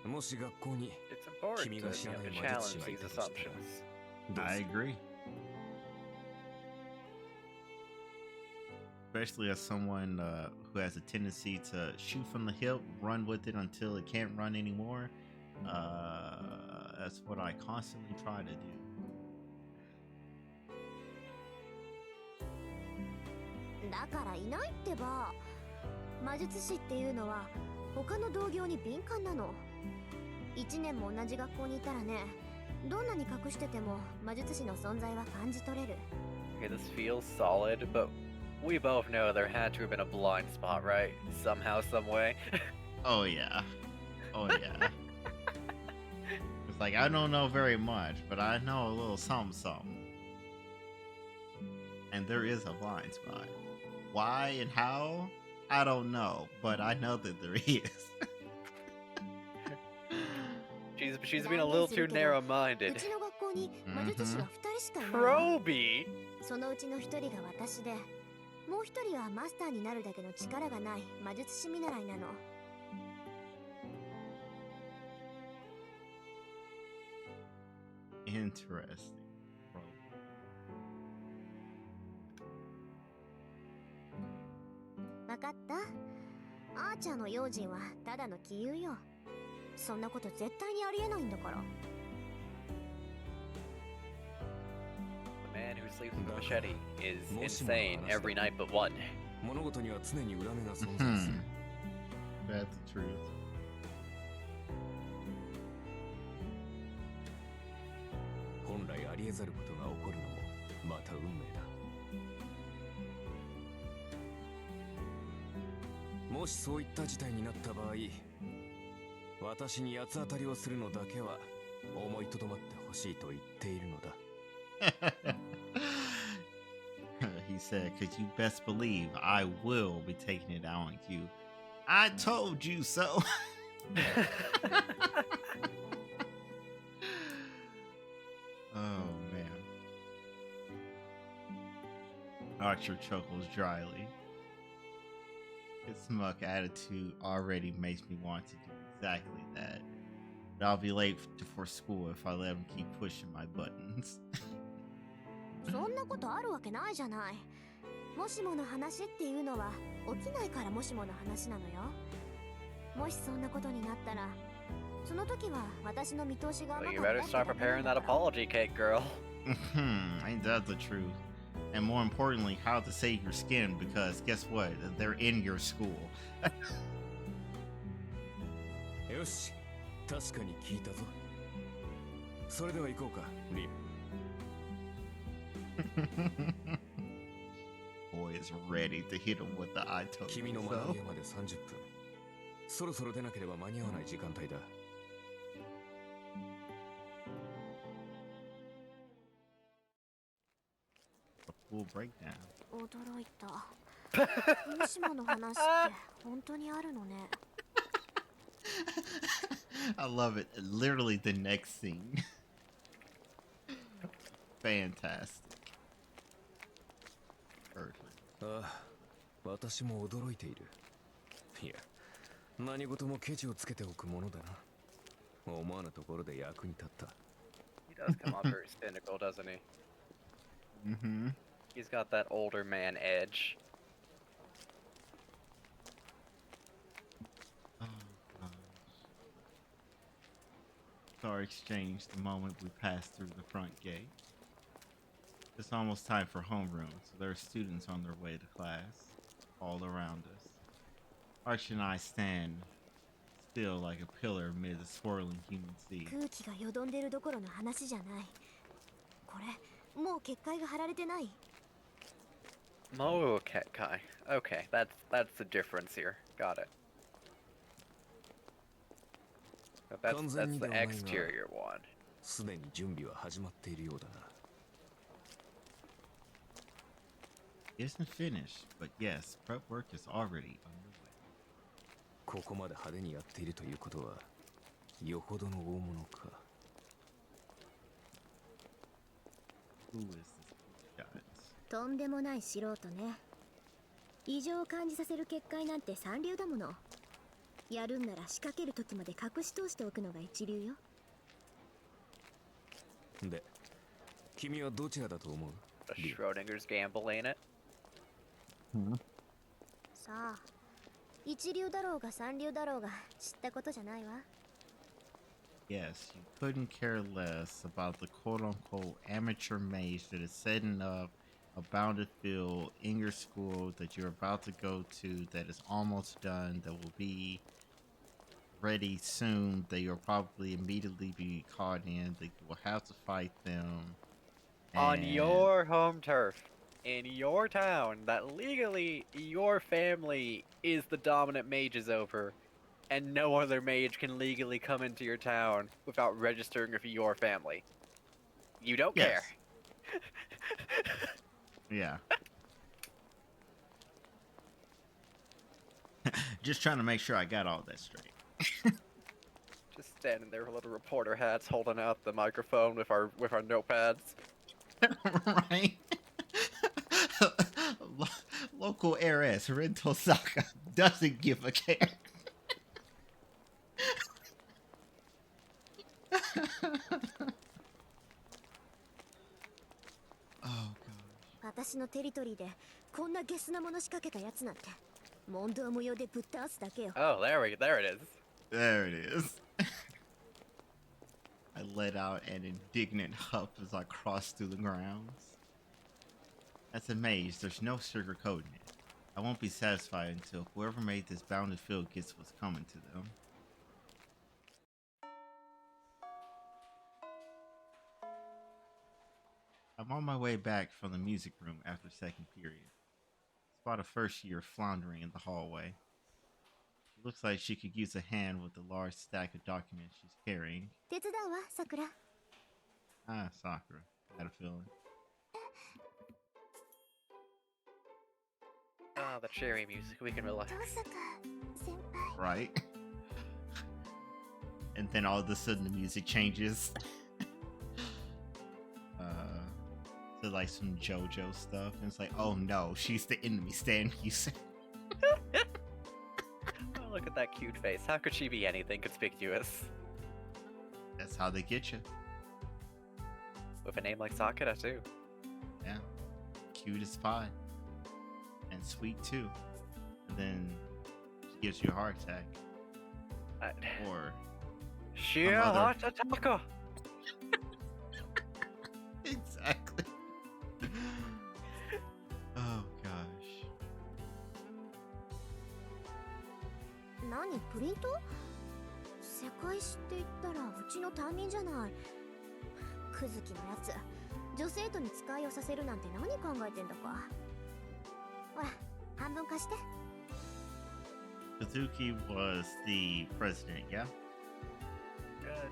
Speaker 4: もし学校に
Speaker 1: It's important
Speaker 4: 君
Speaker 1: to,
Speaker 4: が知らない
Speaker 1: to
Speaker 4: 魔術師
Speaker 1: challenge
Speaker 4: がい
Speaker 1: these
Speaker 4: たとしたら
Speaker 1: assumptions.
Speaker 4: どう
Speaker 2: I
Speaker 4: する？
Speaker 2: agree. Especially as someone who has a tendency to shoot from the hip, run with it until it can't run anymore. That's what I constantly try to do.
Speaker 3: だからいないってば。魔術師っていうのは他の同業に敏感なの。1年も同じ学校にいたらね、どんなに隠してても魔術師の存在は感じ取れる。
Speaker 1: Okay, this feels solid, but we both know there had to have been a blind spot, right? Somehow, some way.
Speaker 2: Oh yeah. Oh yeah. It's like, I don't know very much, but I know a little something something. And there is a blind spot. Why and how? I don't know, but I know that there is.
Speaker 1: She's been a little too
Speaker 3: う
Speaker 1: narrow-minded.
Speaker 3: ちの学校に魔術師は2人しかいないわ。
Speaker 1: Proby?
Speaker 3: そのうちの1人が私で、もう1人はマスターになるだけの力がない魔術師見習いなの。
Speaker 2: Interesting. Bro.
Speaker 3: わかった？アーチャーの用心はただの杞憂よ。そんなこと絶対にありえないんだから。
Speaker 1: The man who sleeps with a machete is insane every night but one.
Speaker 4: 物事には常に裏目が存在する。
Speaker 2: That's the truth.
Speaker 4: 本来ありえざることが起こるのもまた運命だ。もしそういった事態になった場合、私に八つ当たりをするのだけは思いとどまってほしいと言っているのだ。
Speaker 2: He said, "Cause you best believe I will be taking it out on you. I told you so." Oh man. Archer chuckles dryly. His smug attitude already makes me want to do exactly that. But I'll be late for school if I let him keep pushing my buttons.
Speaker 3: そんなことあるわけないじゃない。もしもの話っていうのは起きないからもしもの話なのよ。もしそんなことになったら、その時は私の見通しが
Speaker 1: Well,
Speaker 3: 甘
Speaker 1: you
Speaker 3: かった
Speaker 1: better
Speaker 3: って
Speaker 1: start
Speaker 3: だけなん
Speaker 1: preparing
Speaker 3: だ
Speaker 1: that
Speaker 3: から。
Speaker 1: apology cake, girl.
Speaker 2: Ain't that the truth? And more importantly, how to save your skin, because guess what? They're in your school.
Speaker 4: よし、確かに聞いたぞ。それでは行こうか、リン。
Speaker 2: Boy is ready to hit him with the I told
Speaker 4: 君
Speaker 2: you
Speaker 4: の学
Speaker 2: so.
Speaker 4: び屋まで30分。そろそろ出なければ間に合わない時間帯だ。
Speaker 2: A full breakdown.
Speaker 3: 驚いた。もしもの話って本当にあるのね。
Speaker 2: I love it. Literally the next scene. Fantastic. Perfect.
Speaker 4: ああ、私も驚いている。いや、何事もケチをつけておくものだな。思わぬところで役に立った。
Speaker 1: He does come off very cynical, doesn't he?
Speaker 2: Mm-hmm.
Speaker 1: He's got that older man edge.
Speaker 2: Oh, gosh. Our exchange the moment we pass through the front gate. It's almost time for homeroom, so there are students on their way to class, all around us. Archie and I stand still like a pillar amid the swirling human sea.
Speaker 3: 空気がよどんでるどころの話じゃない。これ、もう結界が張られてない。
Speaker 1: Oh, okay, Kai. Okay, that's the difference here. Got it. But that's the exterior one.
Speaker 4: すでに準備は始まっているようだな。
Speaker 2: Isn't finished, but yes, prep work is already underway.
Speaker 4: ここまで派手にやっているということは、よほどの大物か。
Speaker 2: Who is this guy?
Speaker 3: とんでもない素人ね。異常を感じさせる結界なんて三流だもの。やるんなら仕掛ける時まで隠し通しておくのが一流よ。
Speaker 4: で、君はどちらだと思う？
Speaker 1: A Schrodinger's gamble, ain't it?
Speaker 3: さあ、一流だろうが三流だろうが知ったことじゃないわ。
Speaker 2: Yes, you couldn't care less about the quote-unquote amateur mage that is setting up a bounded field in your school that you're about to go to, that is almost done, that will be ready soon, that you'll probably immediately be caught in, that you will have to fight them.
Speaker 1: On
Speaker 2: and-
Speaker 1: your home turf, in your town, that legally your family is the dominant mages over, and no other mage can legally come into your town without registering with your family. You don't
Speaker 2: Yes.
Speaker 1: care.
Speaker 2: Yeah. Just trying to make sure I got all that straight.
Speaker 1: Just standing there with little reporter hats, holding out the microphone with our notepads.
Speaker 2: Right? Local heiress Rin Tosaka doesn't give a care. Oh gosh.
Speaker 3: 私のテリトリーでこんなゲスなもの仕掛けたやつなんて問答無用でぶっ倒すだけよ。
Speaker 1: Oh, there it is.
Speaker 2: There it is. I let out an indignant huff as I crossed through the grounds. As a mage, there's no sugarcoating it. I won't be satisfied until whoever made this bounded field gets what's coming to them. I'm on my way back from the music room after second period. Spot a first year floundering in the hallway. Looks like she could use a hand with the large stack of documents she's carrying.
Speaker 3: 手伝うわ、さくら。
Speaker 2: Ah, Sakura. Had a feeling.
Speaker 1: Ah, the cheery music. We can relax.
Speaker 3: 登坂先輩。
Speaker 2: Right? And then all of a sudden the music changes. To like some JoJo stuff. And it's like, oh no, she's the enemy stand you said.
Speaker 1: Look at that cute face. How could she be anything conspicuous?
Speaker 2: That's how they get you.
Speaker 1: With a name like Sakura, too.
Speaker 2: Yeah. Cute as pie. And sweet too. And then she gives you a heart attack. Or
Speaker 1: Sheer
Speaker 2: other-
Speaker 1: heart attacker.
Speaker 2: exactly. Oh gosh.
Speaker 3: 何プリント？世界史って言ったらうちの担任じゃない。クズキのやつ、女生徒に使いをさせるなんて何考えてんだか。ほら、半分貸して。
Speaker 2: Kazuki was the president, yeah?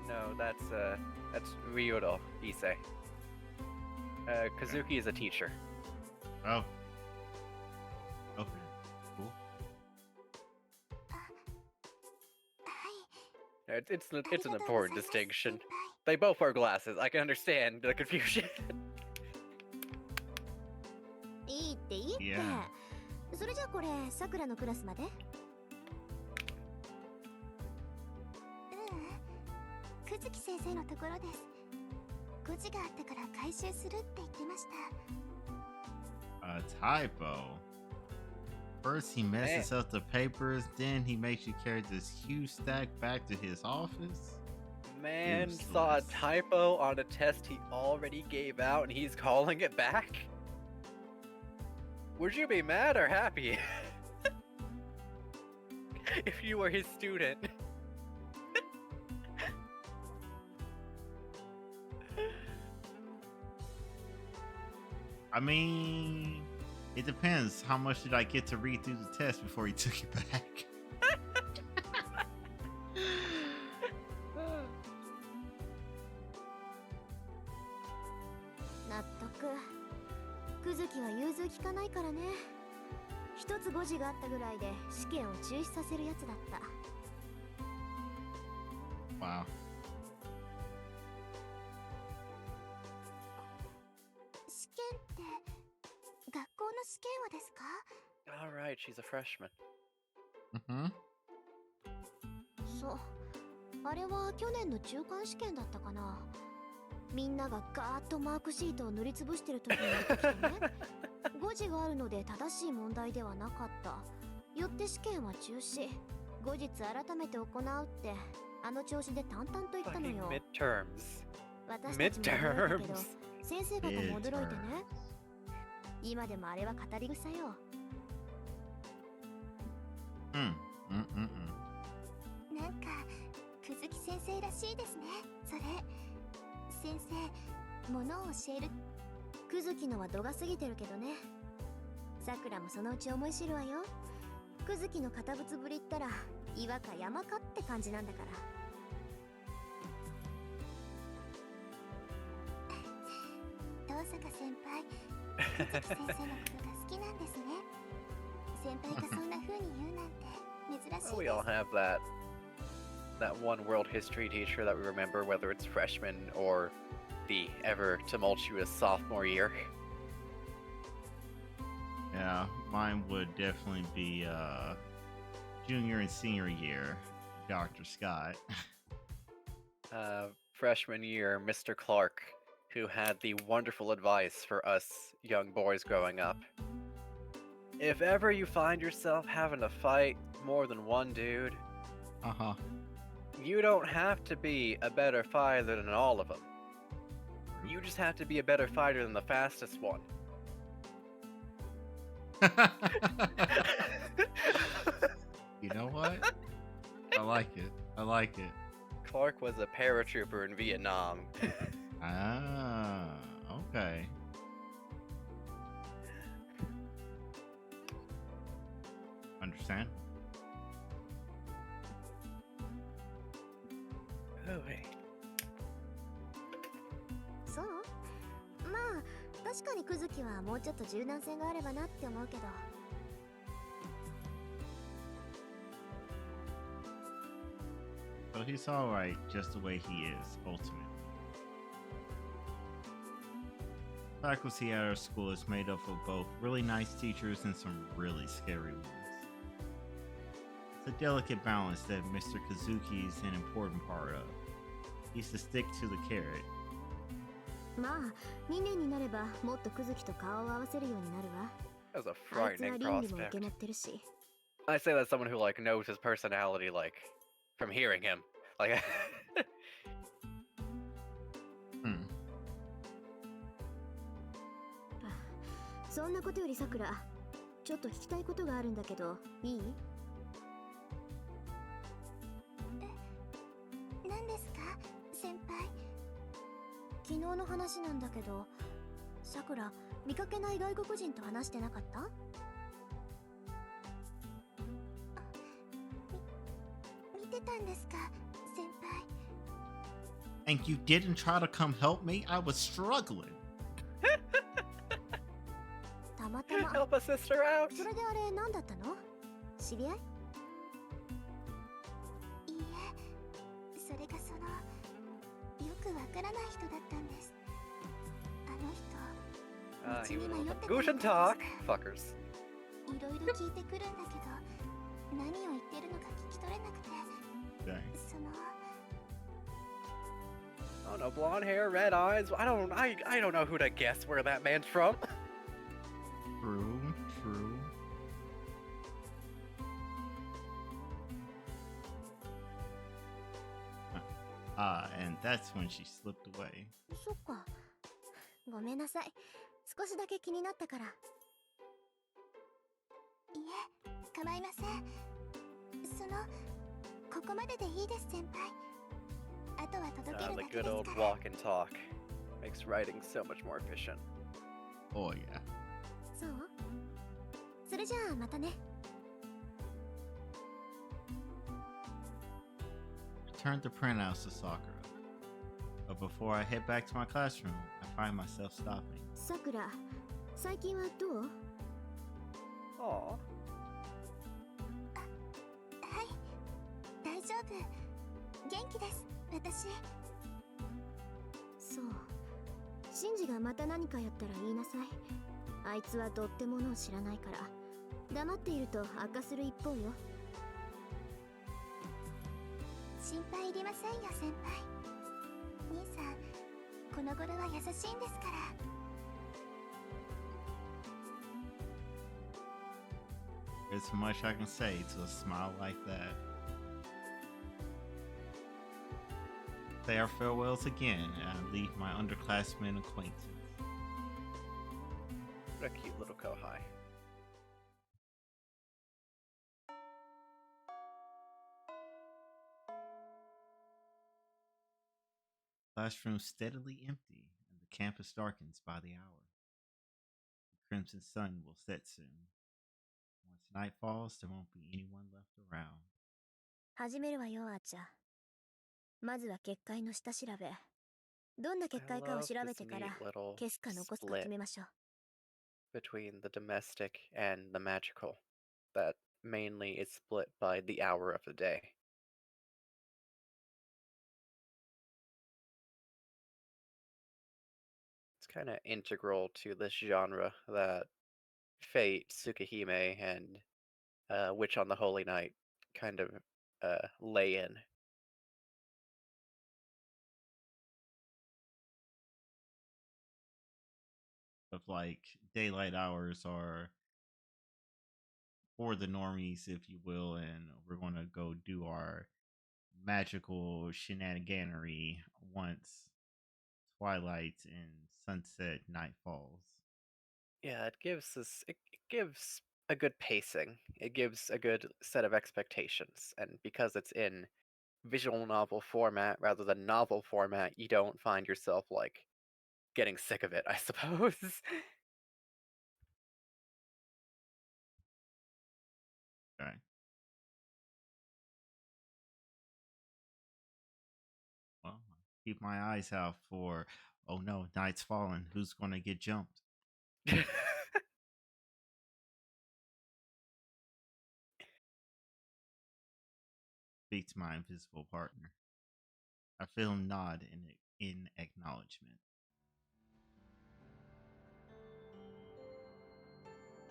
Speaker 1: No, that's Ryudo Issei. Kazuki is a teacher.
Speaker 2: Oh. Okay. Cool.
Speaker 3: はい。
Speaker 1: It's an important distinction. They both wear glasses. I can understand the confusion.
Speaker 3: いいっていいって。
Speaker 2: Yeah.
Speaker 3: それじゃあこれ、さくらのクラスまで？くずき先生のところです。誤字があったから回収するって言ってました。
Speaker 2: A typo. First he messes up the papers, then he makes you carry this huge stack back to his office.
Speaker 1: Man saw a
Speaker 2: Useless.
Speaker 1: typo on a test he already gave out and he's calling it back? Would you be mad or happy? If you were his student.
Speaker 2: I mean, it depends. How much did I get to read through the test before he took it back?
Speaker 3: 納得。くずきは融通きかないからね。一つ誤字があったぐらいで試験を中止させるやつだった。
Speaker 2: Wow.
Speaker 3: 試験って学校の試験はですか？
Speaker 1: Alright, she's a freshman.
Speaker 2: Mm-hmm.
Speaker 3: そう。あれは去年の中間試験だったかな。みんながガーッとマークシートを塗りつぶしてる時にやってきてね。誤字があるので正しい問題ではなかった。よって試験は中止。後日改めて行うってあの調子で淡々と言ったの
Speaker 1: Fucking
Speaker 3: よ。
Speaker 1: midterms.
Speaker 3: 私たちも驚いたけど
Speaker 1: Midterms.
Speaker 3: 先生方も驚いてね。今でもあれは語り草よ。なんかくずき先生らしいですね。それ先生、物を教える。くずきのは度が過ぎてるけどね。さくらもそのうち思い知るわよ。くずきの堅物ぶりったら岩か山かって感じなんだから。遠坂先輩、くずき先生のことが好きなんですね。先輩がそんな風に言うなんて珍しい
Speaker 1: We
Speaker 3: で
Speaker 1: all
Speaker 3: す。
Speaker 1: have that one world history teacher that we remember, whether it's freshman or the ever tumultuous sophomore year.
Speaker 2: Yeah, mine would definitely be junior and senior year, Dr. Scott.
Speaker 1: Freshman year, Mr. Clark, who had the wonderful advice for us young boys growing up. If ever you find yourself having to fight more than one dude,
Speaker 2: Uh-huh.
Speaker 1: you don't have to be a better fighter than all of them. You just have to be a better fighter than the fastest one.
Speaker 2: You know what? I like it. I like it.
Speaker 1: Clark was a paratrooper in Vietnam.
Speaker 2: Ah, okay. Understand?
Speaker 1: Oh, wait.
Speaker 3: そうまあ確かにくずきはもうちょっと柔軟性があればなって思うけど。
Speaker 2: So he's alright just the way he is, ultimately. Faculty at our school is made up of both really nice teachers and some really scary ones. It's a delicate balance that Mr. Kazuki is an important part of. He's to stick to the carrot.
Speaker 3: まあ2年になればもっとクズキと顔を合わせるようになるわ。
Speaker 1: That was a
Speaker 3: あいつは
Speaker 1: frightening
Speaker 3: 倫理も受け
Speaker 1: prospect.
Speaker 3: 持ってるし。
Speaker 1: I say that as someone who like knows his personality like from hearing him. Like
Speaker 3: そんなことよりさくら、ちょっと聞きたいことがあるんだけど、いい？何ですか、先輩？昨日の話なんだけど、さくら、見かけない外国人と話してなかった？見てたんですか、先輩。
Speaker 2: And you didn't try to come help me? I was struggling.
Speaker 3: たまたま。
Speaker 1: help a sister out.
Speaker 3: それであれ何だったの？知り合い？いいえ、それがそのよくわからない人だったんです。あの人、
Speaker 1: He
Speaker 3: 道
Speaker 1: was
Speaker 3: に迷
Speaker 1: on
Speaker 3: って
Speaker 1: the
Speaker 3: た
Speaker 1: Gushen
Speaker 3: みたい
Speaker 1: talk.
Speaker 3: です。
Speaker 1: Fuckers.
Speaker 3: いろいろ聞いてくるんだけど、何を言ってるのか聞き取れなくて、
Speaker 2: Dang.
Speaker 3: その
Speaker 1: Oh no, blonde hair, red eyes. I don't know who to guess where that man's from.
Speaker 2: True, true. And that's when she slipped away.
Speaker 3: そっか。ごめんなさい。少しだけ気になったから。いえ、構いません。その、ここまででいいです、先輩。あとは届ける
Speaker 1: The
Speaker 3: だけ
Speaker 1: good
Speaker 3: です
Speaker 1: old
Speaker 3: から。
Speaker 1: walk and talk makes writing so much more efficient.
Speaker 2: Oh, yeah.
Speaker 3: そう？それじゃあまたね。
Speaker 2: Return the printouts to Sakura. But before I head back to my classroom, I find myself stopping.
Speaker 3: さくら、最近はどう？
Speaker 1: Aw.
Speaker 3: はい、大丈夫。元気です、私。そう。シンジがまた何かやったら言いなさい。あいつはどってものを知らないから。黙っていると悪化する一方よ。心配いりませんよ、先輩。兄さん、この頃は優しいんですから。
Speaker 2: There's much I can say to a smile like that. Say our farewells again, and I leave my underclassmen acquaintance.
Speaker 1: What a cute little kohai.
Speaker 2: Classroom steadily empty, and the campus darkens by the hour. The crimson sun will set soon. Once night falls, there won't be anyone left around.
Speaker 3: 始めるわよ、あーちゃん。まずは結界の下調べ。どんな結
Speaker 1: I
Speaker 3: 界かを
Speaker 1: love
Speaker 3: 調べ
Speaker 1: this
Speaker 3: てから
Speaker 1: neat little
Speaker 3: 消すか残すか決
Speaker 1: split
Speaker 3: めましょう。
Speaker 1: between the domestic and the magical. That mainly is split by the hour of the day. It's kind of integral to this genre that Fate, Tsukihime, and Witch on the Holy Night kind of lay in.
Speaker 2: Of like daylight hours are for the normies, if you will, and we're gonna go do our magical shenaniganery once twilight and sunset night falls.
Speaker 1: Yeah, it gives it gives a good pacing. It gives a good set of expectations, and because it's in visual novel format rather than novel format, you don't find yourself like getting sick of it, I suppose.
Speaker 2: Okay. Well, keep my eyes out for, oh no, night's falling. Who's gonna get jumped? Speak to my invisible partner. I feel him nod in acknowledgement.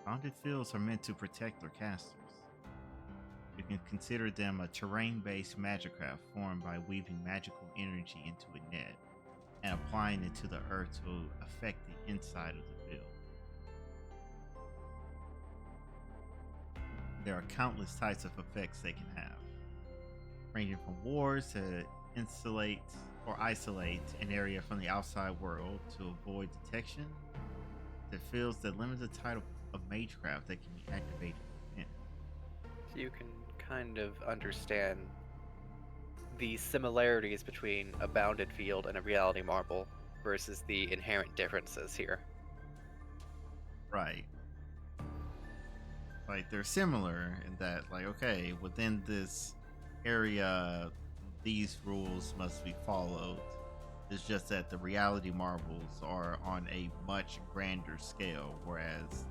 Speaker 2: Haunted fields are meant to protect their casters. You can consider them a terrain-based magic craft formed by weaving magical energy into a net and applying it to the earth to affect the inside of the field. There are countless types of effects they can have, ranging from wars to insulate or isolate an area from the outside world to avoid detection, to fields that limit the type of magecraft that can be activated within.
Speaker 1: So you can kind of understand the similarities between a bounded field and a reality marble versus the inherent differences here.
Speaker 2: Right. Like they're similar in that, like, okay, within this area, these rules must be followed. It's just that the reality marbles are on a much grander scale, whereas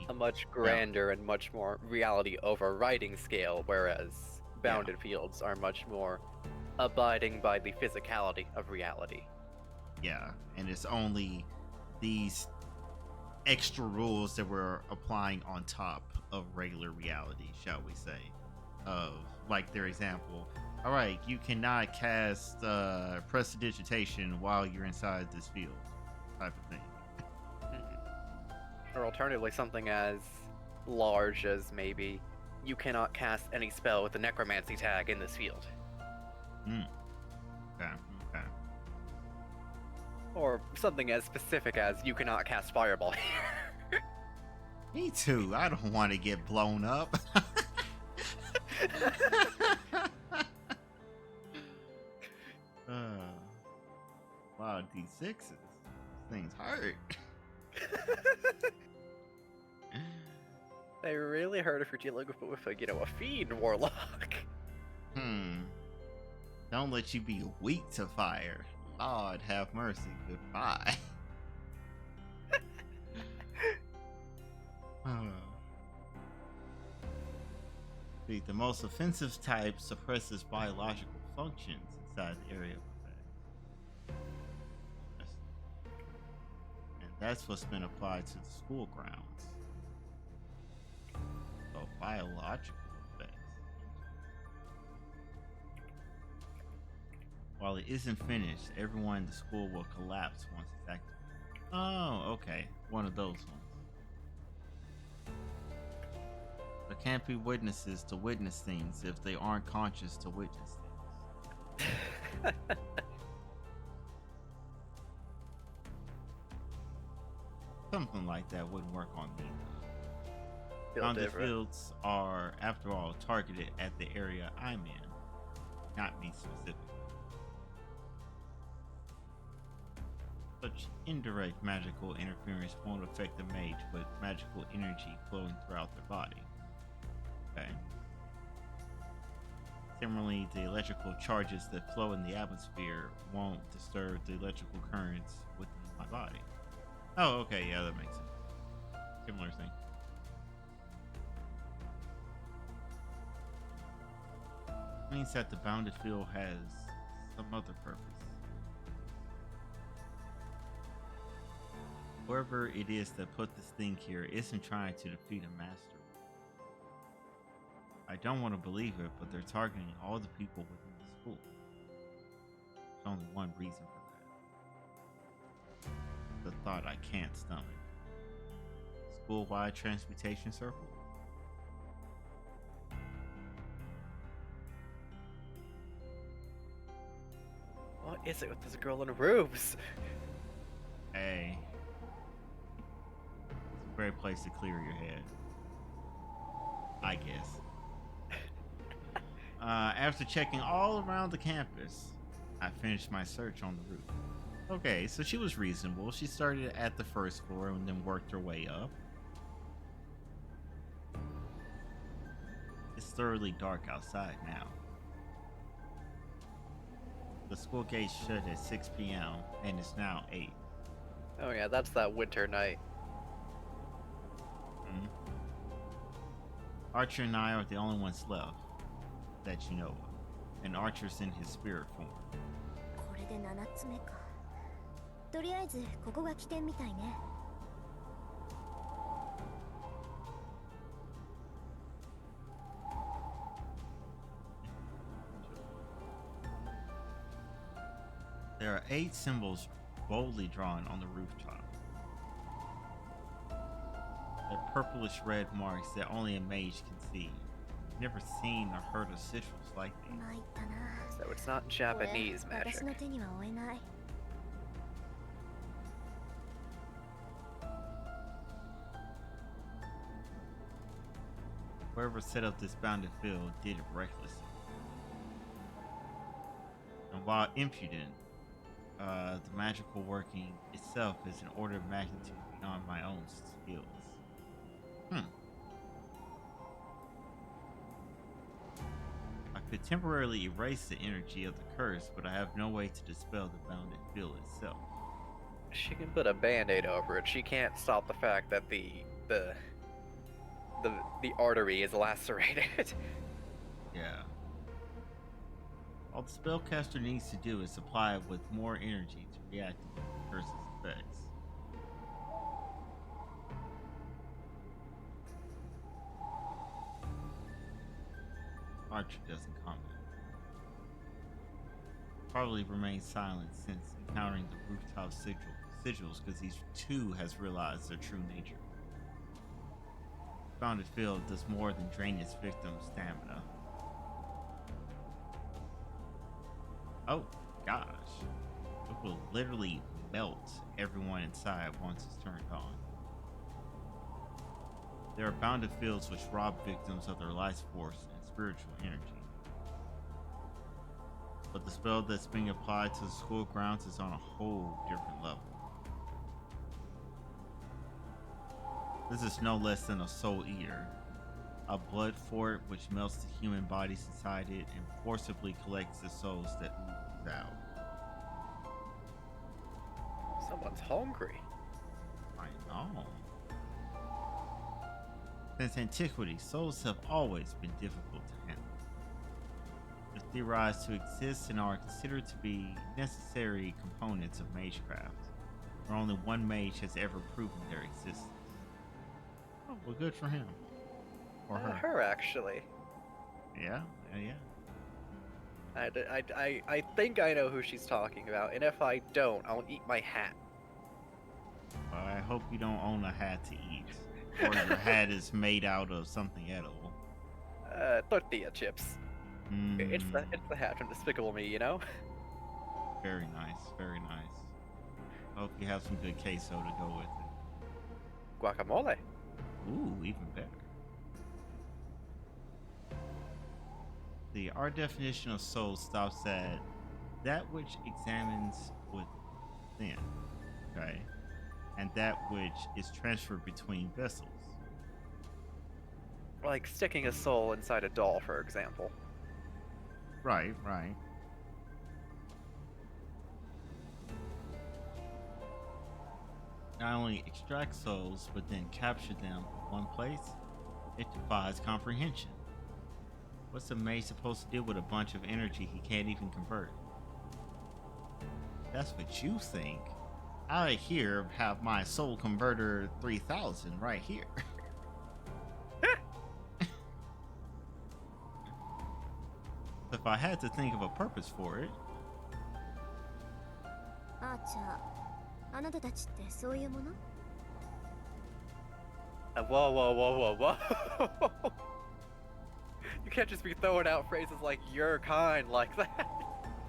Speaker 1: A much grander and much more reality overriding scale, whereas bounded fields are much more abiding by the physicality of reality.
Speaker 2: yeah, and it's only these extra rules that we're applying on top of regular reality, shall we say. Of like their example, all right, you cannot cast prestidigitation while you're inside this field, type of thing.
Speaker 1: Or alternatively, something as large as maybe you cannot cast any spell with the necromancy tag in this field.
Speaker 2: Okay.
Speaker 1: Or something as specific as you cannot cast fireball here.
Speaker 2: Me too. I don't want to get blown up. Wow, D6s. Things hurt.
Speaker 1: They really hurt if you're dealing with a fiend warlock.
Speaker 2: Don't let you be weak to fire. Lord have mercy. Goodbye. The most offensive type suppresses biological functions inside the area of effect. And that's what's been applied to the school grounds. So biological effects. While it isn't finished, everyone in the school will collapse once it's activated. Oh, okay. One of those ones. There can't be witnesses to witness things if they aren't conscious to witness things. Something like that wouldn't work on me. Bounded fields are, after all, targeted at the area I'm in, not me specifically. Such indirect magical interference won't affect the mage with magical energy flowing throughout their body. Okay. Similarly, the electrical charges that flow in the atmosphere won't disturb the electrical currents within my body. Oh, okay, yeah, that makes sense. Similar thing. Means that the bounded field has some other purpose. Whoever it is that put this thing here isn't trying to defeat a master. I don't want to believe it, but they're targeting all the people within the school. There's only one reason for that. The thought I can't stomach. School-wide transmutation circle?
Speaker 1: What is it with this girl in robes?
Speaker 2: Hey. It's a great place to clear your head. I guess. After checking all around the campus, I finished my search on the roof. Okay, so she was reasonable. She started at the first floor and then worked her way up. It's thoroughly dark outside now. The school gates shut at 6 p.m. and it's now 8.
Speaker 1: Oh yeah, that's that winter night.
Speaker 2: Archer and I are the only ones left that you know of. And Archer's in his spirit form.
Speaker 3: これで7つ目か。とりあえずここが起点みたいね。
Speaker 2: There are 8 symbols boldly drawn on the rooftop. They're purplish red marks that only a mage can see. Never seen or heard of sigils like these.
Speaker 3: 参ったな。
Speaker 1: So it's not
Speaker 3: これ
Speaker 1: Japanese
Speaker 3: 私
Speaker 1: magic.
Speaker 3: の手には負えない。
Speaker 2: Whoever set up this bounded field did it recklessly. And while impudent, the magical working itself is an order of magnitude beyond my own skills. I could temporarily erase the energy of the curse, but I have no way to dispel the bounded field itself.
Speaker 1: She can put a band-aid over it. She can't stop the fact that the artery is lacerated.
Speaker 2: Yeah. All the spellcaster needs to do is supply it with more energy to react to the curse's effects. Archer doesn't comment. Probably remains silent since encountering the rooftop sigils because he too has realized their true nature. Bounded field does more than drain its victim's stamina. Oh gosh. It will literally melt everyone inside once it's turned on. There are bounded fields which rob victims of their life force and spiritual energy. But the spell that's being applied to the school grounds is on a whole different level. This is no less than a soul eater, a blood fort which melts the human bodies inside it and forcibly collects the souls that ooze out.
Speaker 1: Someone's hungry.
Speaker 2: I know. Since antiquity, souls have always been difficult to handle. They're theorized to exist and are considered to be necessary components of magecraft, where only one mage has ever proven their existence. Oh, well, good for him. Or her.
Speaker 1: Her, actually.
Speaker 2: Yeah.
Speaker 1: I think I know who she's talking about, and if I don't, I'll eat my hat.
Speaker 2: Well, I hope you don't own a hat to eat. Or your hat is made out of something edible.
Speaker 1: Tortilla chips. It's the hat from Despicable Me, you know?
Speaker 2: Very nice, very nice. Hope you have some good queso to go with it.
Speaker 1: Guacamole.
Speaker 2: Ooh, even better. Our definition of soul stops at that which examines within, okay? And that which is transferred between vessels.
Speaker 1: Like sticking a soul inside a doll, for example.
Speaker 2: Right. Not only extract souls, but then capture them in one place, it defies comprehension. What's a mage supposed to do with a bunch of energy he can't even convert? That's what you think. I here have my soul converter 3000 right here. If I had to think of a purpose for it.
Speaker 3: アーチャー、あなたたちってそういうもの？
Speaker 1: Whoa. You can't just be throwing out phrases like "your kind" like that.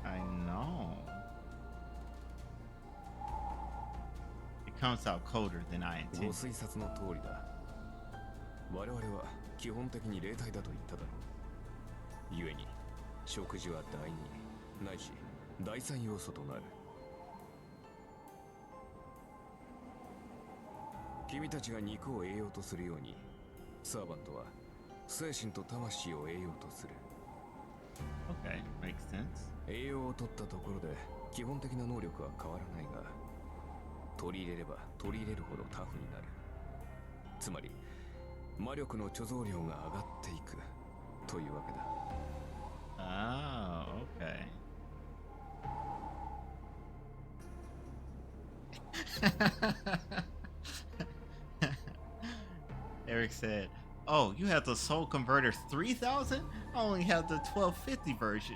Speaker 2: I know. It comes out colder than I
Speaker 4: ご
Speaker 2: intended.
Speaker 4: 推察の通りだ。我々は基本的に霊体だと言っただろう。故に食事は第二ないし第三要素となる。君たちが肉を栄養とするように、サーバントは精神と魂を栄養とする。
Speaker 2: Okay, makes sense.
Speaker 4: 栄養を取ったところで基本的な能力は変わらないが、取り入れれば取り入れるほどタフになる。つまり魔力の貯蔵量が上がっていくというわけだ。
Speaker 2: Oh, okay. Eric said, "Oh, you have the Soul Converter 3000? I only have the 1250 version."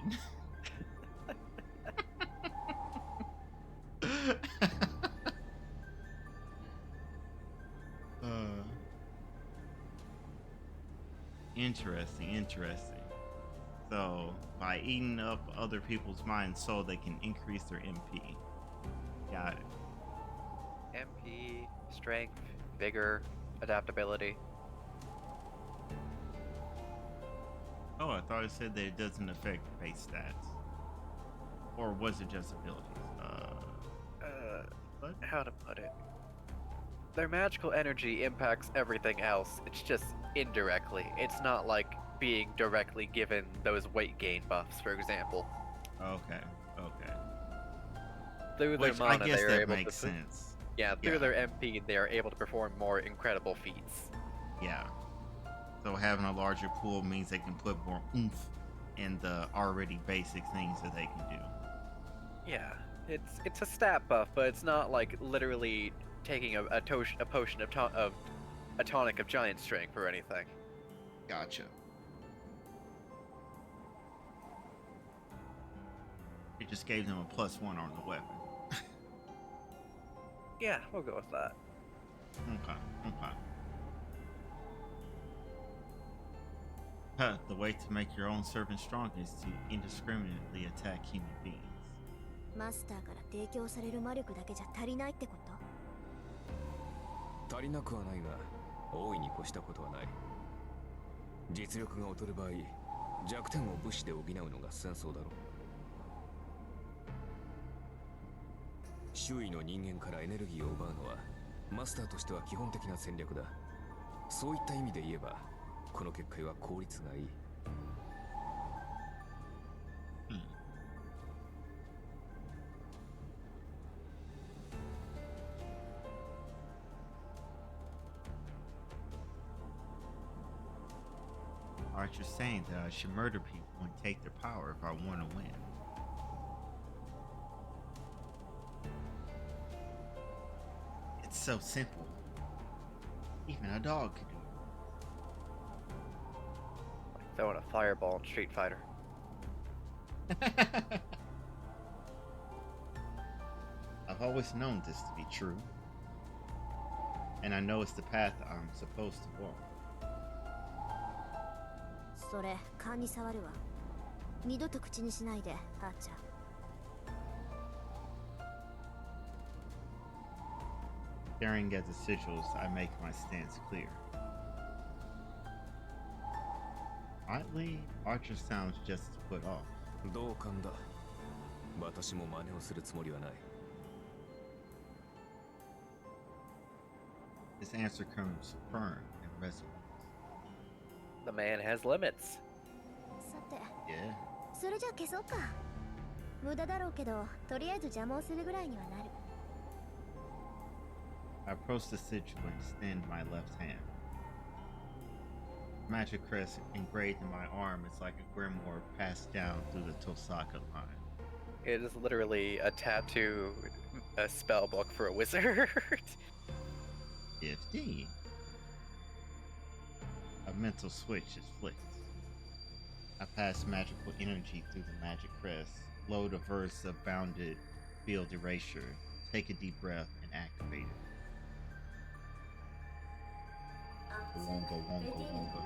Speaker 2: Interesting, interesting. So by eating up other people's mind so they can increase their MP. Got it.
Speaker 1: MP, strength, vigor, adaptability.
Speaker 2: Oh, I thought it said that it doesn't affect base stats. Or was it just abilities? What?
Speaker 1: How to put it? Their magical energy impacts everything else. It's just indirectly. It's not like being directly given those weight gain buffs, for example.
Speaker 2: Okay, okay.
Speaker 1: Through their
Speaker 2: Which I
Speaker 1: mana,
Speaker 2: guess
Speaker 1: they are
Speaker 2: that
Speaker 1: able
Speaker 2: makes
Speaker 1: to.
Speaker 2: sense.
Speaker 1: Yeah, through
Speaker 2: Yeah.
Speaker 1: their MP, they are able to perform more incredible feats.
Speaker 2: Yeah. So having a larger pool means they can put more oomph in the already basic things that they can do.
Speaker 1: Yeah, it's a stat buff, but it's not like literally taking a potion of a tonic of giant strength or anything.
Speaker 2: Gotcha. It just gave them a +1 on the weapon.
Speaker 1: Yeah, we'll go with that.
Speaker 2: Okay, okay. Huh, the way to make your own servant strong is to indiscriminately attack human beings.
Speaker 3: マスターから提供される魔力だけじゃ足りないってこと？
Speaker 4: 足りなくはないが大いに越したことはない。実力が劣る場合弱点を武士で補うのが戦争だろう。周囲の人間からエネルギーを奪うのはマスターとしては基本的な戦略だ。そういった意味で言えばこの結界は効率がいい。
Speaker 2: Archer's saying that I should murder people and take their power if I want to win. It's so simple. Even a dog could do
Speaker 1: Like throwing a fireball in Street Fighter.
Speaker 2: it. I've always known this to be true. And I know it's the path I'm supposed to walk.
Speaker 3: それ勘に触るわ。二度と口にしないで、アーチャー。
Speaker 2: Staring at the sigils, I make my stance clear. Oddly, Archer sounds just as put off.
Speaker 4: 同感だ。私も真似をするつもりはない。
Speaker 2: His answer comes firm and resolute.
Speaker 1: The man has limits.
Speaker 3: さて、
Speaker 2: Yeah.
Speaker 3: それじゃ消そうか。無駄だろうけど、とりあえず邪魔をするぐらいにはなる。
Speaker 2: I approach the sigil and extend my left hand. Magic crest engraved in my arm is like a grimoire passed down through the Tosaka line.
Speaker 1: It is literally a tattoo, a spell book for a wizard.
Speaker 2: 15. A mental switch is flicked. I pass magical energy through the magic crest, load a verse of bounded field erasure, take a deep breath, and activate it. Wonga, wonga, wonga.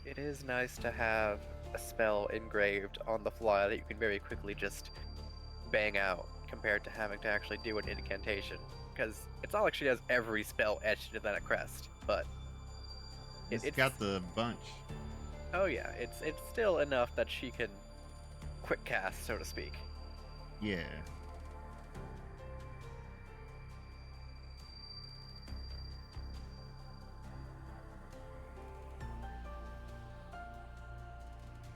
Speaker 1: It is nice to have a spell engraved on the fly that you can very quickly just bang out compared to having to actually do an incantation. Because it's not like she has every spell etched into that crest, but
Speaker 2: It's got the bunch.
Speaker 1: oh yeah, it's still enough that she can quick cast, so to speak.
Speaker 2: Yeah.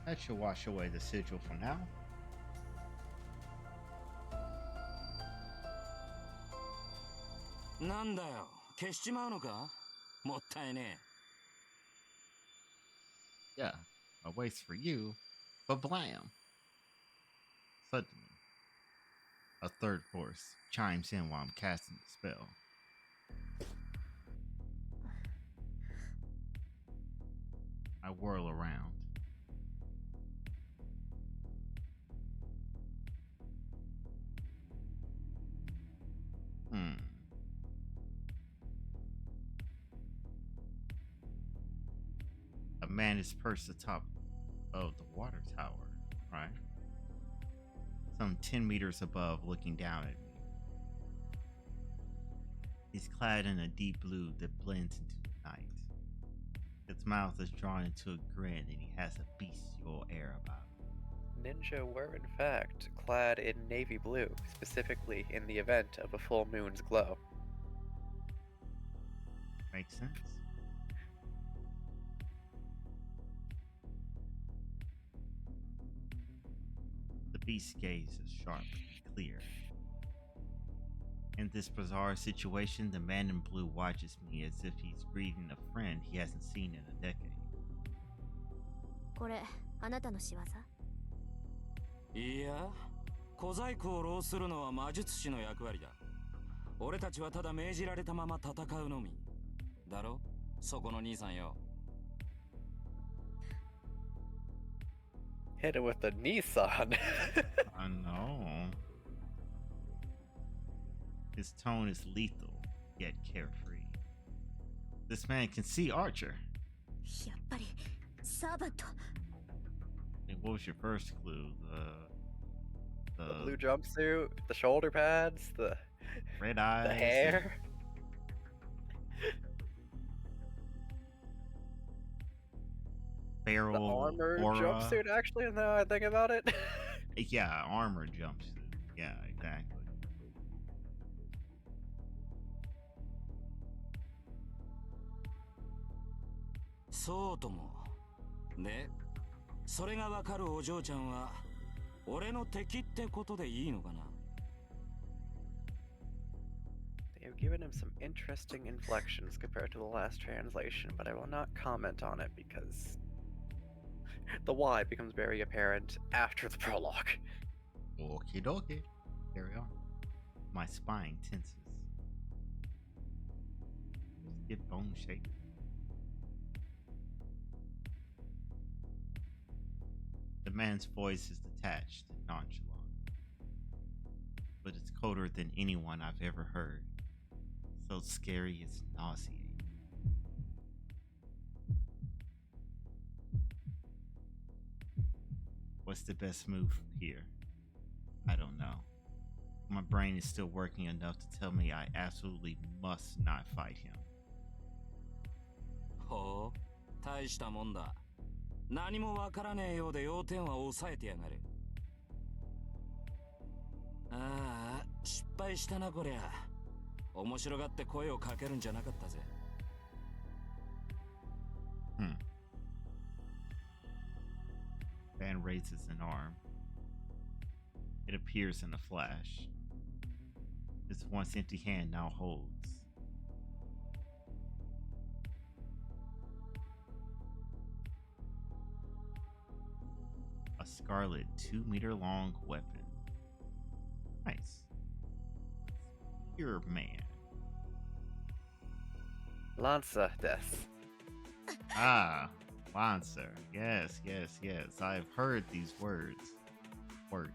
Speaker 2: That should wash away the sigil for now.
Speaker 4: なんだよ、消しちまうのか？もったいね
Speaker 2: Yeah, a waste for you, but blam. Suddenly, a third voice chimes in while I'm casting the spell. I whirl around. A A man is perched atop of the water tower, right? Some 10 meters above, looking down at me. He's clad in a deep blue that blends into the night. His mouth is drawn into a grin and he has a bestial air about him.
Speaker 1: Ninja were in fact clad in navy blue, specifically in the event of a full moon's glow.
Speaker 2: Makes sense. The beast's gaze is sharp and clear. In this bizarre situation, the man in blue watches me as if he's greeting a friend he hasn't seen in a decade.
Speaker 3: これあなたの仕業？
Speaker 4: いや、小細工を労するのは魔術師の役割だ。俺たちはただ命じられたまま戦うのみ。だろ？そこの兄さんよ。
Speaker 1: Hit it with the Nissan.
Speaker 2: I know. His tone is lethal, yet carefree. This man can see Archer.
Speaker 3: やっぱりサーバント。
Speaker 2: And what was your first clue?
Speaker 1: The blue jumpsuit, the shoulder pads, the
Speaker 2: red eyes,
Speaker 1: the hair.
Speaker 2: Barrel,
Speaker 1: The armor
Speaker 2: aura.
Speaker 1: jumpsuit, actually, now I think about it.
Speaker 2: Yeah, armor jumpsuit. Yeah, exactly.
Speaker 4: そうとも。で、それがわかるお嬢ちゃんは俺の敵ってことでいいのかな?
Speaker 1: They have given him some interesting inflections compared to the last translation, but I will not comment on it because the why becomes very apparent after the prologue.
Speaker 2: Okie dokie. Carry on. My spine tenses. Just get bone shaking. The man's voice is detached and nonchalant, but it's colder than anyone I've ever heard. So scary it's nauseating. What's the best move from here? I don't know. My brain is still working enough to tell me I absolutely must not fight him.
Speaker 4: ほう、大したもんだ。何もわからねえようで要点は抑えてやがる。ああ、失敗したなこりゃ。面白がって声をかけるんじゃなかったぜ。
Speaker 2: Van raises an arm. It appears in a flash. His once empty hand now holds a scarlet 2-meter-long weapon. Nice. Spear man.
Speaker 1: Lanza death.
Speaker 2: Ah, Lancer. Yes, yes, yes. I've heard these words. Word.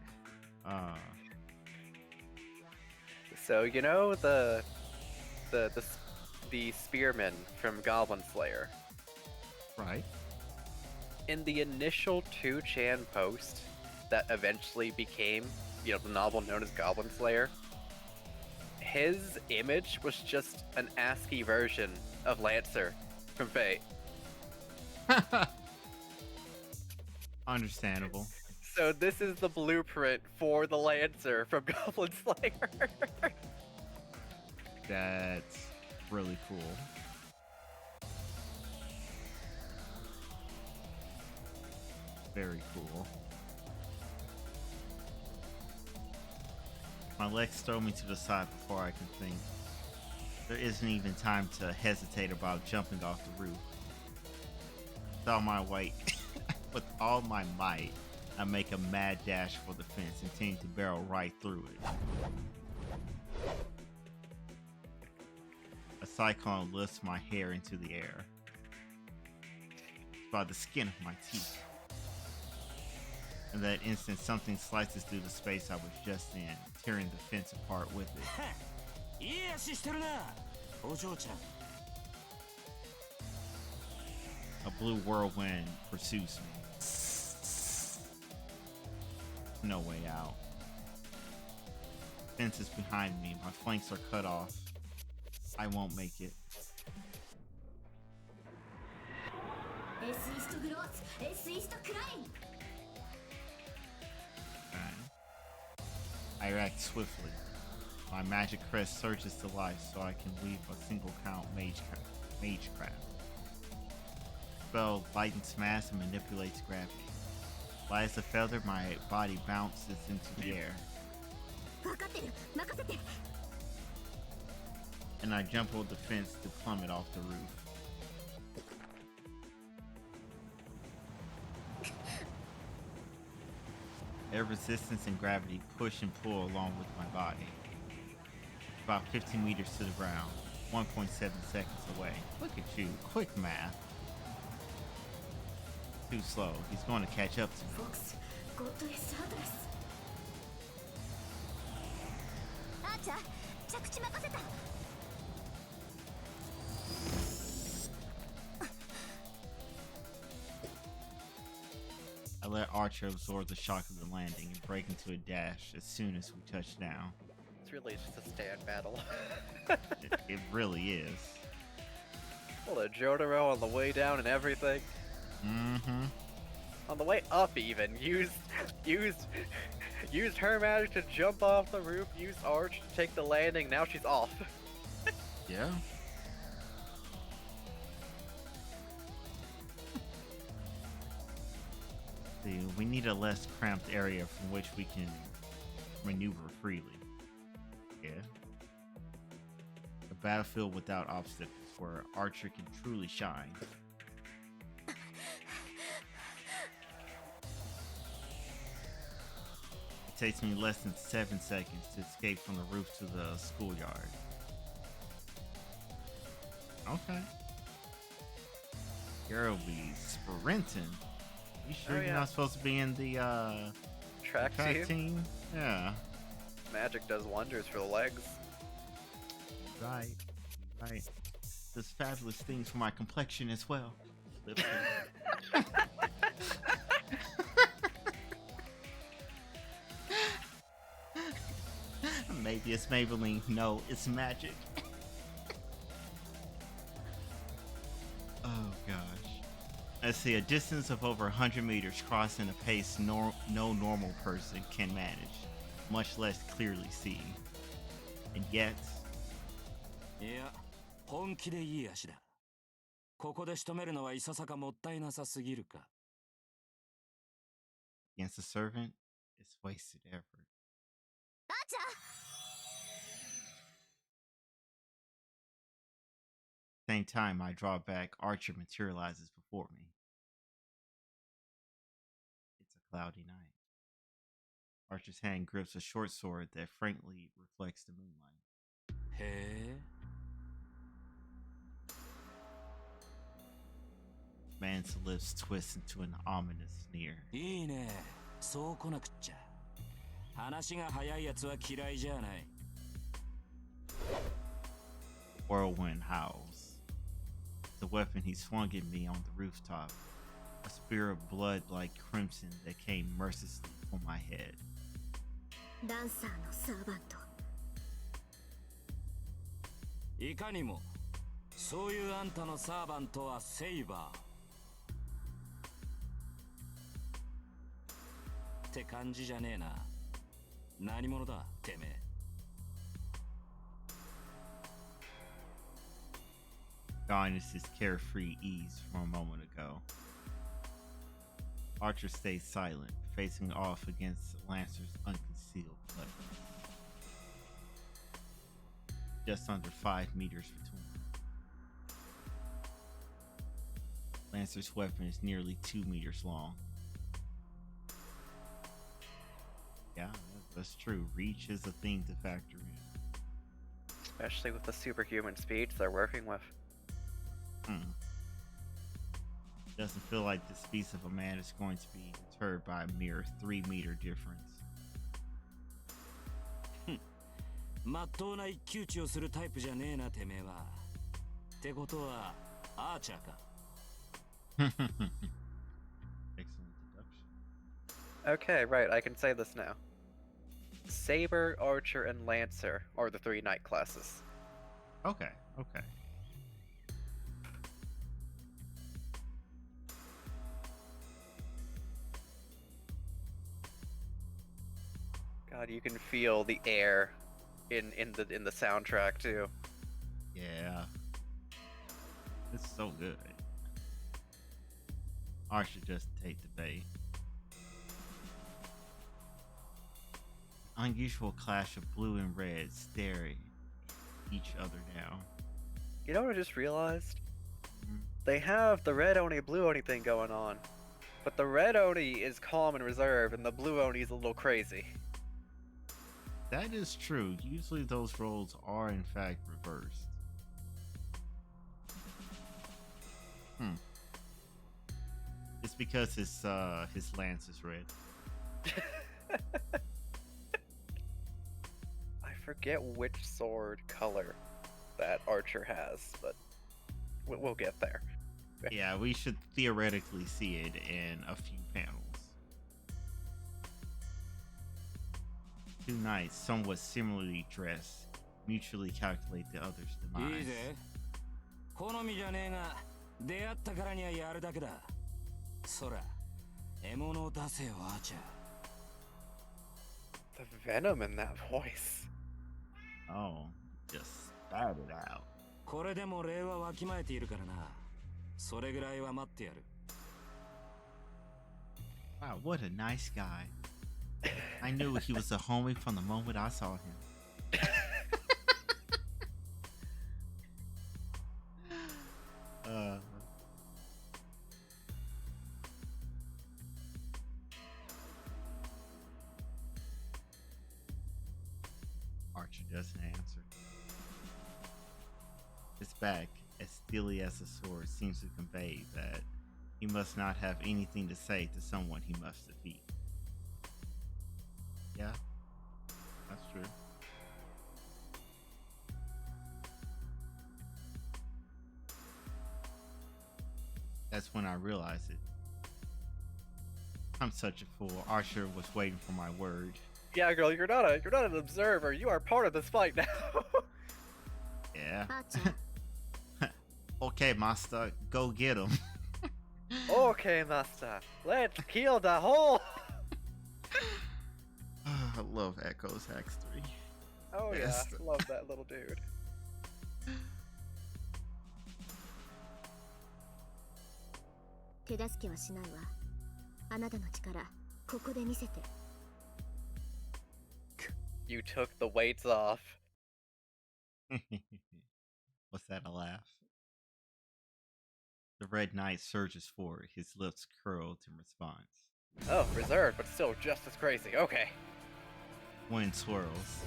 Speaker 1: So you know the spearman from Goblin Slayer.
Speaker 2: Right.
Speaker 1: In the initial 2chan post that eventually became, the novel known as Goblin Slayer, his image was just an ASCII version of Lancer from Fate.
Speaker 2: Understandable.
Speaker 1: So this is the blueprint for the Lancer from Goblin Slayer.
Speaker 2: That's really cool. Very cool. My legs throw me to the side before I can think. There isn't even time to hesitate about jumping off the roof. With all my weight, with all my might, I make a mad dash for the fence, intending to barrel right through it. A cyclone lifts my hair into the air. By the skin of my teeth. In that instant, something slices through the space I was just in, tearing the fence apart with it.
Speaker 4: いい足してるな、お嬢ちゃん。
Speaker 2: A blue whirlwind pursues me. No way out. Fence is behind me. My flanks are cut off. I won't make it. I act swiftly. My magic crest surges to life so I can weave a single count magecraft. Spell lightens mass and manipulates gravity. Light as a feather, my body bounces into the air. And I jump over the fence to plummet off the roof. Air resistance and gravity push and pull along with my body. About 15 meters to the ground, 1.7 seconds away. Look at you, quick math. Too slow, he's going to catch up to me. I let Archer absorb the shock of the landing and break into a dash as soon as we touch down.
Speaker 1: It's really just a stand battle.
Speaker 2: It really is.
Speaker 1: Well, a Jotaro on the way down and everything.
Speaker 2: Mm-hmm.
Speaker 1: On the way up even, used her magic to jump off the roof, used Arch to take the landing, now she's off.
Speaker 2: Yeah. See, we need a less cramped area from which we can maneuver freely. Yeah. A battlefield without obstacles where Archer can truly shine. It takes me less than 7 seconds to escape from the roof to the schoolyard. Okay. Girl be sprinting. You sure you're not supposed to be in the
Speaker 1: track
Speaker 2: team? Yeah.
Speaker 1: Magic does wonders for the legs.
Speaker 2: Right. Does fabulous things for my complexion as well. Maybe it's Maybelline. No, it's magic. Oh gosh. Let's see, a distance of over 100 meters crossing a pace no normal person can manage, much less clearly see. And yet...
Speaker 4: いや、本気でいい足だ。ここで仕留めるのはいささかもったいなさすぎるか。
Speaker 2: Against a servant, it's wasted effort. Same time I draw back, Archer materializes before me. It's a cloudy night. Archer's hand grips a short sword that frankly reflects the moonlight.
Speaker 4: へえ。
Speaker 2: Man's lips twist into an ominous sneer.
Speaker 4: いいね。そう来なくっちゃ。話が早いやつは嫌いじゃない。
Speaker 2: Whirlwind howls. The weapon he swung at me on the rooftop. A spear of blood like crimson that came mercilessly for my head.
Speaker 3: ダンサーのサーバント。
Speaker 4: いかにも。そういうあんたのサーバントはセイバー。って感じじゃねえな。何者だ、てめえ。
Speaker 2: Gone is his carefree ease from a moment ago. Archer stays silent, facing off against Lancer's unconcealed weapon. Just under 5 meters between them. Lancer's weapon is nearly 2 meters long. Yeah, that's true. Reach is a thing to factor in.
Speaker 1: Especially with the superhuman speeds they're working with.
Speaker 2: Doesn't feel like the speed of a man is going to be deterred by a mere 3-meter difference.
Speaker 4: まっとうな一騎打ちをするタイプじゃねえな、てめえは。ってことは、アーチャーか。
Speaker 2: Excellent deduction.
Speaker 1: Okay, right, I can say this now. Saber, Archer, and Lancer are the 3 knight classes.
Speaker 2: Okay, okay.
Speaker 1: God, you can feel the air in the soundtrack too.
Speaker 2: Yeah. It's so good. I should just take the bait. Unusual clash of blue and red staring each other down.
Speaker 1: You know what I just realized?
Speaker 2: Mhm.
Speaker 1: They have the red Oni blue Oni thing going on, but the red Oni is calm and reserved, and the blue Oni is a little crazy.
Speaker 2: That is true. Usually those roles are in fact reversed. It's because his lance is red.
Speaker 1: I forget which sword color that Archer has, but we'll get there.
Speaker 2: Yeah, we should theoretically see it in a few panels. Two knights, somewhat similarly dressed, mutually calculate the other's
Speaker 4: いい
Speaker 2: demise.
Speaker 4: ぜ好みじゃねえが出会ったからにはやるだけだそら獲物を出せよアーチャー
Speaker 1: The venom in that voice.
Speaker 2: Oh, just spat it out.
Speaker 4: これでも礼はわきまえているからなそれぐらいは待ってやる
Speaker 2: Wow, what a nice guy. I knew he was a homie from the moment I saw him. Archer doesn't answer. His back, as steely as a sword, seems to convey that he must not have anything to say to someone he must defeat. Yeah, that's true. That's when I realized it. I'm such a fool. Archer was waiting for my word.
Speaker 1: Yeah, girl, you're not an observer. You are part of this fight now.
Speaker 2: Yeah.
Speaker 3: あーちゃん
Speaker 2: Okay, master, go get him.
Speaker 1: Okay, master. Let's kill the whole.
Speaker 2: I love Echo's Hacks 3.
Speaker 1: Oh
Speaker 2: Yes.
Speaker 1: yeah, love that little dude.
Speaker 3: 手助けはしないわあなたの力ここで見せて
Speaker 1: You took the weights off.
Speaker 2: What's that, a laugh? The Red Knight surges forward, his lips curled in response.
Speaker 1: Oh, reserved, but still just as crazy. Okay.
Speaker 2: Wind swirls.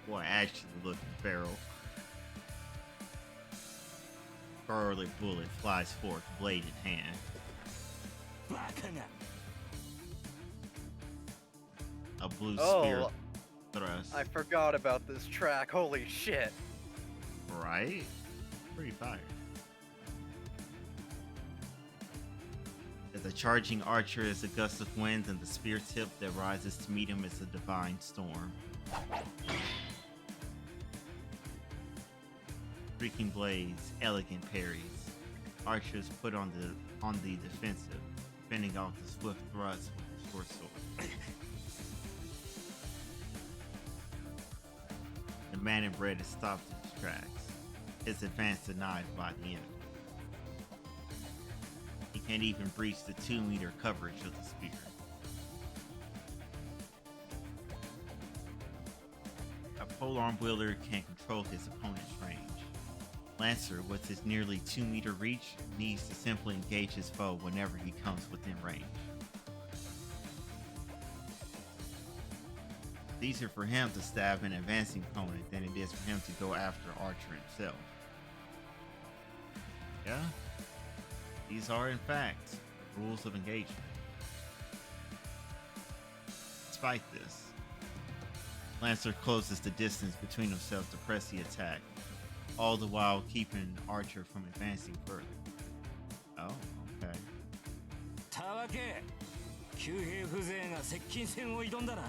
Speaker 2: Boy, actually looking feral. Scarlet bullet flies forth, blade in hand.
Speaker 4: バカな
Speaker 2: A blue
Speaker 1: Oh,
Speaker 2: spear thrust.
Speaker 1: I forgot about this track. Holy shit.
Speaker 2: Right? Pretty fire. The charging archer is a gust of wind, and the spear tip that rises to meet him is a divine storm. Streaking blades, elegant parries. Archers put on the defensive, fending off the swift thrust with the short sword. The man in red is stopped in his tracks, his advance denied by the enemy. He can't even breach the 2-meter coverage of the spear. A polearm wielder can control his opponent's range. Lancer, with his nearly 2-meter reach, needs to simply engage his foe whenever he comes within range. It's easier for him to stab an advancing opponent than it is for him to go after Archer himself. Yeah? These are, in fact, the rules of engagement. Despite this, Lancer closes the distance between himself to press the attack, all the while keeping Archer from advancing further. Oh, okay.
Speaker 4: たわけ旧兵風情が接近戦を挑んだな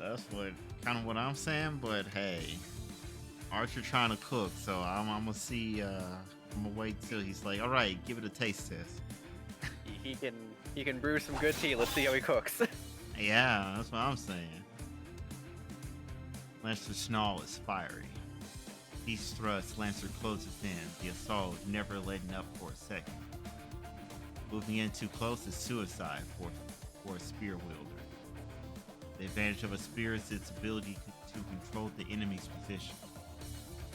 Speaker 2: That's kind of what I'm saying, but hey, Archer trying to cook, so I'm gonna see. I'm gonna wait till he's like, all right, give it a taste test.
Speaker 1: He can brew some good tea. Let's see how he cooks.
Speaker 2: Yeah, that's what I'm saying. Lancer's snarl is fiery. Each thrust, Lancer closes in, the assault never letting up for a second. Moving in too close is suicide for a spear wielder. The advantage of a spear is its ability to control the enemy's position.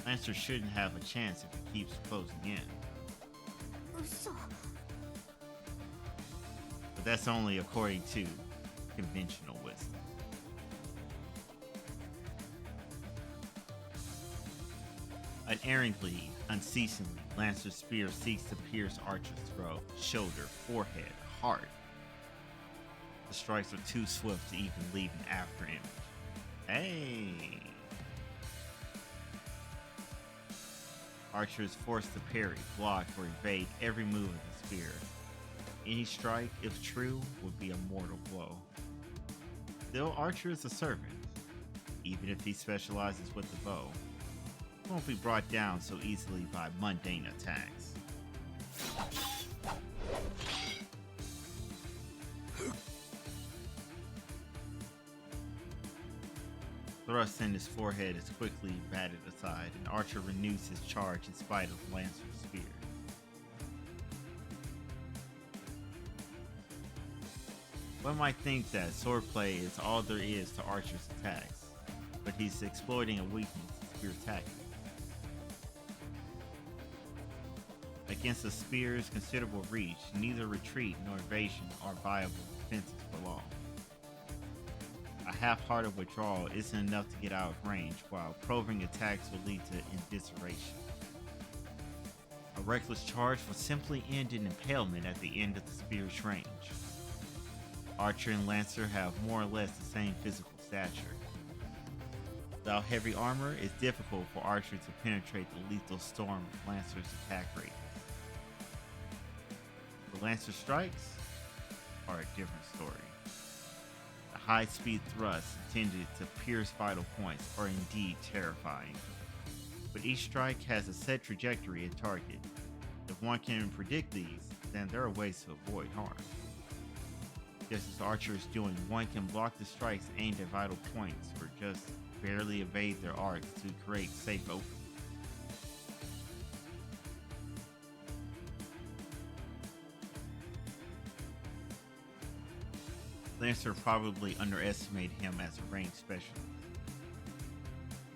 Speaker 2: Lancer shouldn't have a chance if he keeps closing in.
Speaker 3: 嘘
Speaker 2: But that's only according to conventional wisdom. Unerringly, unceasingly, Lancer's spear seeks to pierce Archer's throat, shoulder, forehead, heart. The strikes are too swift to even leave an after image. Hey! Archer is forced to parry, block, or evade every move of the spear. Any strike, if true, would be a mortal blow. Still, Archer is a servant. Even if he specializes with the bow, he won't be brought down so easily by mundane attacks. Thrust in his forehead is quickly batted aside, and Archer renews his charge in spite of Lancer's spear. One might think that swordplay is all there is to Archer's attacks, but he's exploiting a weakness in spear tactics. Against a spear's considerable reach, neither retreat nor evasion are viable defenses for long. A half-hearted withdrawal isn't enough to get out of range, while probing attacks will lead to evisceration. A reckless charge will simply end in impalement at the end of the spear's range. Archer and Lancer have more or less the same physical stature. Without heavy armor, it's difficult for Archer to penetrate the lethal storm of Lancer's attack radius. The Lancer strikes are a different story. The high-speed thrusts intended to pierce vital points are indeed terrifying. But each strike has a set trajectory and target. If one can predict these, then there are ways to avoid harm. Just as Archer is doing, one can block the strikes aimed at vital points or just barely evade their arcs to create safe openings. Lancer probably underestimated him as a range specialist.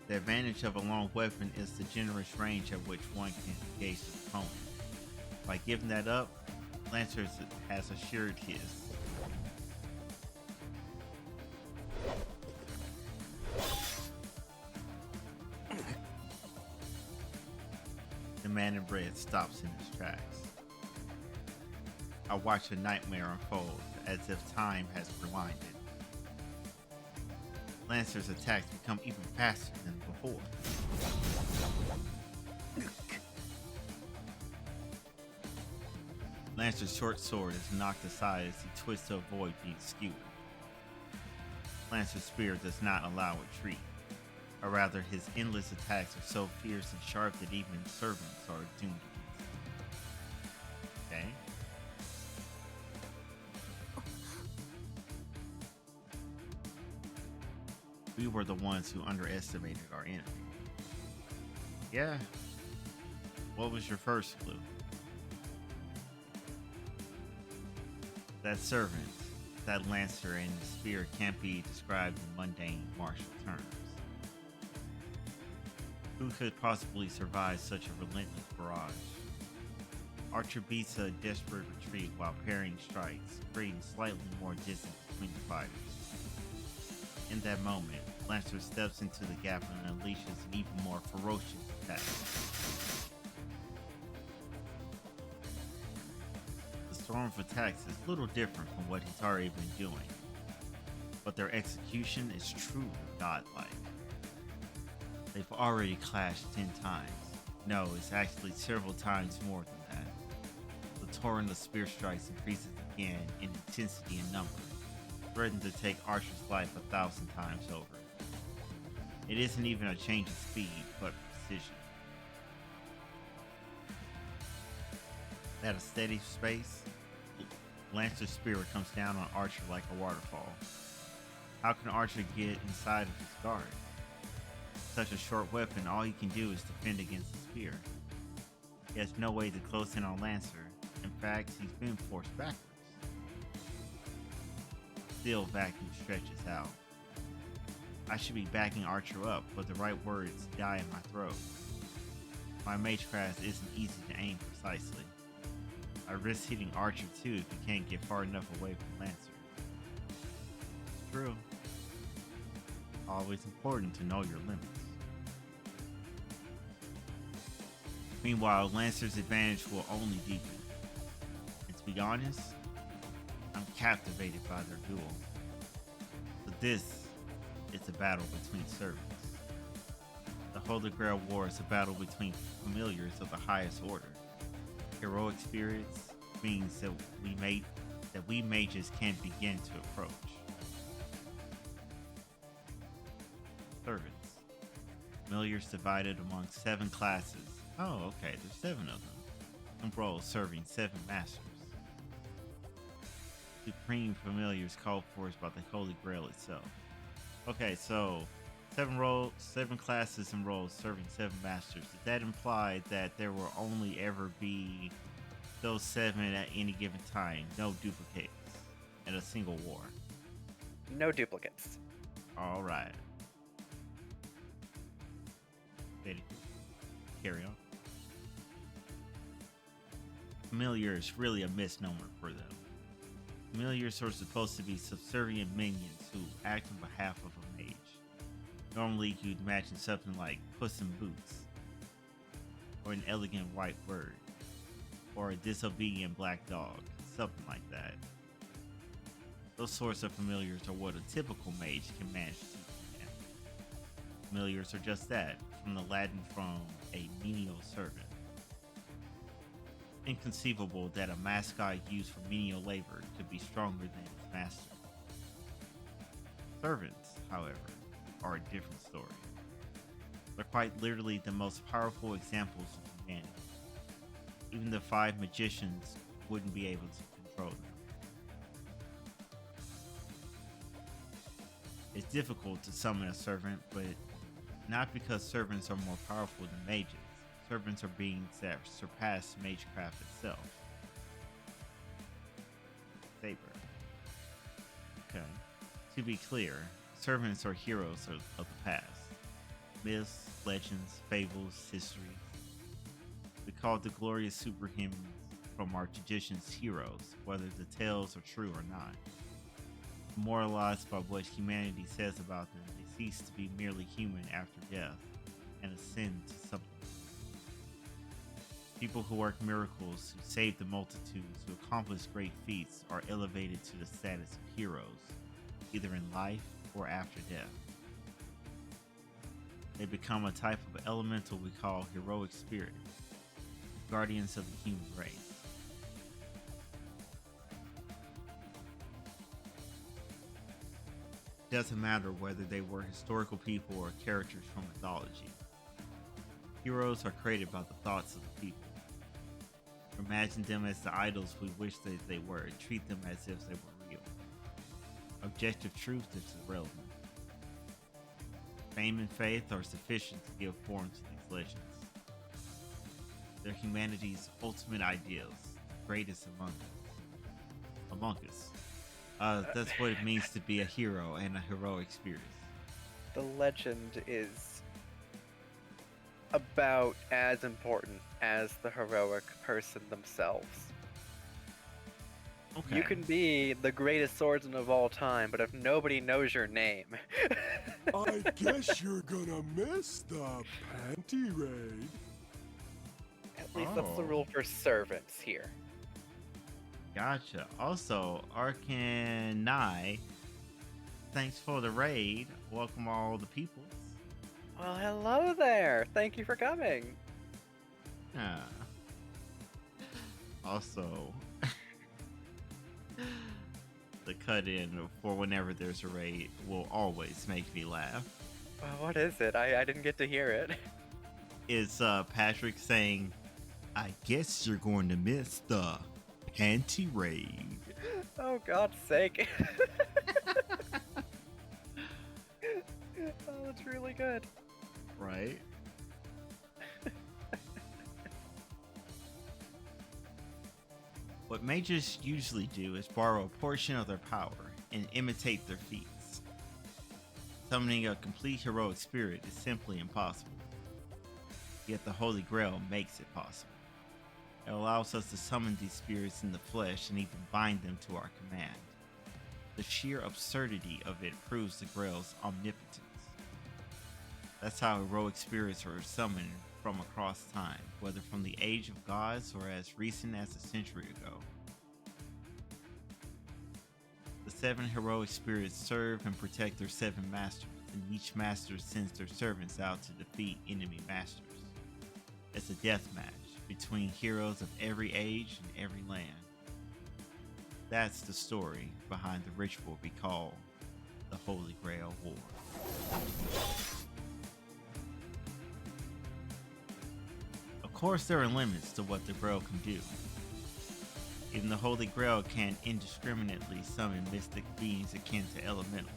Speaker 2: The advantage of a long weapon is the generous range at which one can engage his opponent. By giving that up, Lancer has assured his. The man in red stops in his tracks. I watch a nightmare unfold as if time has rewinded. Lancer's attacks become even faster than before. Lancer's short sword is knocked aside as he twists to avoid being skewered. Lancer's spear does not allow retreat, or rather his endless attacks are so fierce and sharp that even servants are doomed to miss. Okay? We were the ones who underestimated our enemy. Yeah. What was your first clue? That servant, that Lancer, and the spear can't be described in mundane martial terms. Who could possibly survive such a relentless barrage? Archer beats a desperate retreat while parrying strikes, creating slightly more distance between the fighters. In that moment, Lancer steps into the gap and unleashes an even more ferocious attack. The storm of attacks is little different from what he's already been doing, but their execution is truly godlike. They've already clashed 10 times. No, it's actually several times more than that. The torrent of spear strikes increases again in intensity and number, threatening to take Archer's life 1,000 times over. It isn't even a change in speed, but precision. At a steady pace, Lancer's spear comes down on Archer like a waterfall. How can Archer get inside of his guard? Such a short weapon, all he can do is defend against the spear. He has no way to close in on Lancer. In fact, he's been forced backwards. Still, vacuum stretches out. I should be backing Archer up, but the right words die in my throat. My magecraft isn't easy to aim precisely. I risk hitting Archer too if he can't get far enough away from Lancer. True. Always important to know your limits. Meanwhile, Lancer's advantage will only deepen. And to be honest, I'm captivated by their duel. But this is a battle between servants. The Holy Grail War is a battle between familiars of the highest order. Heroic spirits means that we mages can't begin to approach. Servants. Familiars divided among 7 classes. Oh, okay, there's 7 of them. Some roles serving 7 masters. Supreme familiars called for by the Holy Grail itself. Okay, so 7 classes and roles serving 7 masters. Does that imply that there will only ever be those 7 at any given time? No duplicates in a single war.
Speaker 1: No duplicates.
Speaker 2: All right. Ready? Carry on. Familiar is really a misnomer for them. Familiars are supposed to be subservient minions who act on behalf of a mage. Normally, you'd imagine something like Puss in Boots, or an elegant white bird, or a disobedient black dog, something like that. Those sorts of familiars are what a typical mage can manage to command. Familiars are just that, from the Latin from a menial servant. Inconceivable that a mascot used for menial labor could be stronger than its master. Servants, however, are a different story. They're quite literally the most powerful examples of humanity. Even the 5 magicians wouldn't be able to control them. It's difficult to summon a servant, but not because servants are more powerful than mages. Servants are beings that surpass magecraft itself. Saber. Okay. To be clear, servants are heroes of the past. Myths, legends, fables, histories. We call the glorious superhumans from our traditions heroes, whether the tales are true or not. Moralized by what humanity says about them, they cease to be merely human after death and ascend to something. People who work miracles, who save the multitudes, who accomplish great feats, are elevated to the status of heroes, either in life or after death. They become a type of elemental we call heroic spirit, guardians of the human race. It doesn't matter whether they were historical people or characters from mythology. Heroes are created by the thoughts of the people. Imagine them as the idols we wish that they were, and treat them as if they were real. Objective truth is irrelevant. Fame and faith are sufficient to give form to these legends. They're humanity's ultimate ideals, the greatest among us. That's what it means to be a hero and a heroic spirit.
Speaker 1: The legend is about as important as the heroic person themselves.
Speaker 2: Okay.
Speaker 1: You can be the greatest swordsman of all time, but if nobody knows your name...
Speaker 5: I guess you're gonna miss the panty raid.
Speaker 1: At least that's the
Speaker 2: Oh.
Speaker 1: rule for servants here.
Speaker 2: Gotcha. Also, Arcanai, thanks for the raid. Welcome all the peoples.
Speaker 1: Well, hello there. Thank you for coming.
Speaker 2: Ah. Also, the cut in for whenever there's a raid will always make me laugh.
Speaker 1: What is it? I didn't get to hear it.
Speaker 2: It's Patrick saying, I guess you're going to miss the panty raid.
Speaker 1: Oh, God's sake. Oh, that's really good.
Speaker 2: Right? What mages usually do is borrow a portion of their power and imitate their feats. Summoning a complete heroic spirit is simply impossible. Yet the Holy Grail makes it possible. It allows us to summon these spirits in the flesh and even bind them to our command. The sheer absurdity of it proves the Grail's omnipotence. That's how heroic spirits are summoned from across time, whether from the age of gods or as recent as a century ago. The 7 heroic spirits serve and protect their 7 masters, and each master sends their servants out to defeat enemy masters. It's a death match between heroes of every age and every land. That's the story behind the ritual we call the Holy Grail War. Of course, there are limits to what the Grail can do. Even the Holy Grail can indiscriminately summon mystic beings akin to elementals.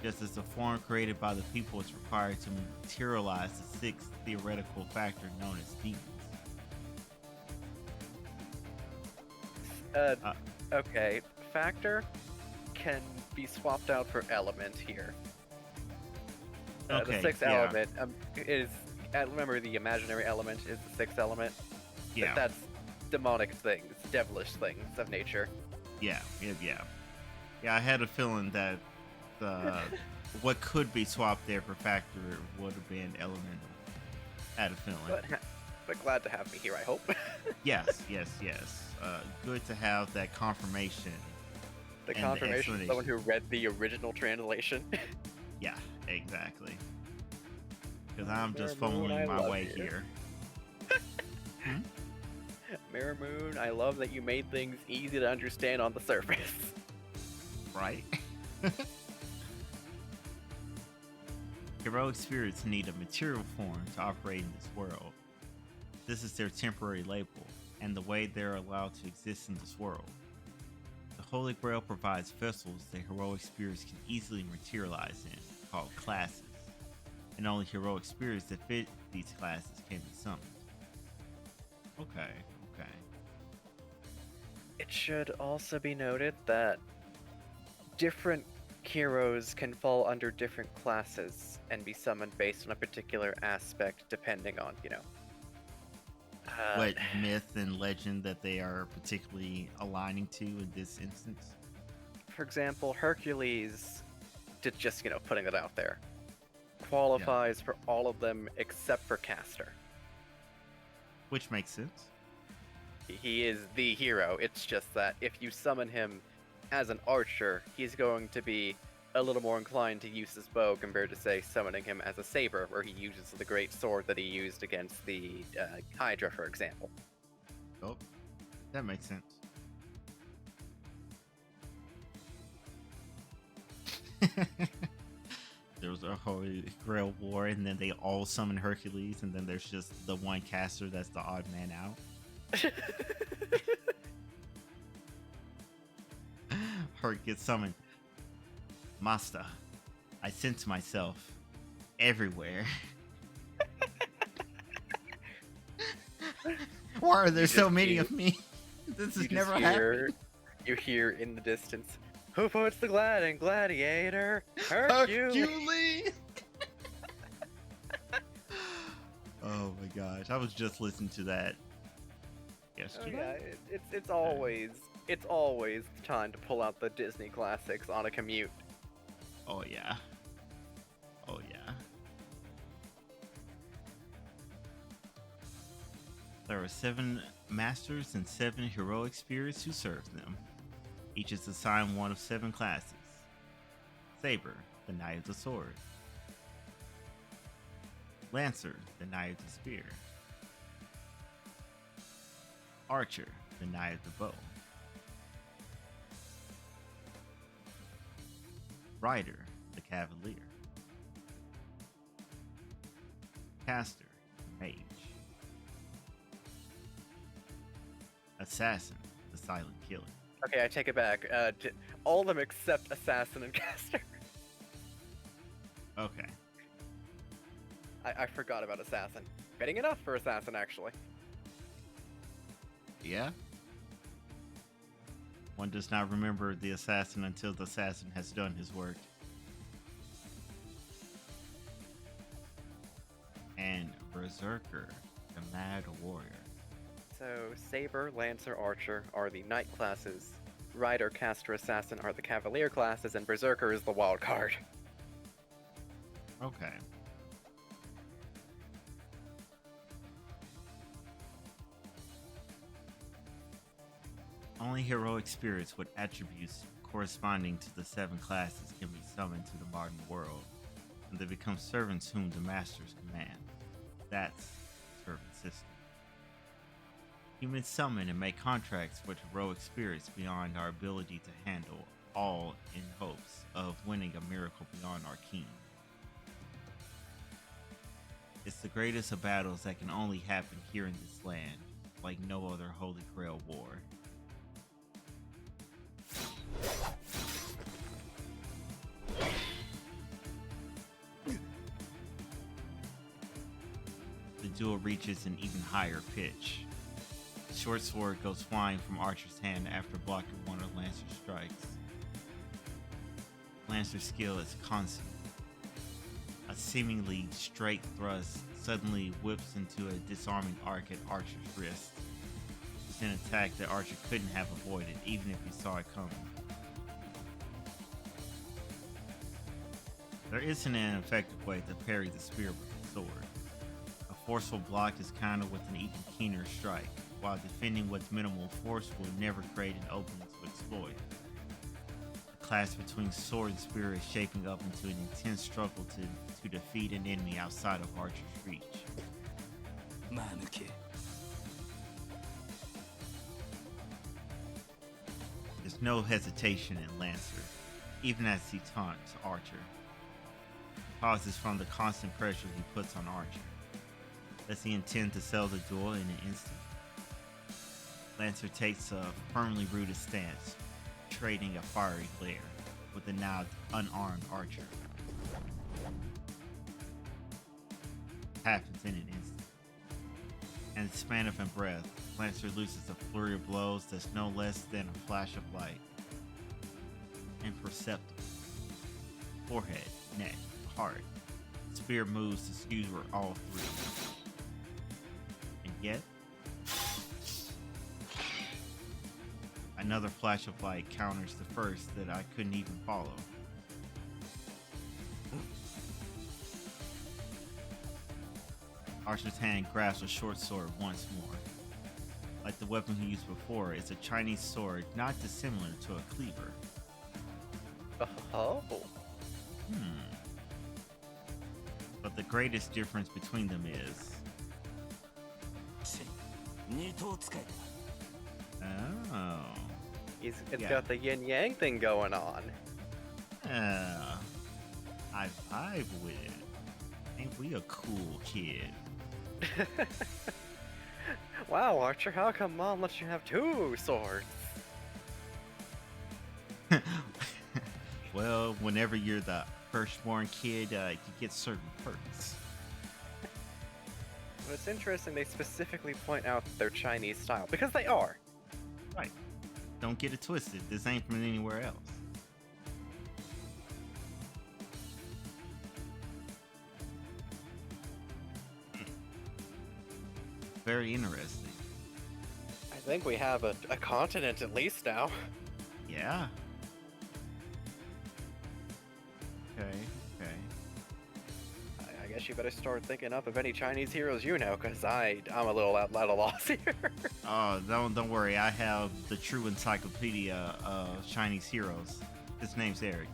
Speaker 2: Just as the form created by the people is required to materialize the 6th theoretical factor known as demons.
Speaker 1: Okay. Factor can be swapped out for element here.
Speaker 2: Okay,
Speaker 1: The 6th
Speaker 2: yeah.
Speaker 1: element is... remember, the imaginary element is the 6th element?
Speaker 2: Yeah,
Speaker 1: That's demonic things, devilish things of nature.
Speaker 2: yeah. I had a feeling that what could be swapped there for factor would have been elemental. I had a feeling.
Speaker 1: But glad to have me here, I hope.
Speaker 2: Yes. Good to have that confirmation.
Speaker 1: The
Speaker 2: And the
Speaker 1: confirmation of someone
Speaker 2: explanation.
Speaker 1: who read the original translation.
Speaker 2: Yeah, exactly. Because I'm just
Speaker 1: Mirror Moon, I
Speaker 2: fumbling my
Speaker 1: love
Speaker 2: way
Speaker 1: you.
Speaker 2: here.
Speaker 1: Mirror Moon, I love that you made things easy to understand on the surface.
Speaker 2: Right? Heroic spirits need a material form to operate in this world. This is their temporary label, and the way they're allowed to exist in this world. The Holy Grail provides vessels that heroic spirits can easily materialize in, called classes, and only heroic spirits that fit these classes can be summoned. Okay.
Speaker 1: It should also be noted that different heroes can fall under different classes and be summoned based on a particular aspect depending on,
Speaker 2: What myth and legend that they are particularly aligning to in this instance?
Speaker 1: For example, Hercules, just, putting it out there, qualifies for all of them except for Castor.
Speaker 2: Which makes sense.
Speaker 1: He is the hero. It's just that if you summon him as an archer, he's going to be a little more inclined to use his bow compared to, say, summoning him as a saber, where he uses the great sword that he used against the Hydra, for example.
Speaker 2: Oh, that makes sense. There was a Holy Grail War, and then they all summon Hercules, and then there's just the one caster that's the odd man out. Herc gets summoned. Master, I sense myself everywhere. Why are there so
Speaker 1: just
Speaker 2: many
Speaker 1: hear-
Speaker 2: of me? This has
Speaker 1: You
Speaker 2: never
Speaker 1: just
Speaker 2: happened.
Speaker 1: You hear in the distance, who puts the glad in gladiator? Hercules!
Speaker 2: Hercules! Oh my gosh, I was just listening to that
Speaker 1: Oh,
Speaker 2: yesterday.
Speaker 1: yeah, it's always the time to pull out the Disney classics on a commute.
Speaker 2: Oh yeah. Oh yeah. There are 7 masters and 7 heroic spirits who serve them. Each is assigned one of 7 classes. Saber, the Knight of the Sword. Lancer, the Knight of the Spear. Archer, the Knight of the Bow. Rider, the Cavalier. Caster, the Mage. Assassin, the Silent Killer.
Speaker 1: Okay, I take it back. All of them except Assassin and Caster.
Speaker 2: Okay.
Speaker 1: I forgot about Assassin. Getting enough for Assassin, actually.
Speaker 2: Yeah? One does not remember the assassin until the assassin has done his work. And Berserker, the Mad Warrior.
Speaker 1: So, Saber, Lancer, Archer are the Knight classes. Rider, Caster, Assassin are the Cavalier classes, and Berserker is the wild card.
Speaker 2: Okay. Only heroic spirits with attributes corresponding to the 7 classes can be summoned to the modern world, and they become servants whom the masters command. That's the servant system. Humans summon and make contracts with heroic spirits beyond our ability to handle, all in hopes of winning a miracle beyond our king. It's the greatest of battles that can only happen here in this land, like no other Holy Grail war. The duel reaches an even higher pitch. The short sword goes flying from Archer's hand after blocking one of Lancer's strikes. Lancer's skill is constant. A seemingly straight thrust suddenly whips into a disarming arc at Archer's wrist. It's an attack that Archer couldn't have avoided even if he saw it coming. There isn't an effective way to parry the spear with the sword. A forceful block is countered with an even keener strike, while defending with minimal force will never create an opening to exploit. The clash between sword and spear is shaping up into an intense struggle to defeat an enemy outside of Archer's reach. There's no hesitation in Lancer, even as he taunts Archer. Causes from the constant pressure he puts on Archer. Does he intend to sell the duel in an instant? Lancer takes a firmly rooted stance, trading a fiery glare with the now unarmed Archer. Happens in an instant. In the span of a breath, Lancer looses a flurry of blows that's no less than a flash of light. Imperceptible. Forehead, neck, heart. Spear moves to skewer all 3. And yet, another flash of light counters the first that I couldn't even follow. Archer's hand grasps a short sword once more. Like the weapon he used before, it's a Chinese sword not dissimilar to a cleaver.
Speaker 1: Oh.
Speaker 2: But the greatest difference between them is... Oh.
Speaker 1: It's
Speaker 2: Yeah.
Speaker 1: got the yin-yang thing going on.
Speaker 2: I vibe with it. Ain't we a cool kid?
Speaker 1: Wow, Archer, how come Mom lets you have 2 swords?
Speaker 2: Well, whenever you're the firstborn kid, you get certain perks.
Speaker 1: But it's interesting they specifically point out their Chinese style, because they are.
Speaker 2: Right. Don't get it twisted. This ain't from anywhere else. Very interesting.
Speaker 1: I think we have a continent at least now.
Speaker 2: Yeah. Okay.
Speaker 1: I guess you better start thinking up of any Chinese heroes you know, because I'm a little at a loss here.
Speaker 2: Oh, don't worry. I have the true encyclopedia of Chinese heroes. His name's Eric.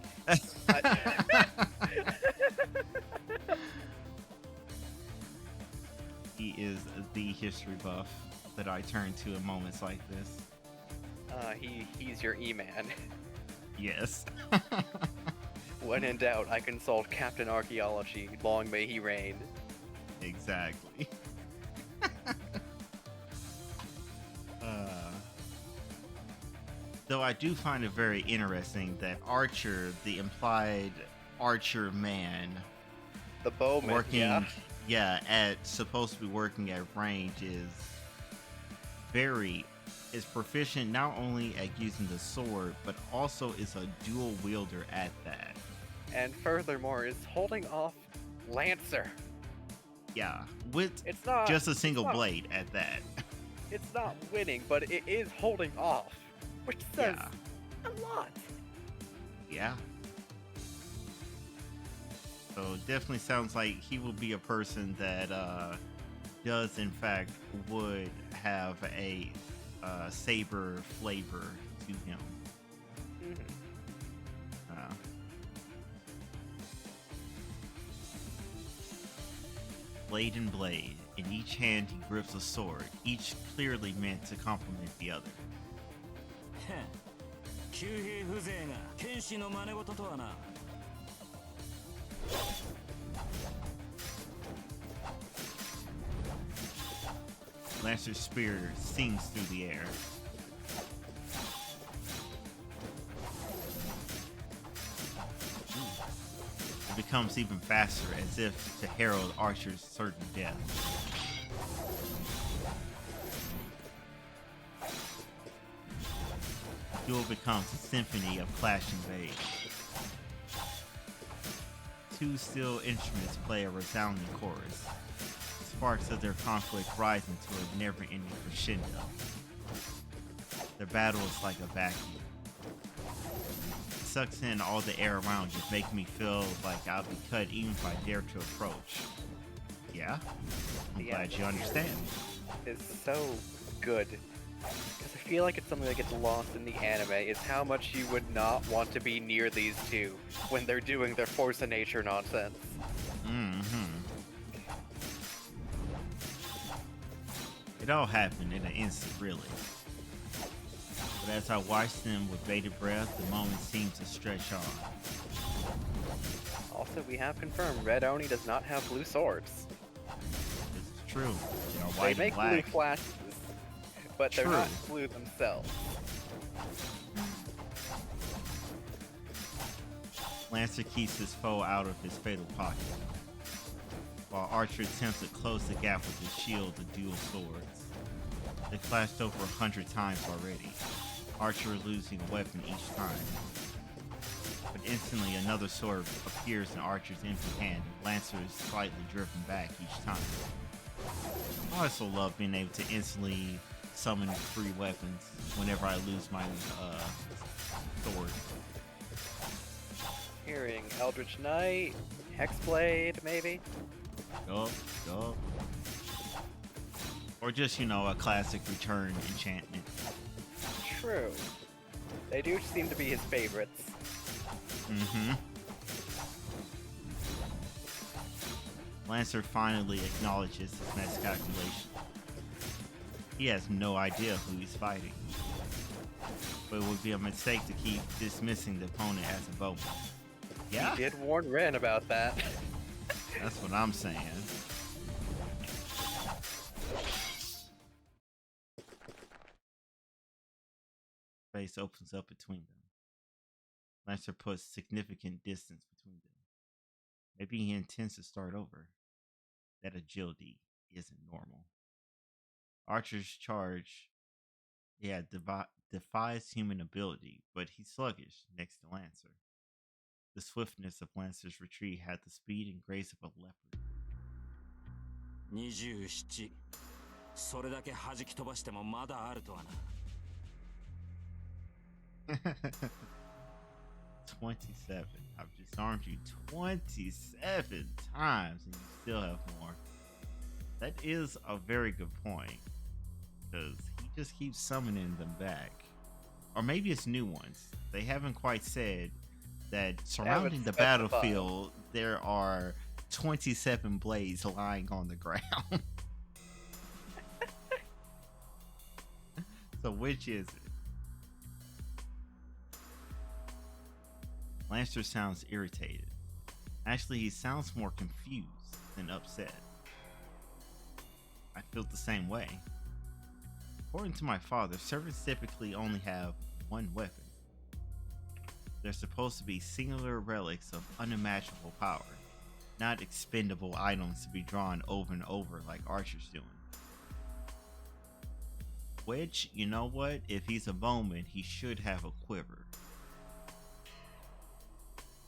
Speaker 2: He is the history buff that I turn to in moments like this.
Speaker 1: He's your E-man.
Speaker 2: Yes.
Speaker 1: When in doubt, I consult Captain Archaeology. Long may he reign.
Speaker 2: Exactly. Though I do find it very interesting that Archer, the implied Archer man,
Speaker 1: The bowman,
Speaker 2: working,
Speaker 1: yeah.
Speaker 2: supposed to be working at range, is proficient not only at using the sword, but also is a dual wielder at that.
Speaker 1: And furthermore, is holding off Lancer.
Speaker 2: Yeah, with
Speaker 1: It's not
Speaker 2: just a single
Speaker 1: it's not-
Speaker 2: blade at that.
Speaker 1: It's not winning, but it is holding off, which says
Speaker 2: Yeah.
Speaker 1: a lot.
Speaker 2: Yeah. So it definitely sounds like he will be a person that does in fact would have a saber flavor to him.
Speaker 1: Mhm.
Speaker 2: Blade and blade. In each hand he grips a sword, each clearly meant to complement the other.
Speaker 4: 旧兵風情が剣士の真似事とはな。
Speaker 2: Lancer's spear sings through the air. It becomes even faster, as if to herald Archer's certain death. The duel becomes a symphony of clashing blades. Two steel instruments play a resounding chorus. Sparks of their conflict rise into a never-ending crescendo. Their battle is like a vacuum. It sucks in all the air around you, making me feel like I'll be cut even if I dare to approach. Yeah? I'm glad you understand.
Speaker 1: Is so good. Because I feel like it's something that gets lost in the anime, is how much you would not want to be near these two when they're doing their force of nature nonsense.
Speaker 2: Mm-hmm. It all happened in an instant, really. But as I watched them with bated breath, the moment seemed to stretch on.
Speaker 1: Also, we have confirmed Red Oni does not have blue swords.
Speaker 2: This is true. They are
Speaker 1: They
Speaker 2: white
Speaker 1: make
Speaker 2: and
Speaker 1: blue
Speaker 2: black.
Speaker 1: flashes, but they're
Speaker 2: True.
Speaker 1: not blue themselves.
Speaker 2: Lancer keeps his foe out of his fatal pocket, while Archer attempts to close the gap with his shield and dual swords. They clashed over 100 times already, Archer losing a weapon each time. But instantly another sword appears in Archer's empty hand, and Lancer is slightly driven back each time. I also love being able to instantly summon 3 weapons whenever I lose my sword.
Speaker 1: Hearing Eldritch Knight, Hexblade, maybe?
Speaker 2: Yup. Or just, a classic return enchantment.
Speaker 1: True. They do seem to be his favorites.
Speaker 2: Mm-hmm. Lancer finally acknowledges his miscalculation. He has no idea who he's fighting. But it would be a mistake to keep dismissing the opponent as a bowman. Yeah,
Speaker 1: He did warn Ren about that.
Speaker 2: that's what I'm saying. Space opens up between them. Lancer puts significant distance between them. Maybe he intends to start over. That agility isn't normal. Archer's charge, defies human ability, but he's sluggish next to Lancer. The swiftness of Lancer's retreat had the speed and grace of a leopard.
Speaker 4: 27。それだけ弾き飛ばしてもまだあるとはな。
Speaker 2: 27. I've disarmed you 27 times and you still have more. That is a very good point. Because he just keeps summoning them back. Or maybe it's new ones. They haven't quite said that surrounding the
Speaker 1: specified.
Speaker 2: battlefield there are 27 blades lying on the ground. which is it? Lancer sounds irritated. Actually, he sounds more confused than upset. I feel the same way. According to my father, servants typically only have one weapon. They're supposed to be singular relics of unimaginable power, not expendable items to be drawn over and over like Archer's doing. Which, you know what? If he's a bowman, he should have a quiver.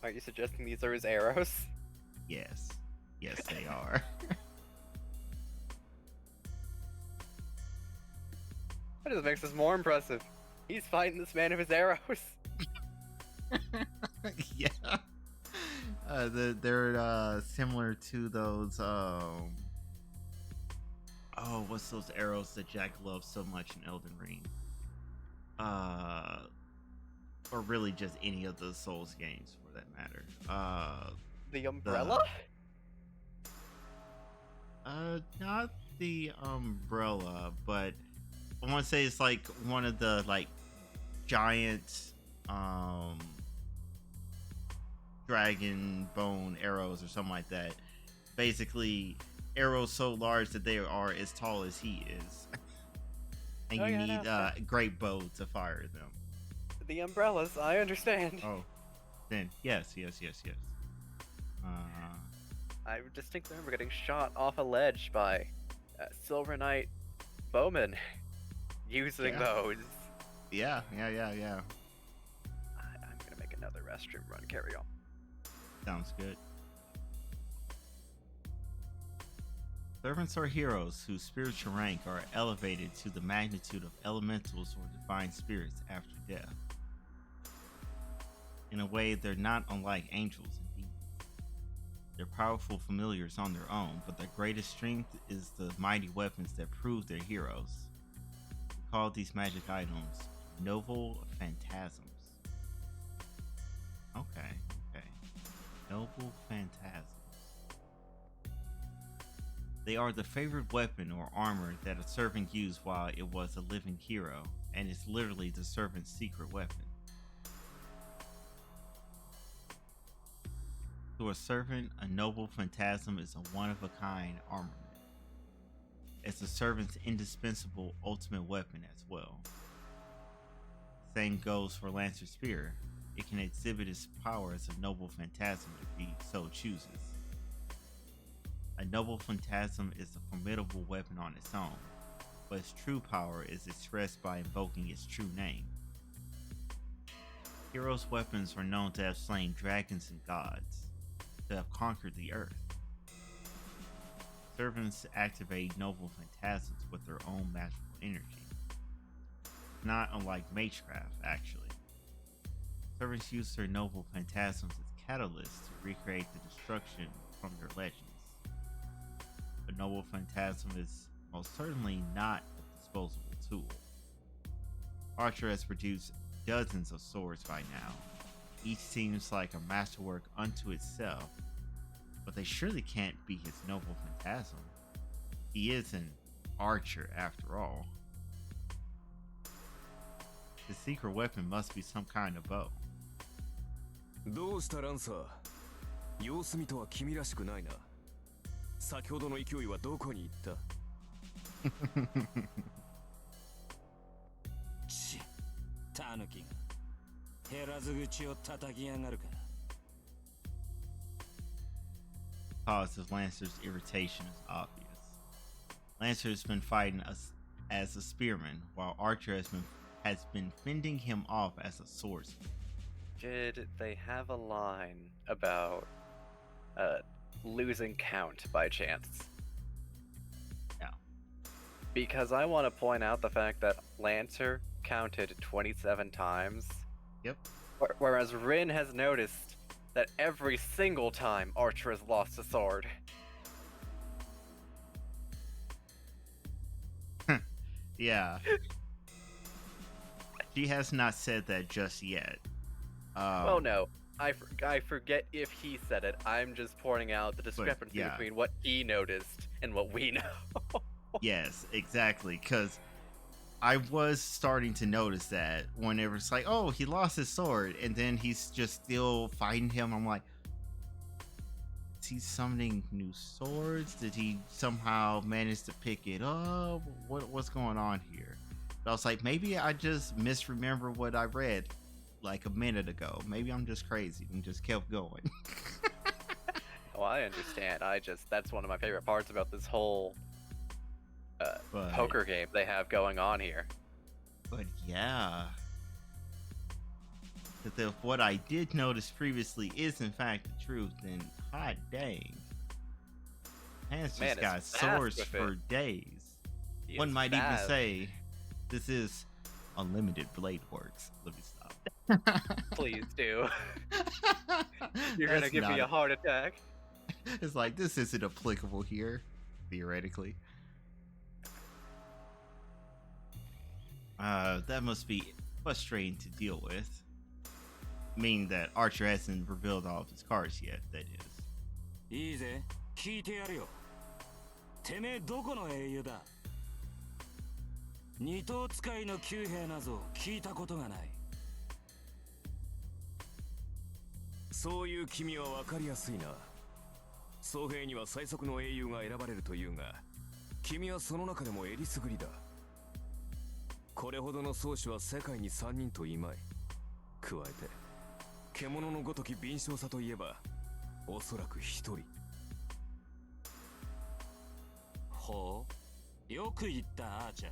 Speaker 1: Are you suggesting these are his arrows?
Speaker 2: Yes. Yes, they are.
Speaker 1: That just makes this more impressive. He's fighting this man with his arrows.
Speaker 2: Yeah. They're similar to those what's those arrows that Jack loves so much in Elden Ring? Or really just any of the Souls games for that matter.
Speaker 1: The umbrella?
Speaker 2: Not the umbrella, but I want to say it's like one of the like giant dragon bone arrows or something like that. Basically, arrows so large that they are as tall as he is, and you need a great bow to fire them.
Speaker 1: The umbrellas, I understand.
Speaker 2: Oh, then yes.
Speaker 1: I distinctly remember getting shot off a ledge by Silver Knight bowmen using those.
Speaker 2: Yeah.
Speaker 1: I'm gonna make another restroom run. Carry on.
Speaker 2: Sounds good. Servants are heroes whose spiritual rank are elevated to the magnitude of elementals or divine spirits after death. In a way, they're not unlike angels and demons. They're powerful familiars on their own, but their greatest strength is the mighty weapons that prove they're heroes. We call these magic items noble phantasms. Okay. Noble phantasms. They are the favorite weapon or armor that a servant used while it was a living hero, and it's literally the servant's secret weapon. To a servant, a noble phantasm is a one-of-a-kind armament. It's the servant's indispensable ultimate weapon as well. Same goes for Lancer's Spear. It can exhibit its power as a noble phantasm if he so chooses. A noble phantasm is a formidable weapon on its own, but its true power is expressed by invoking its true name. Heroes' weapons are known to have slain dragons and gods, to have conquered the earth. Servants activate noble phantasms with their own magical energy. Not unlike magecraft, actually. Servants use their noble phantasms as catalysts to recreate the destruction from their legends. A noble phantasm is most certainly not a disposable tool. Archer has produced dozens of swords by now. Each seems like a masterwork unto itself, but they surely can't be his noble phantasm. He is an archer after all. His secret weapon must be some kind of bow.
Speaker 4: どうしたランサー様子見とは君らしくないな先ほどの勢いはどこに行った
Speaker 6: ちタヌキが減らず口を叩きやがるか
Speaker 2: Cause of Lancer's irritation is obvious. Lancer has been fighting us as a spearman, while Archer has been fending him off as a swordsman.
Speaker 1: Did they have a line about losing count by chance?
Speaker 2: No.
Speaker 1: Because I want to point out the fact that Lancer counted 27 times.
Speaker 2: Yep.
Speaker 1: Whereas Rin has noticed that every single time Archer has lost a sword.
Speaker 2: Yeah. She has not said that just yet.
Speaker 1: Oh no, I forget if he said it. I'm just pointing out the discrepancy between what he noticed and what we know.
Speaker 2: Yes, exactly. Because I was starting to notice that whenever it's like, oh, he lost his sword, and then he's just still fighting him. I'm like, is he summoning new swords? Did he somehow manage to pick it up? What's going on here? But I was like, maybe I just misremember what I read like a minute ago. Maybe I'm just crazy and just kept going.
Speaker 1: Oh, I understand. That's one of my favorite parts about this whole
Speaker 2: But
Speaker 1: poker game they have going on here.
Speaker 2: But yeah, if what I did notice previously is in fact the truth, then hot dang, Hans
Speaker 1: Man
Speaker 2: just
Speaker 1: is
Speaker 2: got
Speaker 1: fast
Speaker 2: swords
Speaker 1: with
Speaker 2: for
Speaker 1: it.
Speaker 2: days.
Speaker 1: He
Speaker 2: One
Speaker 1: is
Speaker 2: might even
Speaker 1: fast.
Speaker 2: say this is unlimited blade works. Let me stop.
Speaker 1: Please do. You're
Speaker 2: That's
Speaker 1: gonna give me
Speaker 2: not
Speaker 1: a heart attack.
Speaker 2: It's like this isn't applicable here, theoretically. That must be frustrating to deal with. Meaning that Archer hasn't revealed all of his cards yet, that is.
Speaker 6: いいぜ、聞いてやるよ。てめえどこの英雄だ？二等使いの旧兵なぞ聞いたことがない。
Speaker 4: そういう君は分かりやすいな。僧兵には最速の英雄が選ばれるというが、君はその中でもえりすぐりだ。これほどの宗師は世界に3人といまい。加えて獣のごとき敏捷さといえばおそらく1人。
Speaker 6: ほう、よく言ったアーチャー。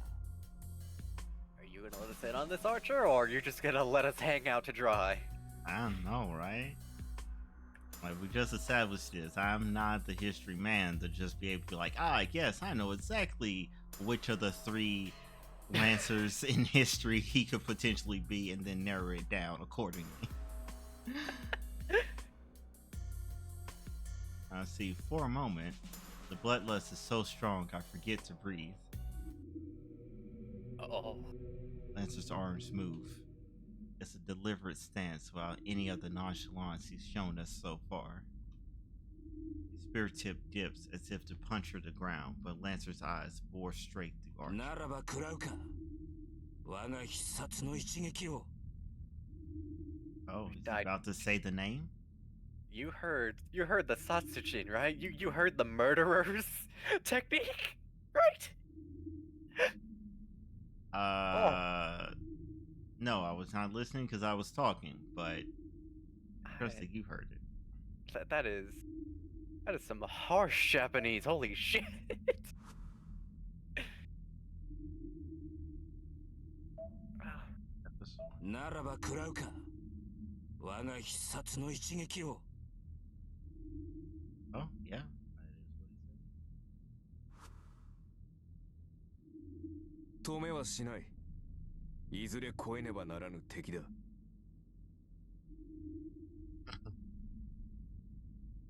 Speaker 1: Are you gonna let us in on this, Archer, or you're just gonna let us hang out to dry?
Speaker 2: I don't know, right? Like, we just established this. I'm not the history man to just be able to be like, yes, I know exactly which of the 3 Lancers in history he could potentially be, and then narrow it down accordingly. See, for a moment, the bloodlust is so strong I forget to breathe.
Speaker 1: Oh.
Speaker 2: Lancer's arms move. It's a deliberate stance without any of the nonchalance he's shown us so far. His spear tip dips as if to puncture the ground, but Lancer's eyes bore straight through Archer.
Speaker 6: ならば食らうか。我が必殺の一撃を。
Speaker 2: Oh, is he about to say the name?
Speaker 1: You heard the Satsujin, right? You heard the murderer's technique, right?
Speaker 2: No, I was not listening because I was talking, but I trust that you heard it.
Speaker 1: That is some harsh Japanese. Holy shit.
Speaker 6: ならば食らうか。我が必殺の一撃を。
Speaker 2: Oh, yeah. That is what he said.
Speaker 4: 止めはしない。いずれ越えねばならぬ敵だ。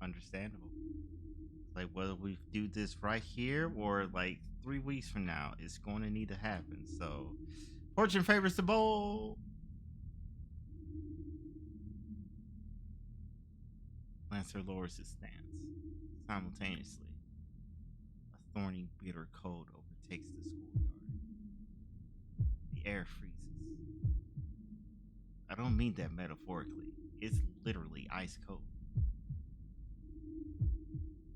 Speaker 2: Understandable. Like, whether we do this right here or like 3 weeks from now, it's going to need to happen. So, fortune favors the bold. Lancer lowers his stance. Simultaneously, a thorny, bitter cold overtakes the schoolyard. The air freezes. I don't mean that metaphorically. It's literally ice cold.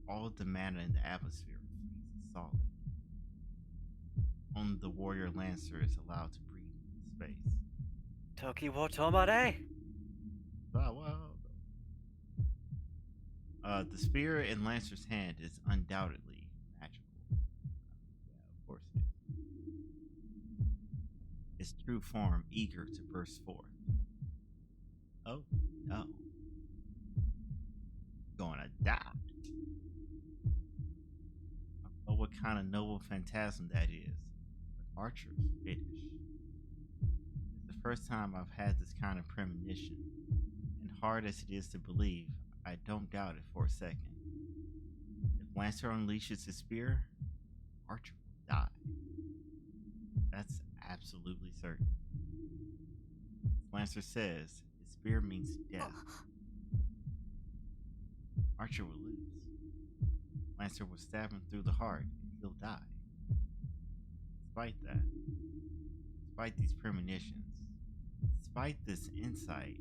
Speaker 2: All of the mana in the atmosphere freezes solid. Only the warrior lancer is allowed to breathe in space.
Speaker 1: Toki wo tomare.
Speaker 2: The spear in Lancer's hand is undoubtedly magical. Yeah, of course it is. Its true form eager to burst forth. Oh, no. Gonna die. I don't know what kind of noble phantasm that is, but Archer's finished. It's the first time I've had this kind of premonition, and hard as it is to believe, I don't doubt it for a second. If Lancer unleashes his spear, Archer will die. That's absolutely certain. Lancer says his spear means death. Archer will lose. Lancer will stab him through the heart and he'll die. Despite that, Despite these premonitions, despite this insight,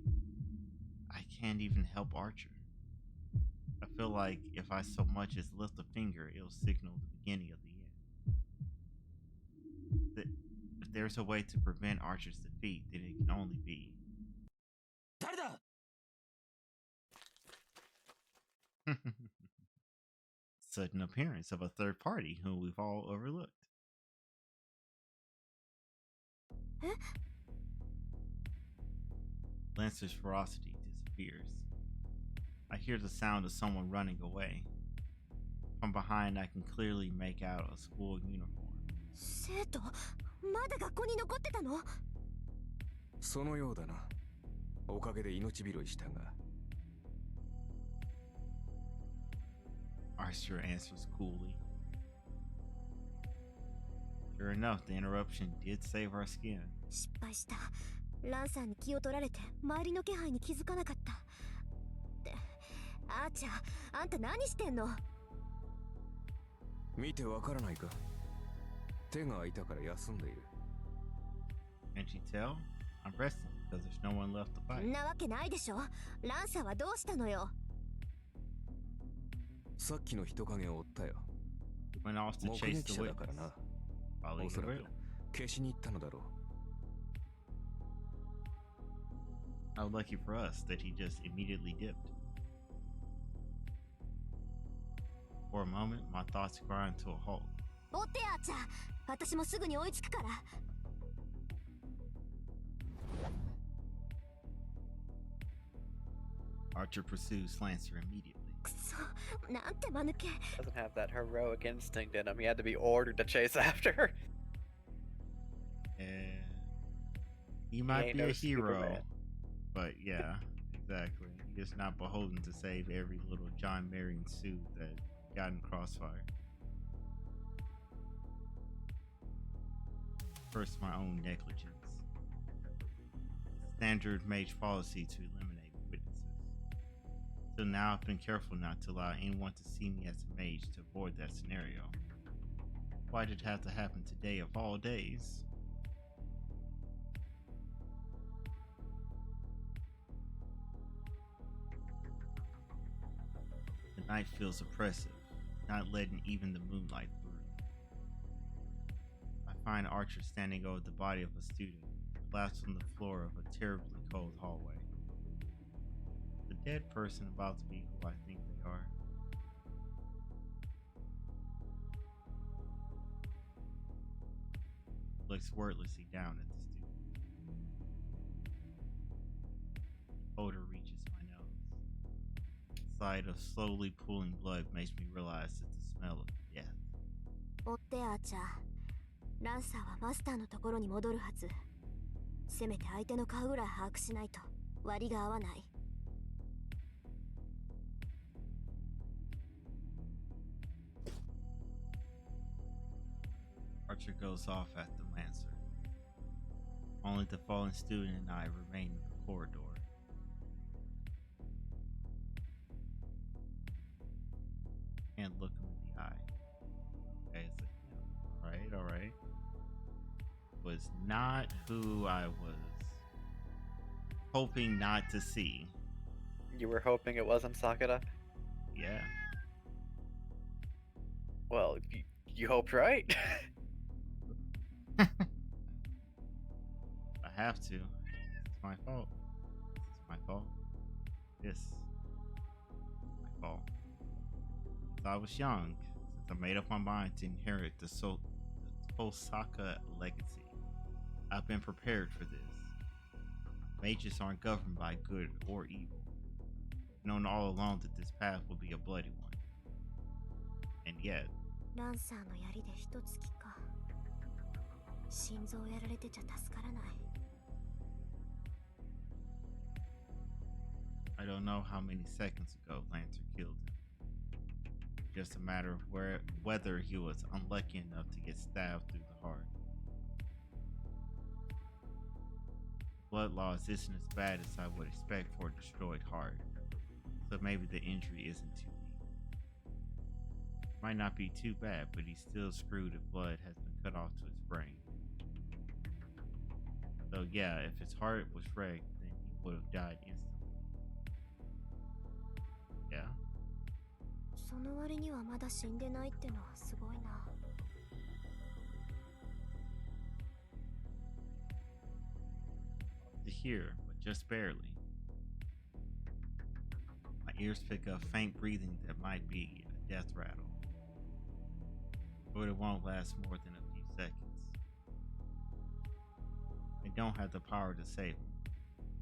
Speaker 2: I can't even help Archer. I feel like if I so much as lift a finger, it'll signal the beginning of the end. If there's a way to prevent Archer's defeat, then it can only be
Speaker 6: 誰だ
Speaker 2: sudden appearance of a third party whom we've all overlooked. Lancer's ferocity disappears. I hear the sound of someone running away. From behind, I can clearly make out a school uniform.
Speaker 3: 生徒まだ学校に残ってたの？
Speaker 4: そのようだな。おかげで命拾いしたが。
Speaker 2: Archer answers coolly. Sure enough, the interruption did save our skin.
Speaker 3: 失敗した。ランさんに気を取られて周りの気配に気づかなかった。ってアーチャー、あんた何してんの？
Speaker 4: 見てわからないか。手が空いたから休んでいる。
Speaker 2: Can't you tell? I'm resting because there's no one left to
Speaker 3: そ
Speaker 2: fight.
Speaker 3: んなわけないでしょ。ランさんはどうしたのよ？
Speaker 4: さっきの人影を追ったよ。
Speaker 2: He went off to
Speaker 4: 目
Speaker 2: chase
Speaker 4: 撃
Speaker 2: the
Speaker 4: 者だ
Speaker 2: witness.
Speaker 4: からな。
Speaker 2: Probably
Speaker 4: おそら
Speaker 2: real.
Speaker 4: く消しに行ったのだろう。
Speaker 2: How lucky for us that he just immediately dipped. For a moment, my thoughts grind to a halt.
Speaker 3: 追ってアーチャー、私もすぐに追いつくから。
Speaker 2: Archer pursues Lancer immediately.
Speaker 3: くそ、なんて間抜け。
Speaker 1: Doesn't have that heroic instinct in him. He had to be ordered to chase after her.
Speaker 2: And he might
Speaker 1: ain't
Speaker 2: be
Speaker 1: no
Speaker 2: a hero,
Speaker 1: Superman.
Speaker 2: but yeah, exactly. He is not beholden to save every little John Marion suit that got in crossfire. First, my own negligence. Standard mage policy to eliminate witnesses. So now I've been careful not to allow anyone to see me as a mage to avoid that scenario. Why did it have to happen today of all days? The night feels oppressive, not letting even the moonlight through. I find Archer standing over the body of a student, collapsed on the floor of a terribly cold hallway. The dead person about to be who I think they are. Looks wordlessly down at the student. Odor reaches my nose. Sight of slowly pooling blood makes me realize it's the smell of death.
Speaker 3: 追ってアーチャー。ランサーはマスターのところに戻るはず。せめて相手の顔ぐらい把握しないと割が合わない。
Speaker 2: Archer goes off at the Lancer. Only the fallen student and I remain in the corridor. Can't look him in the eye. Okay, it's like, alright. Was not who I was hoping not to see.
Speaker 1: You were hoping it wasn't Sakura?
Speaker 2: Yeah.
Speaker 1: Well, you hoped right.
Speaker 2: I have to. It's my fault. It's my fault. This. My fault. Since I was young, since I made up my mind to inherit the Tosaka legacy, I've been prepared for this. Mages aren't governed by good or evil. I've known all along that this path will be a bloody one. And yet,
Speaker 3: ランサーの槍で一突きか。心臓やられてちゃ助からない。
Speaker 2: I don't know how many seconds ago Lancer killed him. Just a matter of whether he was unlucky enough to get stabbed through the heart. Blood loss isn't as bad as I would expect for a destroyed heart, so maybe the injury isn't too deep. Might not be too bad, but he's still screwed if blood has been cut off to his brain. So yeah, if his heart was wrecked, then he would have died instantly. Yeah.
Speaker 3: その割にはまだ死んでないってのはすごいな。
Speaker 2: To hear, but just barely. My ears pick up faint breathing that might be a death rattle. But it won't last more than a few seconds. I don't have the power to save him.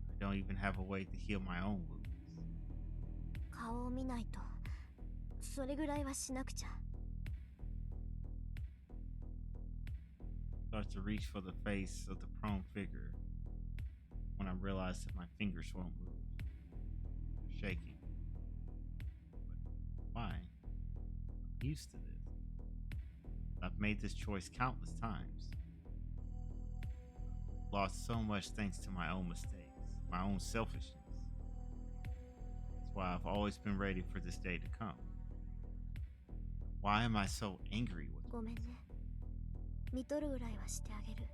Speaker 2: I don't even have a way to heal my own wounds.
Speaker 3: 顔を見ないと。それぐらいはしなくちゃ。
Speaker 2: Start to reach for the face of the prone figure when I realize that my fingers won't move. They're shaking. But why? I'm used to this. I've made this choice countless times. I've lost so much thanks to my own mistakes, my own selfishness. That's why I've always been ready for this day to come. Why am I so angry with
Speaker 3: ごめんね。見とるぐらいはしてあげる。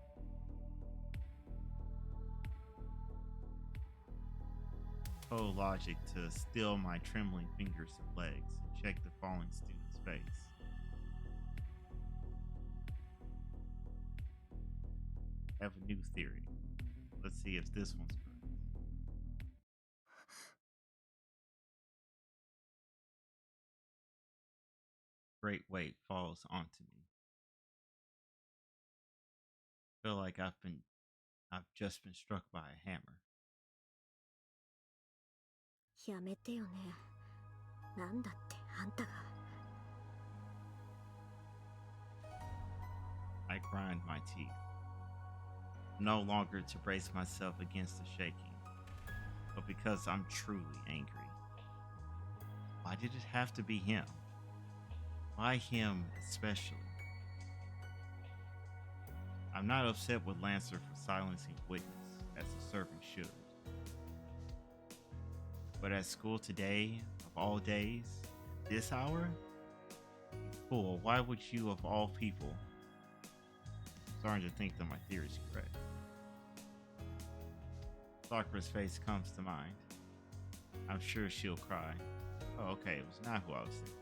Speaker 2: total logic to still my trembling fingers and legs and check the falling student's face? I have a new theory. Let's see if this one's correct. Great weight falls onto me. I feel like I've just been struck by a hammer.
Speaker 3: やめてよね。なんだってあんたが。
Speaker 2: I grind my teeth, no longer to brace myself against the shaking, but because I'm truly angry. Why did it have to be him? Why him especially? I'm not upset with Lancer for silencing witness, as a servant should. But at school today, of all days, this hour? Fool, why would you, of all people? Starting to think that my theory is correct. Sakura's face comes to mind. I'm sure she'll cry. Oh, okay, it was not who I was thinking.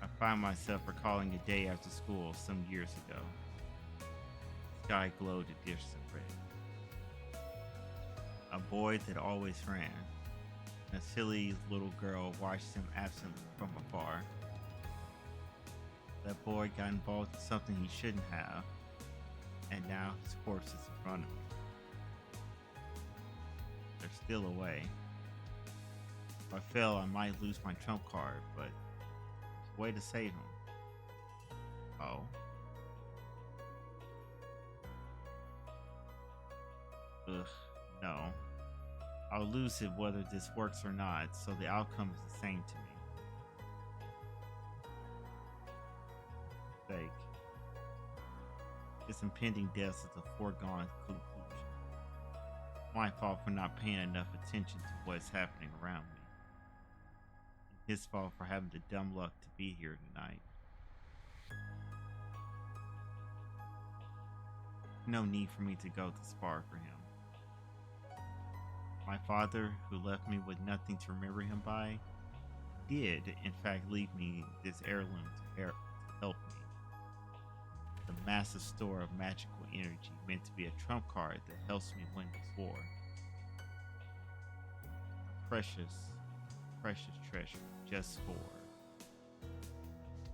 Speaker 2: I find myself recalling a day after school some years ago. The sky glowed a distant red. A boy that always ran. A silly little girl watched him absently from afar. That boy got involved in something he shouldn't have, and now his corpse is in front of me. There's still a way. If I fail, I might lose my trump card, but there's a way to save him. Oh. Ugh, no. I'll lose it whether this works or not, so the outcome is the same to me. Fake. This impending death is a foregone conclusion. My fault for not paying enough attention to what's happening around me. And his fault for having the dumb luck to be here tonight. No need for me to go to spar for him. My father, who left me with nothing to remember him by, did, in fact, leave me this heirloom to help me. The massive store of magical energy meant to be a trump card that helps me win this war. A precious, precious treasure just for...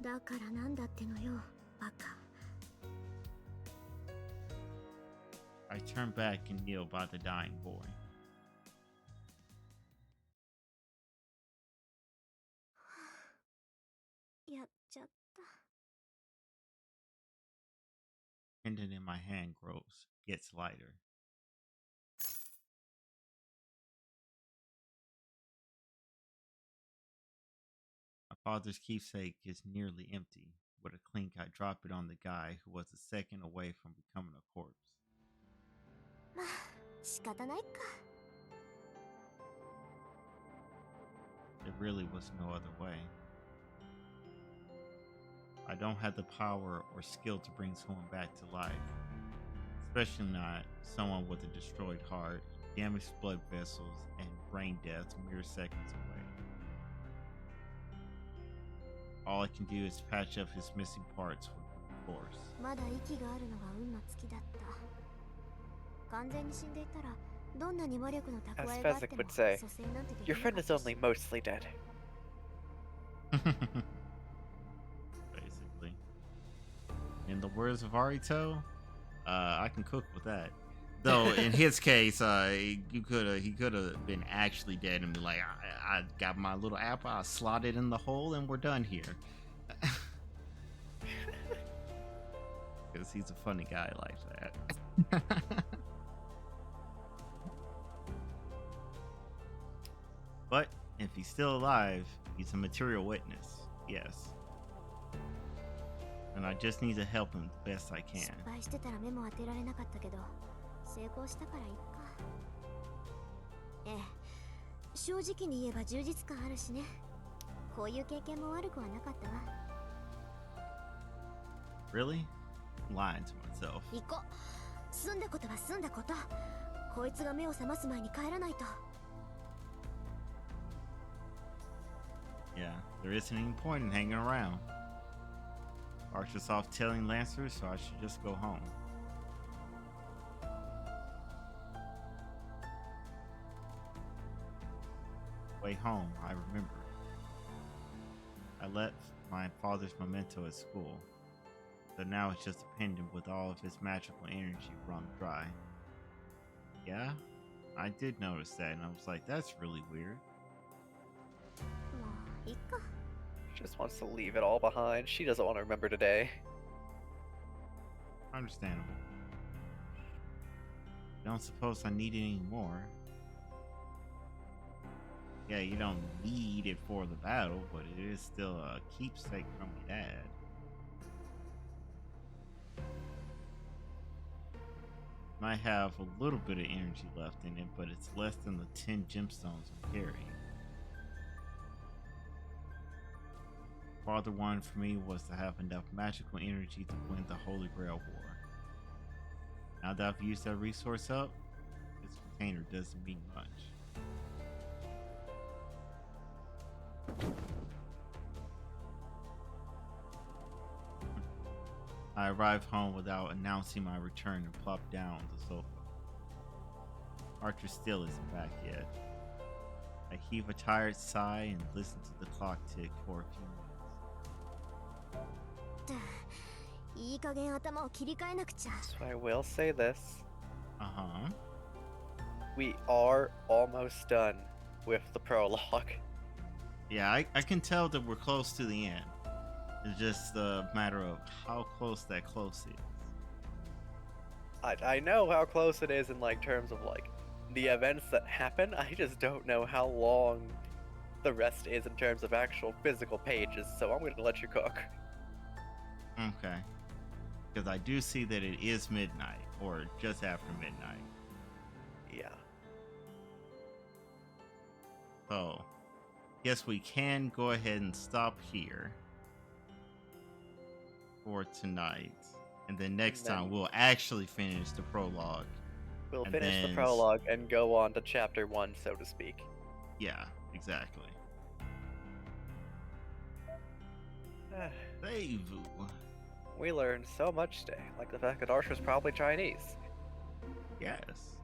Speaker 3: だからなんだってのよ、バカ。
Speaker 2: I turn back and kneel by the dying boy. Pendant in my hand gets lighter. My father's keepsake is nearly empty. With a clink, I drop it on the guy who was a second away from becoming a corpse.
Speaker 3: まあ、仕方ないか。
Speaker 2: There really was no other way. I don't have the power or skill to bring someone back to life, especially not someone with a destroyed heart, damaged blood vessels, and brain death mere seconds away. All I can do is patch up his missing parts with brute force.
Speaker 3: まだ息があるのが運の尽きだった。完全に死んでいたらどんなに魔力の蓄
Speaker 1: As
Speaker 3: えがあって
Speaker 1: Fezzik
Speaker 3: も
Speaker 1: would say,
Speaker 3: 蘇生なんてでき
Speaker 1: your
Speaker 3: なか
Speaker 1: friend
Speaker 3: っ
Speaker 1: is
Speaker 3: たし
Speaker 1: only mostly dead.
Speaker 2: Basically. In the words of Arito, I can cook with that. Though in his case, he could have been actually dead and be like, I got my little apple, I slot it in the hole, and we're done here. Because he's a funny guy like that. But if he's still alive, he's a material witness. Yes. And I just need to help him the best I
Speaker 3: 失
Speaker 2: can.
Speaker 3: 敗してたら目も当てられなかったけど成功したからいっか。ええ、正直に言えば充実感あるしね。こういう経験も悪くはなかったわ。
Speaker 2: Really? Lying to myself.
Speaker 3: 行こう。済んだことは済んだこと。こいつが目を覚ます前に帰らないと。
Speaker 2: Yeah, there isn't any point in hanging around. Archer's off telling Lancers, so I should just go home. Way home, I remember. I left my father's memento at school, so now it's just a pendant with all of his magical energy run dry. Yeah, I did notice that, and I was like, that's really weird.
Speaker 3: もういいか。
Speaker 1: She just wants to leave it all behind. She doesn't want to remember today.
Speaker 2: Understandable. Don't suppose I need it anymore. Yeah, you don't need it for the battle, but it is still a keepsake from your dad. Might have a little bit of energy left in it, but it's less than the 10 gemstones I'm carrying. Father wanted for me was to have enough magical energy to win the Holy Grail War. Now that I've used that resource up, this container doesn't mean much. I arrived home without announcing my return and plopped down on the sofa. Archer still isn't back yet. I heave a tired sigh and listen to the clock tick for a few minutes.
Speaker 3: いい加減頭を切り替えなくちゃ。
Speaker 1: So I will say this.
Speaker 2: Uh-huh.
Speaker 1: We are almost done with the prologue.
Speaker 2: Yeah, I can tell that we're close to the end. It's just a matter of how close that close is.
Speaker 1: I know how close it is in like terms of like the events that happen. I just don't know how long the rest is in terms of actual physical pages, so I'm gonna let you cook.
Speaker 2: Okay. Because I do see that it is midnight, or just after midnight.
Speaker 1: Yeah.
Speaker 2: So, guess we can go ahead and stop here for tonight. And then next
Speaker 1: And then-
Speaker 2: time we'll actually finish the prologue.
Speaker 1: We'll
Speaker 2: And
Speaker 1: finish the
Speaker 2: then-
Speaker 1: prologue and go on to chapter 1, so to speak.
Speaker 2: Yeah, exactly. Seivu.
Speaker 1: We learned so much today, like the fact that Archer's probably Chinese.
Speaker 2: Yes.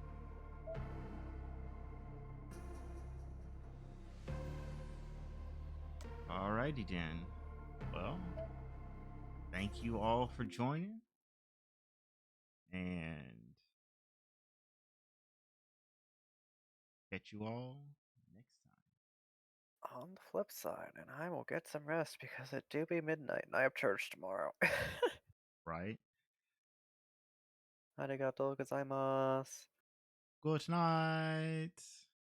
Speaker 2: Alrighty then. Well, thank you all for joining. And catch you all next time.
Speaker 1: On the flip side, and I will get some rest because it do be midnight and I have church tomorrow.
Speaker 2: Right?
Speaker 1: Arigatou gozaimasu.
Speaker 2: Good night.